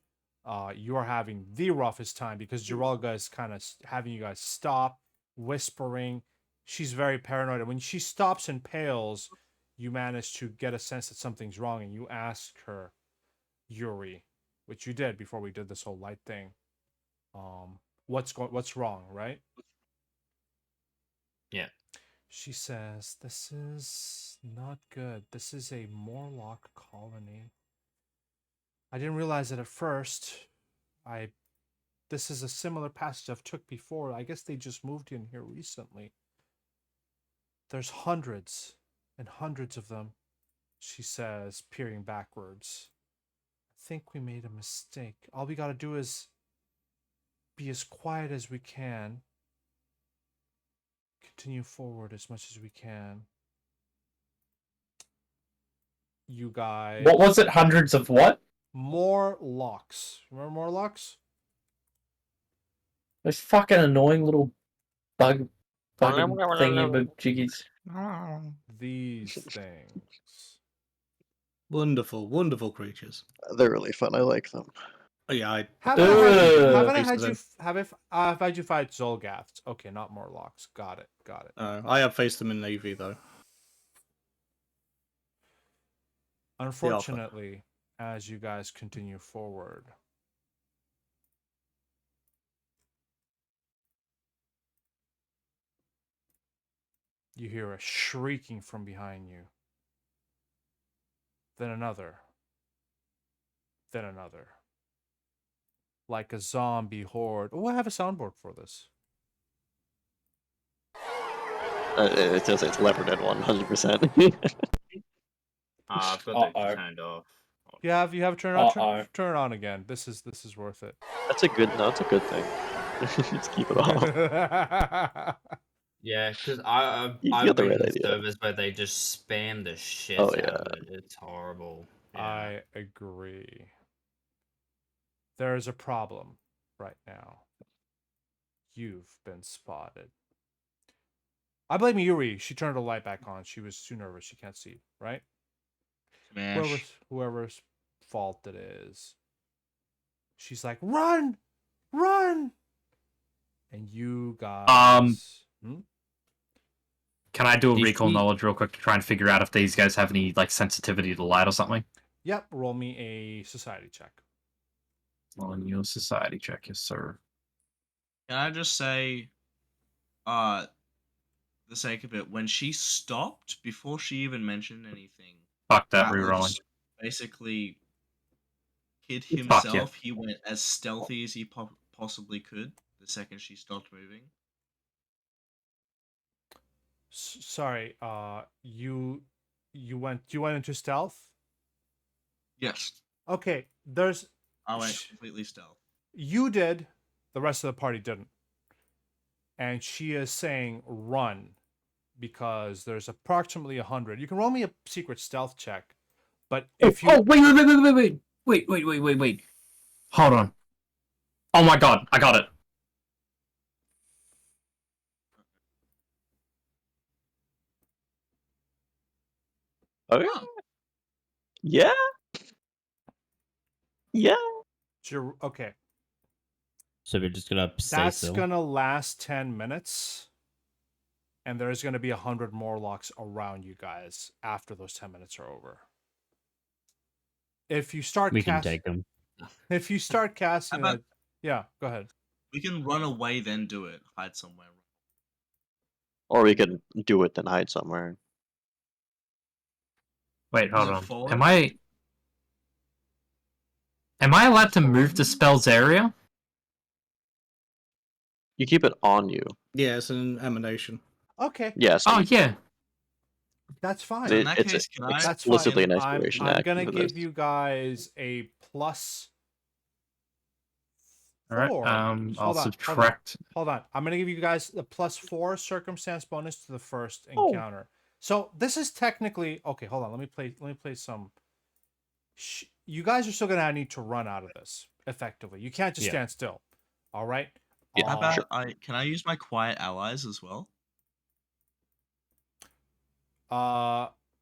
Speaker 1: you are having the roughest time because Jiralga is kind of having you guys stop, whispering. She's very paranoid, and when she stops and pales, you manage to get a sense that something's wrong, and you ask her, Yuri, which you did before we did this whole light thing. What's wrong, right?
Speaker 3: Yeah.
Speaker 1: She says, "This is not good. This is a Morlock colony. I didn't realize it at first. This is a similar passage I've took before. I guess they just moved in here recently. There's hundreds and hundreds of them," she says, peering backwards. "I think we made a mistake. All we gotta do is be as quiet as we can. Continue forward as much as we can. You guys..."
Speaker 5: What was it? Hundreds of what?
Speaker 1: Morlocks. Remember Morlocks?
Speaker 5: Those fucking annoying little fucking thingy jiggies.
Speaker 1: These things.
Speaker 6: Wonderful, wonderful creatures.
Speaker 4: They're really fun. I like them.
Speaker 6: Oh, yeah, I
Speaker 1: Haven't I
Speaker 6: Face
Speaker 1: had
Speaker 6: to
Speaker 1: you?
Speaker 6: them.
Speaker 1: Have I had you fight Zolgaths? Okay, not Morlocks. Got it.
Speaker 6: I have faced them in Navy though.
Speaker 1: Unfortunately, as you guys continue forward, you hear a shrieking from behind you. Then another. Then another. Like a zombie horde. Oh, I have a soundboard for this.
Speaker 4: It says it's Left 4 Dead 100%.
Speaker 3: I've got
Speaker 5: Uh-oh.
Speaker 3: it turned off.
Speaker 1: You have it turned on.
Speaker 5: Uh-oh.
Speaker 1: Turn it on again. This is worth it.
Speaker 4: That's a good. No, it's a good thing. Just keep it off.
Speaker 3: Yeah, because
Speaker 4: You
Speaker 3: I've
Speaker 4: get the
Speaker 3: been
Speaker 4: right
Speaker 3: in
Speaker 4: idea.
Speaker 3: servers where they just spam the shit
Speaker 4: Oh,
Speaker 3: out
Speaker 4: yeah.
Speaker 3: of it. It's horrible. Yeah.
Speaker 1: I agree. There is a problem right now. You've been spotted. I blame Yuri. She turned the light back on. She was too nervous. She can't see, right?
Speaker 2: Smash.
Speaker 1: Whoever's fault it is. She's like, "Run! Run!" And you guys...
Speaker 5: Can I do a
Speaker 7: Did
Speaker 5: recall
Speaker 7: she-
Speaker 5: knowledge real quick to try and figure out if these guys have any like sensitivity to light or something?
Speaker 1: Yep, roll me a society check.
Speaker 5: On your society check, yes, sir.
Speaker 2: Can I just say, the sake of it, when she stopped before she even mentioned anything,
Speaker 5: Fuck that,
Speaker 2: Atlas
Speaker 5: rerolling.
Speaker 2: basically hid
Speaker 5: Fuck yeah.
Speaker 2: himself. He went as stealthy as he possibly could the second she stopped moving.
Speaker 1: Sorry, you went into stealth?
Speaker 2: Yes,
Speaker 1: Okay,
Speaker 2: I went completely stealth.
Speaker 1: you did, the rest of the party didn't. And she is saying run. because there's approximately 100. You can roll me a secret stealth check, but
Speaker 5: Oh,
Speaker 1: if you
Speaker 5: wait. Hold on. Oh my god, I got it.
Speaker 4: Okay. Yeah. Yeah.
Speaker 1: okay,
Speaker 7: So we're just gonna stay
Speaker 1: that's
Speaker 7: still.
Speaker 1: gonna last 10 minutes, and there's gonna be 100 Morlocks around you guys after those 10 minutes are over. If you start
Speaker 7: We can take them.
Speaker 1: if you start casting
Speaker 2: How about-
Speaker 1: that, yeah, go ahead.
Speaker 2: We can run away, then do it. Hide somewhere.
Speaker 4: Or we could do it then hide somewhere.
Speaker 5: Wait, hold
Speaker 2: it
Speaker 5: on.
Speaker 2: forward?
Speaker 5: Am I allowed to move the spell's area?
Speaker 4: You keep it on you.
Speaker 6: Yeah, it's an emanation.
Speaker 1: Okay,
Speaker 4: Yes.
Speaker 5: Oh yeah.
Speaker 1: that's fine.
Speaker 2: So in that
Speaker 4: It's
Speaker 2: case, can I?
Speaker 1: That's
Speaker 4: explicitly
Speaker 1: fine.
Speaker 4: an exploration
Speaker 1: I'm
Speaker 4: action
Speaker 1: gonna
Speaker 4: for
Speaker 1: give
Speaker 4: this.
Speaker 1: you guys a plus
Speaker 5: All right.
Speaker 1: 4.
Speaker 5: I'll subtract.
Speaker 1: Hold on. I'm gonna give you guys the +4 circumstance bonus to the first
Speaker 4: Oh.
Speaker 1: encounter. So this is technically okay. Hold on. Let me play some. You guys are still gonna need to run out of this effectively. You can't just
Speaker 7: Yeah.
Speaker 1: stand still. All right.
Speaker 4: Yeah,
Speaker 2: How about
Speaker 4: sure.
Speaker 2: can I use my quiet allies as well?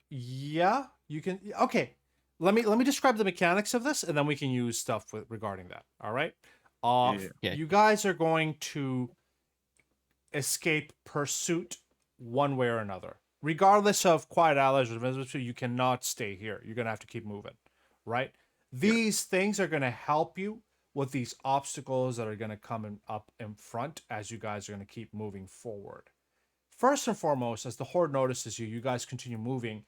Speaker 1: Yeah, you can. Okay, let me describe the mechanics of this, and then we can use stuff regarding that. All right.
Speaker 2: Yeah.
Speaker 7: Yeah.
Speaker 1: You guys are going to escape pursuit one way or another, regardless of quiet allies or invisibility. You cannot stay here. You're gonna have to keep moving. Right. These things are gonna help you with these obstacles that are gonna come up in front as you guys are gonna keep moving forward. First and foremost, as the horde notices you, you guys continue moving.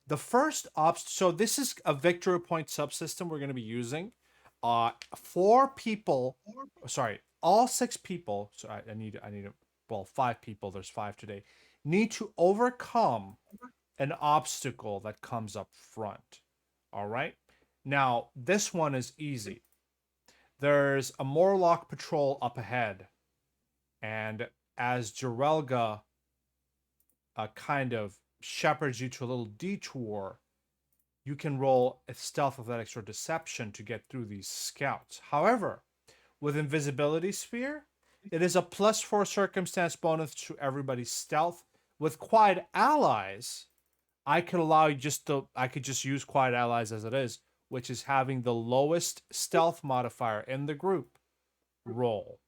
Speaker 1: The first so this is a victory point subsystem we're going to be using. 4 people, sorry, all 6 people. So I need well, 5 people. There's 5 today. Need to overcome an obstacle that comes up front. All right. Now this one is easy. There's a Morlock patrol up ahead, and as Jirelga kind of shepherds you to a little detour, you can roll a stealth, athletics, or deception to get through these scouts. However, with invisibility sphere, it is a +4 circumstance bonus to everybody's stealth. With quiet allies, I could allow you I could just use quiet allies as it is, which is having the lowest stealth modifier in the group roll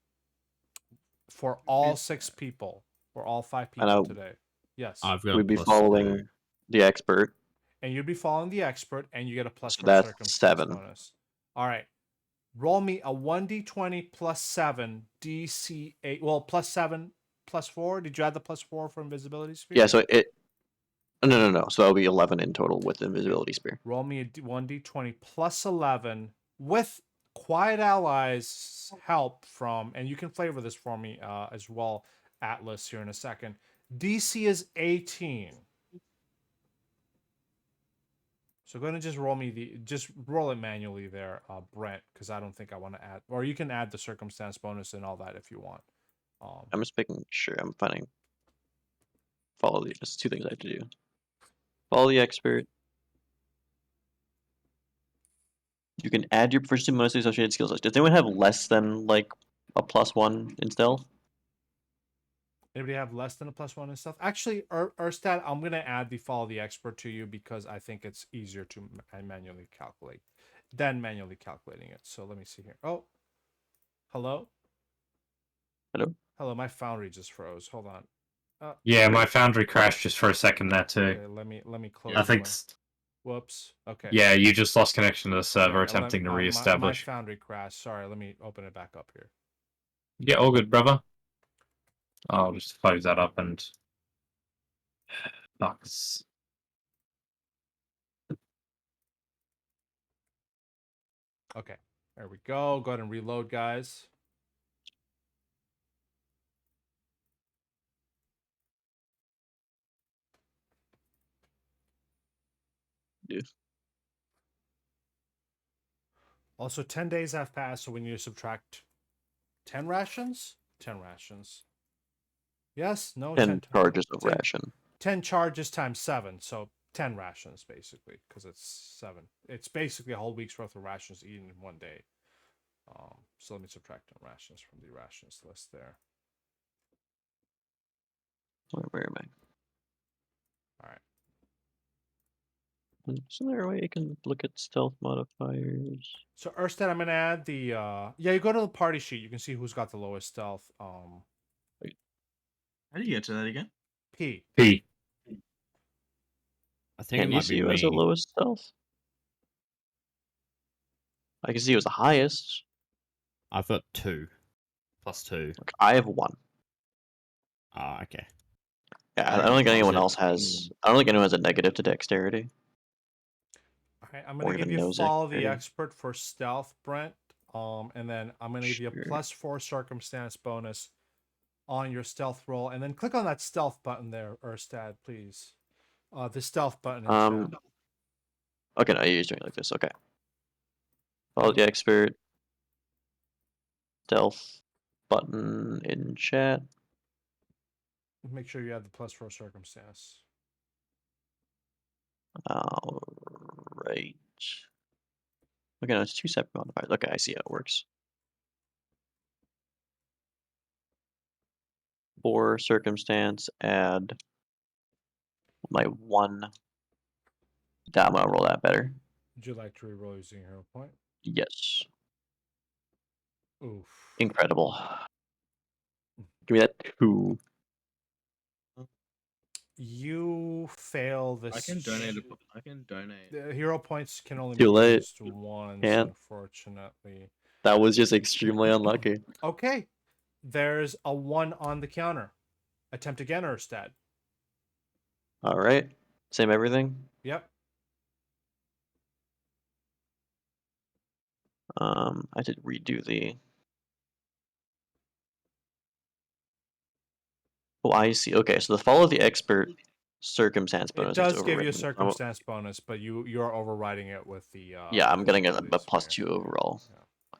Speaker 1: for all 6 people, or all 5 people today. Yes.
Speaker 7: I've got
Speaker 4: We'd be
Speaker 7: +2.
Speaker 4: following the expert.
Speaker 1: And you'd be following the expert, and you get a +4
Speaker 4: So that's
Speaker 1: circumstance
Speaker 4: 7.
Speaker 1: bonus. All right. Roll me a 1d20 +7 DC 8. Well, +7 +4. Did you add the +4 for invisibility sphere?
Speaker 4: Yeah, so it. No. So that'll be 11 in total with invisibility spear.
Speaker 1: Roll me a 1d20 +11 with quiet allies help from, and you can flavor this for me as well, Atlas, here in a second. DC is 18. So go ahead and just roll it manually there, Brent, because I don't think I want to add, or you can add the circumstance bonus and all that if you want.
Speaker 4: I'm just making sure I'm finding. Follow the. There's 2 things I have to do. Follow the expert. You can add your proficiency bonus to associated skills list. Does anyone have less than like a +1 in stealth?
Speaker 1: Anybody have less than a +1 and stuff? Actually, Erstat, I'm gonna add the follow the expert to you because I think it's easier to manually calculate than manually calculating it. So let me see here. Oh, hello. Hello. My Foundry just froze. Hold on.
Speaker 5: Yeah, my Foundry crashed just for a second there too.
Speaker 1: Okay, let me close.
Speaker 5: I think.
Speaker 1: Whoops. Okay.
Speaker 5: Yeah, you just lost connection to the server,
Speaker 1: Yeah,
Speaker 5: attempting to
Speaker 1: my
Speaker 5: reestablish.
Speaker 1: Foundry crashed. Sorry. Let me open it back up here.
Speaker 5: Yeah, all good, brother. I'll just close that up and. Bucks.
Speaker 1: Okay. There we go. Go ahead and reload, guys.
Speaker 4: Yeah.
Speaker 1: Also, 10 days have passed, so we need to subtract 10 rations? 10 rations. Yes? No?
Speaker 4: 10 charges of
Speaker 1: 10.
Speaker 4: ration.
Speaker 1: 10 charges times 7, so 10 rations basically, because it's 7. It's basically a whole week's worth of rations eaten in one day. So let me subtract rations from the rations list there.
Speaker 4: Where am I?
Speaker 1: All right.
Speaker 4: Is there a way you can look at stealth modifiers?
Speaker 1: So Erstead, I'm gonna add the yeah, you go to the party sheet, you can see who's got the lowest stealth.
Speaker 2: How do you get to that again?
Speaker 1: P.
Speaker 5: P.
Speaker 3: I think it
Speaker 4: Can you
Speaker 3: might
Speaker 4: see
Speaker 3: be
Speaker 4: who has the
Speaker 3: me.
Speaker 4: lowest stealth? I can see who's the highest.
Speaker 3: I've got 2. +2.
Speaker 4: Like, I have 1.
Speaker 3: Ah, okay.
Speaker 4: Yeah, I
Speaker 2: I
Speaker 4: don't think
Speaker 2: have
Speaker 4: anyone
Speaker 2: +2.
Speaker 4: else has. I don't think anyone has a negative to dexterity.
Speaker 1: All right, I'm
Speaker 4: Or
Speaker 1: gonna give
Speaker 4: even
Speaker 1: you
Speaker 4: knows
Speaker 1: follow the
Speaker 4: dexterity.
Speaker 1: expert for stealth, Brent. And then I'm gonna give you a
Speaker 4: Sure.
Speaker 1: +4 circumstance bonus on your stealth roll, and then click on that stealth button there, Erstad, please. The stealth button in chat.
Speaker 4: Okay, no, you're doing it like this. Okay. Follow
Speaker 1: And-
Speaker 4: the expert. Stealth button in chat.
Speaker 1: Make sure you add the +4 circumstance.
Speaker 4: Right. Okay, no, it's 2 separate modifiers. Okay, I see how it works. 4 circumstance, add my 1. I'm gonna roll that better.
Speaker 1: Would you like to reroll using hero point?
Speaker 4: Yes.
Speaker 1: Oof.
Speaker 4: Incredible. Give me that 2.
Speaker 1: You fail this.
Speaker 2: I can donate. I can donate.
Speaker 1: The hero points can only
Speaker 4: Too
Speaker 1: be
Speaker 4: late.
Speaker 1: used once,
Speaker 4: Can't.
Speaker 1: unfortunately.
Speaker 4: That was just extremely unlucky.
Speaker 1: Okay. There's a 1 on the counter. Attempt again, Erstad.
Speaker 4: Alright. Same everything.
Speaker 1: Yep.
Speaker 4: I did redo the. Oh, I see. Okay, so the follow the expert circumstance bonus
Speaker 1: It
Speaker 4: is
Speaker 1: does give you a
Speaker 4: overridden.
Speaker 1: circumstance bonus, but you're overriding it with the
Speaker 4: Yeah, I'm getting a
Speaker 1: abilities from
Speaker 4: +2
Speaker 1: your-
Speaker 4: overall.
Speaker 1: yeah.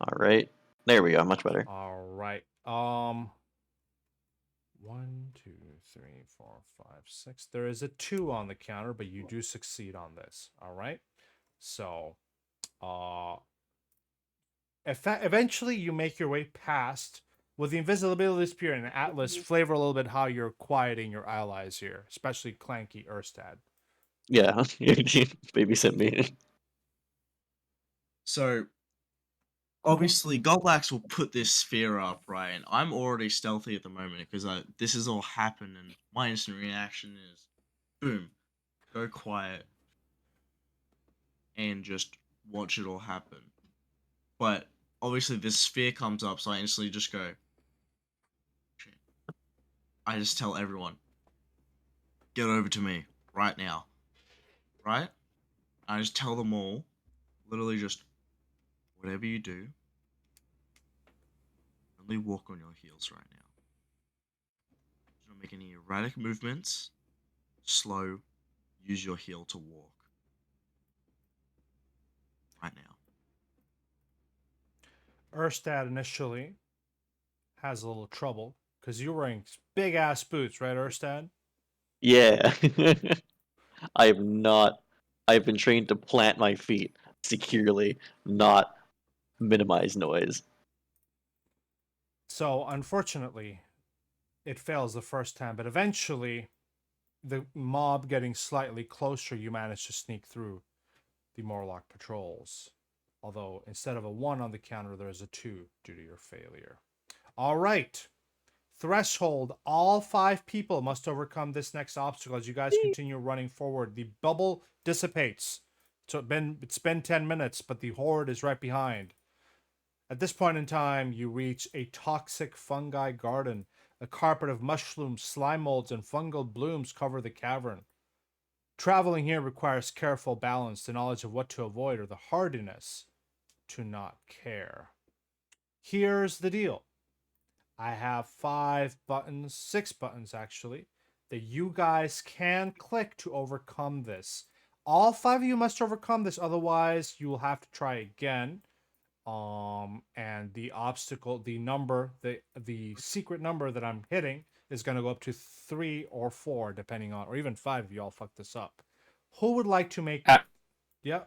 Speaker 4: Alright. There we go, much better.
Speaker 1: All right. 1, 2, 3, 4, 5, 6. There is a 2 on the counter, but you do succeed on this. All right. So, eventually you make your way past with the invisibility spear and Atlas. Flavor a little bit how you're quieting your allies here, especially Clanky Erstad.
Speaker 4: Yeah, babysit me.
Speaker 2: So obviously, Goldax will put this sphere up, right? And I'm already stealthy at the moment because this has all happened, and my instant reaction is, boom, go quiet, and just watch it all happen. But obviously, this sphere comes up, so I instantly just go. Shit. I just tell everyone, get over to me right now, right? I just tell them all, literally just, whatever you do, only walk on your heels right now. Do not make any erratic movements. Slow. Use your heel to walk. Right now.
Speaker 1: Erstad initially has a little trouble because you're wearing big ass boots, right, Erstad?
Speaker 4: Yeah. I have not. I've been trained to plant my feet securely, not minimize noise.
Speaker 1: So unfortunately, it fails the first time, but eventually, the mob getting slightly closer, you manage to sneak through the Morlock patrols. Although instead of a 1 on the counter, there's a 2 due to your failure. All right. Threshold. All 5 people must overcome this next obstacle as you guys continue running forward. The bubble dissipates. So it's been 10 minutes, but the horde is right behind. At this point in time, you reach a toxic fungi garden. A carpet of mushrooms, slime molds, and fungal blooms cover the cavern. Traveling here requires careful balance, the knowledge of what to avoid, or the hardiness to not care. Here's the deal. I have 5 buttons, 6 buttons actually, that you guys can click to overcome this. All 5 of you must overcome this, otherwise you will have to try again. And the obstacle, the number, the secret number that I'm hitting is going to go up to 3 or 4, depending on, or even 5 if you all fuck this up. Who would like to make? Yeah.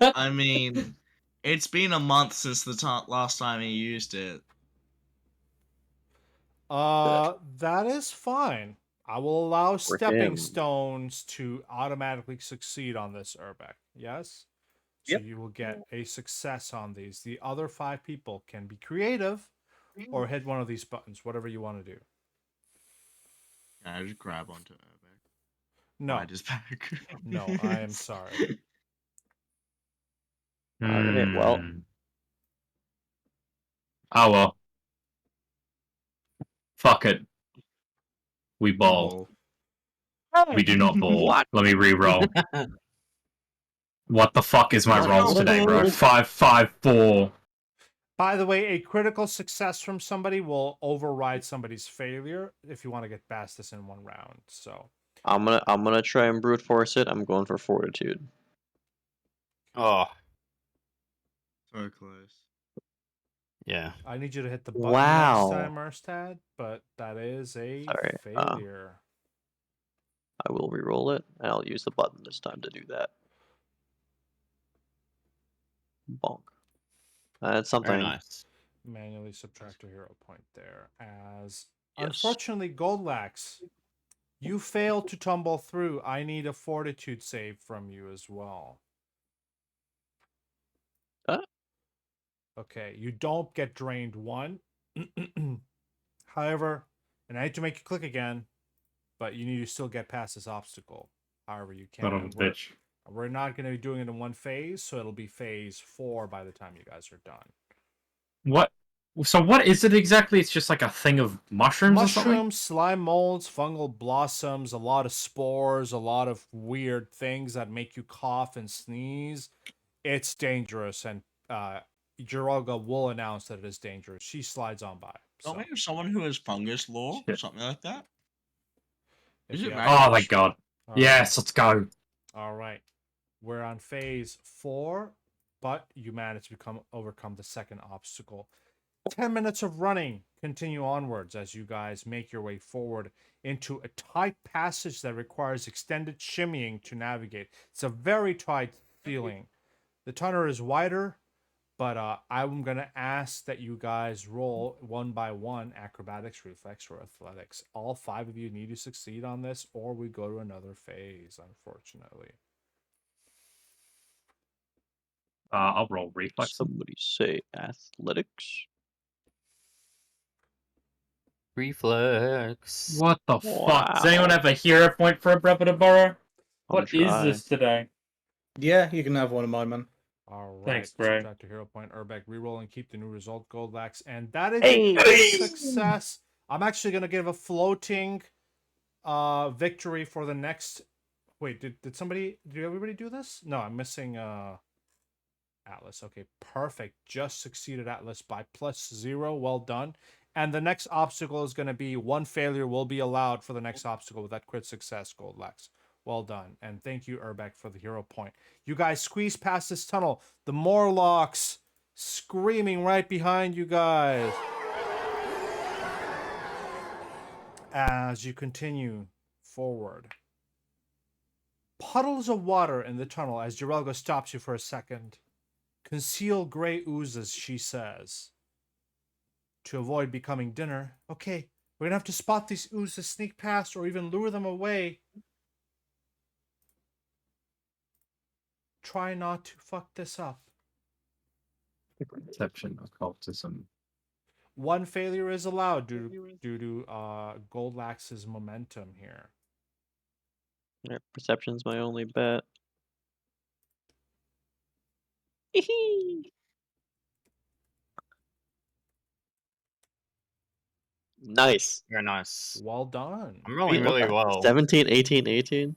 Speaker 2: I mean, it's been a month since the last time he used it.
Speaker 1: That is fine. I will allow
Speaker 4: For
Speaker 1: stepping
Speaker 4: him.
Speaker 1: stones to automatically succeed on this, Urbeck. Yes? So
Speaker 5: Yep.
Speaker 1: you will get a success on these. The other 5 people can be creative or hit one of these buttons, whatever you want to do.
Speaker 2: Can I just grab onto Urbeck?
Speaker 1: No,
Speaker 2: Ride his back.
Speaker 1: no, I am sorry.
Speaker 4: Alright, well.
Speaker 5: Oh well. Fuck it. We ball. We do not ball.
Speaker 4: What?
Speaker 5: Let me re-roll. What the fuck is my
Speaker 4: What?
Speaker 5: rolls today, bro? 5, 5, 4.
Speaker 1: By the way, a critical success from somebody will override somebody's failure if you want to get past this in one round. So
Speaker 4: I'm gonna try and brute force it. I'm going for fortitude.
Speaker 3: Oh,
Speaker 2: So close.
Speaker 3: yeah.
Speaker 1: I need you to hit the button
Speaker 4: Wow.
Speaker 1: next time, Erstad, but that is a
Speaker 4: Sorry,
Speaker 1: failure.
Speaker 4: I will re-roll it, and I'll use the button this time to do that. Bonk. That's something.
Speaker 3: Very nice.
Speaker 1: Manually subtract a hero point there. As
Speaker 4: Yes.
Speaker 1: unfortunately, Goldlax, you failed to tumble through. I need a fortitude save from you as well. Okay, you don't get drained 1. However, and I hate to make you click again, but you need to still get past this obstacle. However, you can.
Speaker 5: Son of a
Speaker 1: And we're-
Speaker 5: bitch.
Speaker 1: We're not going to be doing it in one phase, so it'll be phase 4 by the time you guys are done.
Speaker 5: What? So what is it exactly? It's just like a thing of mushrooms or something?
Speaker 1: Mushrooms, slime molds, fungal blossoms, a lot of spores, a lot of weird things that make you cough and sneeze. It's dangerous, and Jiralga will announce that it is dangerous. She slides on by.
Speaker 2: Don't
Speaker 1: So,
Speaker 2: we have someone who has fungus lore?
Speaker 5: Shit.
Speaker 2: Something like that?
Speaker 1: if
Speaker 2: Is
Speaker 1: you
Speaker 2: it
Speaker 1: have-
Speaker 2: magic?
Speaker 5: Oh my god.
Speaker 1: All
Speaker 5: Yes, let's go.
Speaker 1: All right. We're on phase 4, but you managed to overcome the second obstacle. 10 minutes of running. Continue onwards as you guys make your way forward into a tight passage that requires extended shimmying to navigate. It's a very tight ceiling. The tunnel is wider, but I'm going to ask that you guys roll one by one acrobatics, reflex, or athletics. All 5 of you need to succeed on this, or we go to another phase, unfortunately.
Speaker 5: I'll roll reflex.
Speaker 4: Somebody say athletics.
Speaker 3: Reflex.
Speaker 5: What the fuck? Does anyone have a hero point for a Brevitoboro? What is
Speaker 4: try.
Speaker 5: this today?
Speaker 6: Yeah, you can have one of mine, man.
Speaker 1: All right.
Speaker 5: Thanks, Bray.
Speaker 1: Subtract a hero point. Urbeck, reroll and keep the new result, Goldlax. And that is
Speaker 4: Hey!
Speaker 1: a success. I'm actually going to give a floating victory for the next... Wait, did everybody do this? No, I'm missing Atlas. Okay, perfect. Just succeeded Atlas by +0. Well done. And the next obstacle is going to be 1 failure will be allowed for the next obstacle with that crit success, Goldlax. Well done. And thank you, Urbeck, for the hero point. You guys squeeze past this tunnel. The Morlocks screaming right behind you guys. As you continue forward. Puddles of water in the tunnel as Jirelga stops you for a second. Conceal gray oozes, she says. To avoid becoming dinner. Okay, we're gonna have to spot these oozes, sneak past, or even lure them away. Try not to fuck this up.
Speaker 5: Perception, occultism.
Speaker 1: 1 failure is allowed due to Goldlax's momentum here.
Speaker 4: Yeah, perception's my only bet. Nice.
Speaker 3: Very nice.
Speaker 1: Well done.
Speaker 3: I'm rolling really well.
Speaker 4: 17, 18, 18.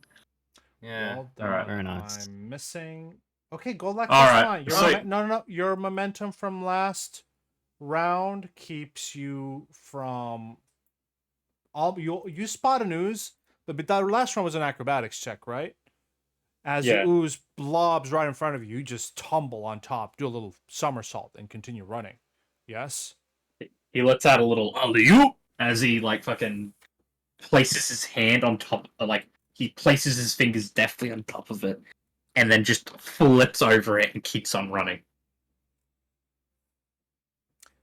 Speaker 3: Yeah.
Speaker 1: Well done.
Speaker 5: Alright.
Speaker 3: Very nice.
Speaker 1: I'm missing. Okay, Goldlax,
Speaker 5: Alright,
Speaker 1: that's fine.
Speaker 5: so-
Speaker 1: No. Your momentum from last round keeps you from you spot an ooze, but that last round was an acrobatics check, right? As
Speaker 5: Yeah.
Speaker 1: the ooze blobs right in front of you, you just tumble on top, do a little somersault, and continue running. Yes?
Speaker 5: He lets out a little alley-oop as he like fucking places his hand on top, like he places his fingers deftly on top of it, and then just flips over it and keeps on running.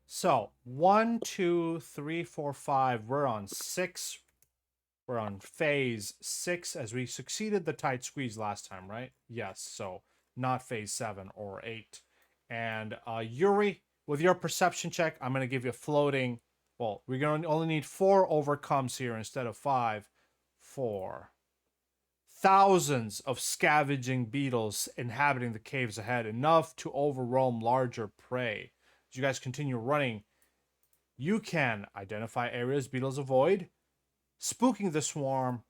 Speaker 1: So, 1, 2, 3, 4, 5. We're on 6. We're on phase 6 as we succeeded the tight squeeze last time, right? Yes, so not phase 7 or 8. And Yuri, with your perception check, I'm going to give you a floating. Well, we're going to only need 4 overcomes here instead of 5. 4. Thousands of scavenging beetles inhabiting the caves ahead, enough to overwhelm larger prey. As you guys continue running, you can identify areas beetles avoid, spooking the swarm,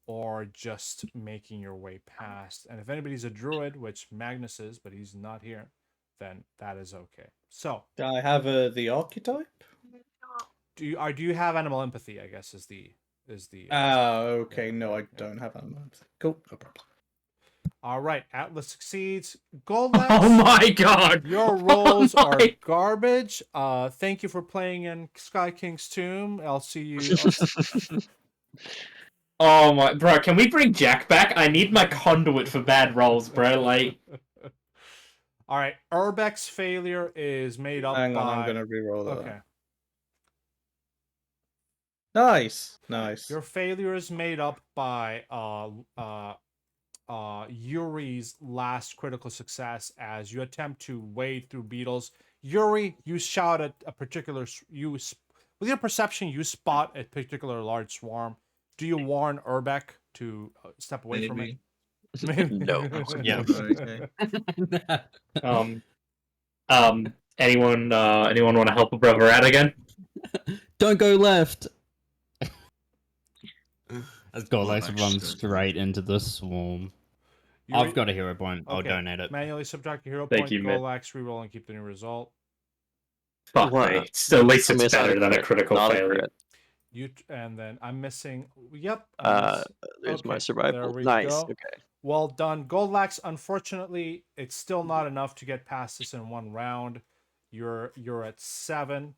Speaker 1: or just making your way past. And if anybody's a druid, which Magnus is, but he's not here, then that is okay. So,
Speaker 10: Do I have the archetype?
Speaker 1: do you have animal empathy? I guess is the
Speaker 10: Okay. No, I don't have animal. Cool. No problem.
Speaker 1: all right. Atlas succeeds.
Speaker 5: Oh
Speaker 1: Goldlex,
Speaker 5: my god!
Speaker 1: your rolls
Speaker 5: Oh
Speaker 1: are
Speaker 5: my-
Speaker 1: garbage. Thank you for playing in Sky King's Tomb. I'll see you.
Speaker 5: Oh my, bro! Can we bring Jack back? I need my conduit for bad rolls, bro. Like,
Speaker 1: All right. Urbex's failure is made up
Speaker 10: Hang
Speaker 1: by.
Speaker 10: on, I'm gonna reroll that.
Speaker 1: Okay.
Speaker 10: Nice. Nice.
Speaker 1: Your failure is made up by Yuri's last critical success as you attempt to wade through beetles. Yuri, you shout at a particular with your perception, you spot a particular large swarm. Do you warn Urbeck to step away from it?
Speaker 4: No.
Speaker 3: Yeah.
Speaker 2: Okay.
Speaker 5: anyone want to help a brother out again?
Speaker 7: Don't go left. As Golex
Speaker 2: that
Speaker 7: runs
Speaker 2: shit.
Speaker 7: straight into the swarm.
Speaker 1: Yuri-
Speaker 7: I've got a hero point. I'll
Speaker 1: Okay,
Speaker 7: donate it.
Speaker 1: Manually subtract your hero
Speaker 5: Thank
Speaker 1: point.
Speaker 5: you, Mitt.
Speaker 1: Goalax, reroll and keep the new result.
Speaker 5: Fuck
Speaker 4: What?
Speaker 5: me. At least
Speaker 4: I
Speaker 5: it's
Speaker 4: mean, not
Speaker 5: better than a
Speaker 4: crit,
Speaker 5: critical
Speaker 4: not a
Speaker 5: failure.
Speaker 4: crit.
Speaker 1: And then I'm missing. Yep.
Speaker 4: There's my
Speaker 1: okay,
Speaker 4: survival.
Speaker 1: there we
Speaker 4: Nice.
Speaker 1: go.
Speaker 4: Okay.
Speaker 1: Well done, Goldlax. Unfortunately, it's still not enough to get past this in one round. You're at 7,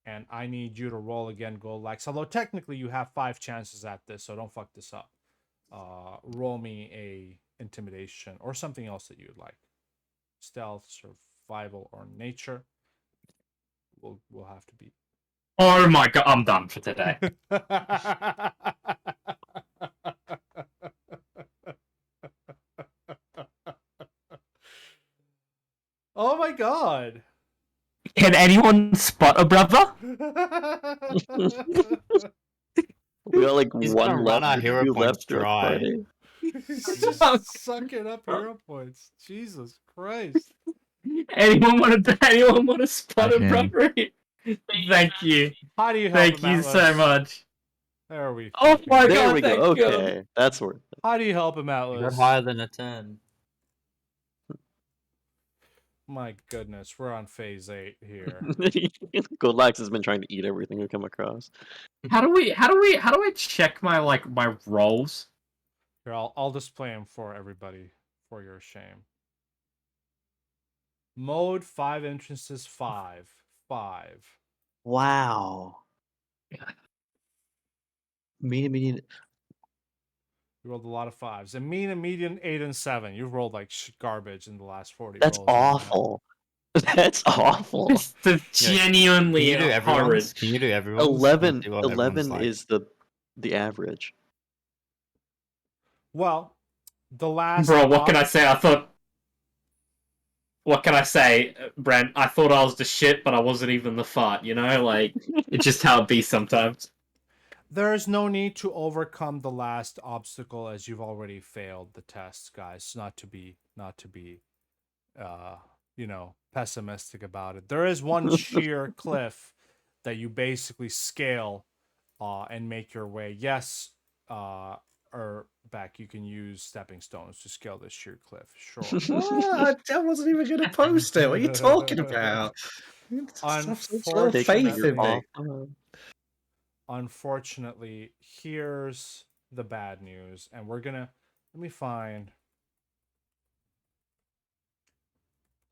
Speaker 1: and I need you to roll again, Goldlax. Although technically you have 5 chances at this, so don't fuck this up. Roll me a intimidation or something else that you would like. Stealth, survival, or nature. We'll have to be.
Speaker 5: Oh my god, I'm done for today.
Speaker 1: Oh my god.
Speaker 5: Can anyone spot a brother?
Speaker 4: We got like
Speaker 3: He's
Speaker 4: one
Speaker 3: gonna
Speaker 4: left.
Speaker 3: run our
Speaker 4: or
Speaker 3: hero
Speaker 4: two
Speaker 3: points
Speaker 4: left to our
Speaker 3: dry.
Speaker 4: party.
Speaker 1: He's just sucking up hero points. Jesus Christ.
Speaker 5: Anyone want to spot a
Speaker 8: Okay.
Speaker 5: brother? Thank you.
Speaker 1: How do you help
Speaker 5: Thank
Speaker 1: him,
Speaker 5: you
Speaker 1: Atlas?
Speaker 5: so much.
Speaker 1: There we
Speaker 5: Oh my
Speaker 4: There
Speaker 5: god,
Speaker 4: we go.
Speaker 5: thank God.
Speaker 4: Okay, that's worth it.
Speaker 1: How do you help him,
Speaker 8: You got
Speaker 1: Atlas?
Speaker 8: higher than a 10.
Speaker 1: My goodness, we're on phase 8 here.
Speaker 4: Goldlax has been trying to eat everything we come across.
Speaker 5: How do I check my rolls?
Speaker 1: Here, I'll display them for everybody for your shame. Mode 5 entrances 5. 5.
Speaker 4: Wow. Median.
Speaker 1: You rolled a lot of 5s. And mean and median 8 and 7. You've rolled like garbage in the last 40
Speaker 4: That's
Speaker 1: rolls. haven't you?
Speaker 4: awful. That's awful.
Speaker 5: It's the
Speaker 3: Can
Speaker 5: genuinely
Speaker 3: you do
Speaker 5: horrid.
Speaker 3: everyone's? Can you do everyone's?
Speaker 4: 11,
Speaker 3: See what everyone's
Speaker 4: 11
Speaker 3: like.
Speaker 4: is the average.
Speaker 1: Well, the last.
Speaker 5: Bro, what can I say? What can I say, Brent? I thought I was the shit, but I wasn't even the fart, you know? Like, it's just how it be sometimes.
Speaker 1: There is no need to overcome the last obstacle as you've already failed the test, guys. Not to be pessimistic about it. There is one sheer cliff that you basically scale and make your way. Yes, or back you can use stepping stones to scale this sheer cliff. Sure.
Speaker 10: What? I wasn't even going to post it. What are you talking about? Have some
Speaker 1: Unfortunately-
Speaker 10: faith in me.
Speaker 1: Unfortunately, here's the bad news, and let me find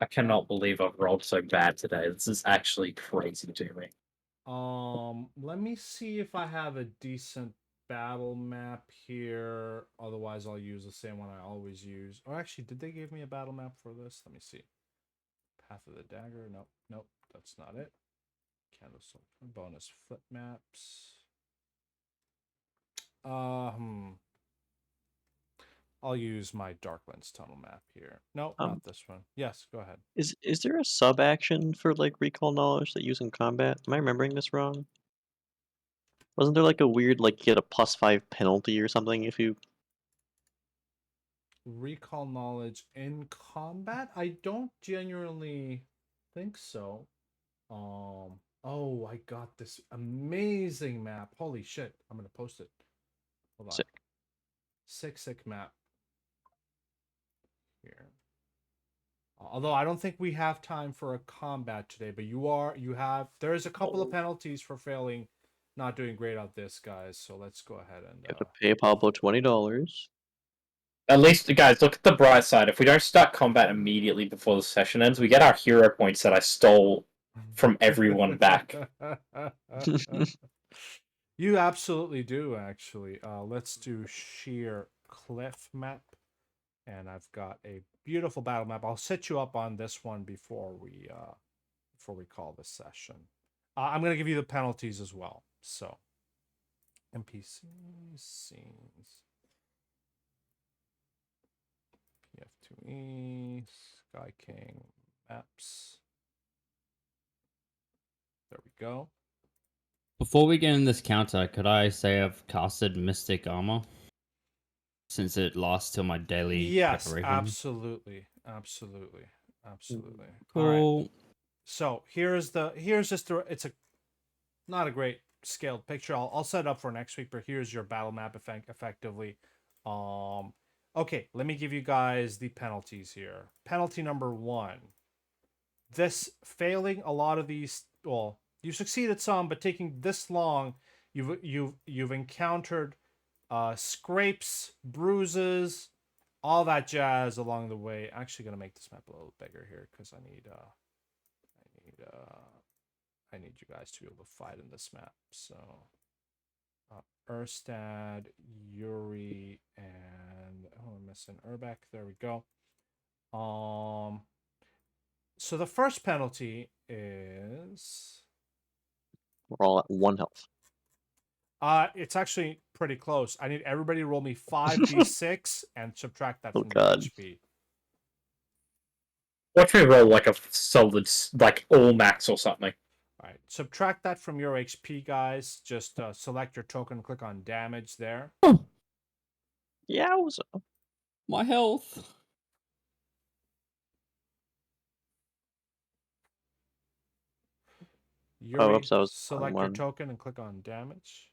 Speaker 5: I cannot believe I've rolled so bad today. This is actually crazy to me.
Speaker 1: Let me see if I have a decent battle map here. Otherwise, I'll use the same one I always use. Or actually, did they give me a battle map for this? Let me see. Path of the Dagger. Nope, nope, that's not it. Candlestick bonus foot maps. I'll use my Darklands tunnel map here. No, not this one. Yes, go ahead.
Speaker 4: Is there a sub action for like recall knowledge that you use in combat? Am I remembering this wrong? Wasn't there like a weird like you get a +5 penalty or something if you
Speaker 1: Recall knowledge in combat? I don't genuinely think so. Oh, I got this amazing map. Holy shit. I'm gonna post it. Hold on. Sick map. Here. Although I don't think we have time for a combat today, but there is a couple of penalties for failing, not doing great at this, guys. So let's go ahead and
Speaker 4: have to pay Pablo $20?
Speaker 5: At least, guys, look at the bright side. If we don't start combat immediately before the session ends, we get our hero points that I stole from everyone back.
Speaker 1: You absolutely do, actually. Let's do sheer cliff map. And I've got a beautiful battle map. I'll set you up on this one before we call this session. I'm gonna give you the penalties as well. So NPC scenes. PF2E, Sky King, maps. There we go.
Speaker 7: Before we get in this counter, could I say I've casted Mystic Armor? Since it lasts till my daily preparation.
Speaker 1: Absolutely.
Speaker 7: Cool.
Speaker 1: All right. So here's just it's not a great scaled picture. I'll set it up for next week, but here's your battle map effectively. Okay, let me give you guys the penalties here. Penalty number 1. This failing a lot of these, well, you succeeded some, but taking this long, you've encountered scrapes, bruises, all that jazz along the way. Actually gonna make this map a little bigger here because I need you guys to be able to fight in this map. So Erstad, Yuri, and I'm missing Urbek. There we go. So the first penalty is
Speaker 4: We're all at 1 health.
Speaker 1: It's actually pretty close. I need everybody to roll me 5d6 and subtract that from your HP.
Speaker 5: Watch me roll like a solid, like all max or something.
Speaker 1: All right, subtract that from your HP, guys. Just select your token, click on damage there.
Speaker 4: Yowza.
Speaker 7: My health.
Speaker 1: Yuri,
Speaker 4: oops, I was
Speaker 1: select your token and click on damage.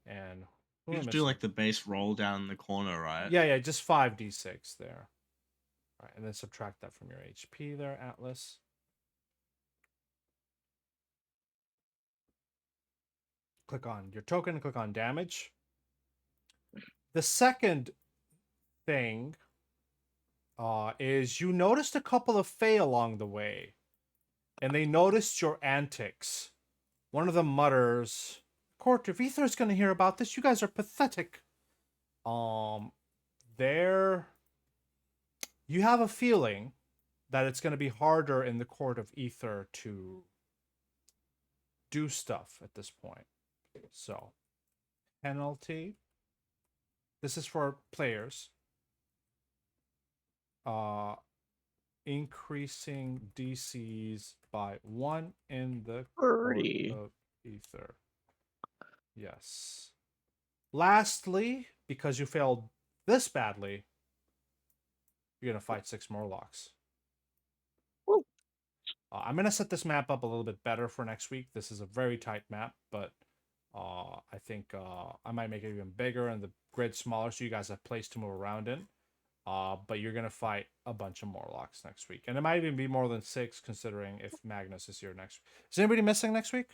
Speaker 1: And
Speaker 2: you just do like the base roll down in the corner, right?
Speaker 1: Yeah, just 5d6 there. All right, and then subtract that from your HP there, Atlas. Click on your token, click on damage. The second thing is you noticed a couple of Fae along the way, and they noticed your antics. One of them mutters, "Court of Ether is going to hear about this. You guys are pathetic." You have a feeling that it's going to be harder in the Court of Ether to do stuff at this point. So, penalty. This is for players. Increasing DCs by 1 in the Court of Ether. Yes. Lastly, because you failed this badly, you're going to fight 6 Morlocks. I'm going to set this map up a little bit better for next week. This is a very tight map, but I think I might make it even bigger and the grid smaller so you guys have place to move around in. But you're going to fight a bunch of Morlocks next week. And it might even be more than 6 considering if Magnus is here next week. Is anybody missing next week?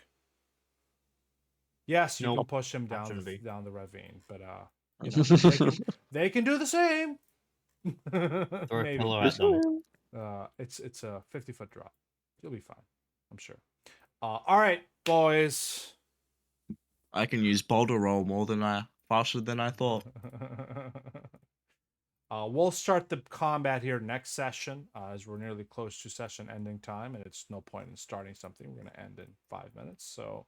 Speaker 1: Yes, you can push him down the ravine. But you know, they can do the same.
Speaker 7: Throw a
Speaker 1: Maybe.
Speaker 7: pillow at them.
Speaker 1: It's a 50-foot drop. You'll be fine, I'm sure. All right, boys.
Speaker 2: I can use boulder roll faster than I thought.
Speaker 1: We'll start the combat here next session, as we're nearly close to session ending time, and it's no point in starting something. We're going to end in 5 minutes. So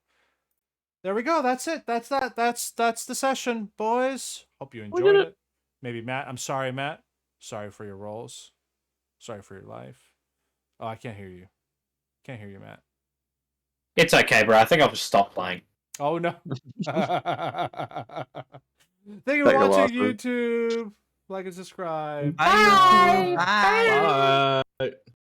Speaker 1: there we go. That's it. That's the session, boys. Hope you enjoyed it. Maybe Matt. I'm sorry, Matt. Sorry for your rolls. Sorry for your life. Oh, I can't hear you. Can't hear you, Matt.
Speaker 5: It's okay, bro. I think I'll just stop playing.
Speaker 1: Oh no. Thank you for
Speaker 4: Take a
Speaker 1: watching
Speaker 4: loss,
Speaker 1: YouTube. Like and subscribe.
Speaker 2: Bye.
Speaker 10: Bye.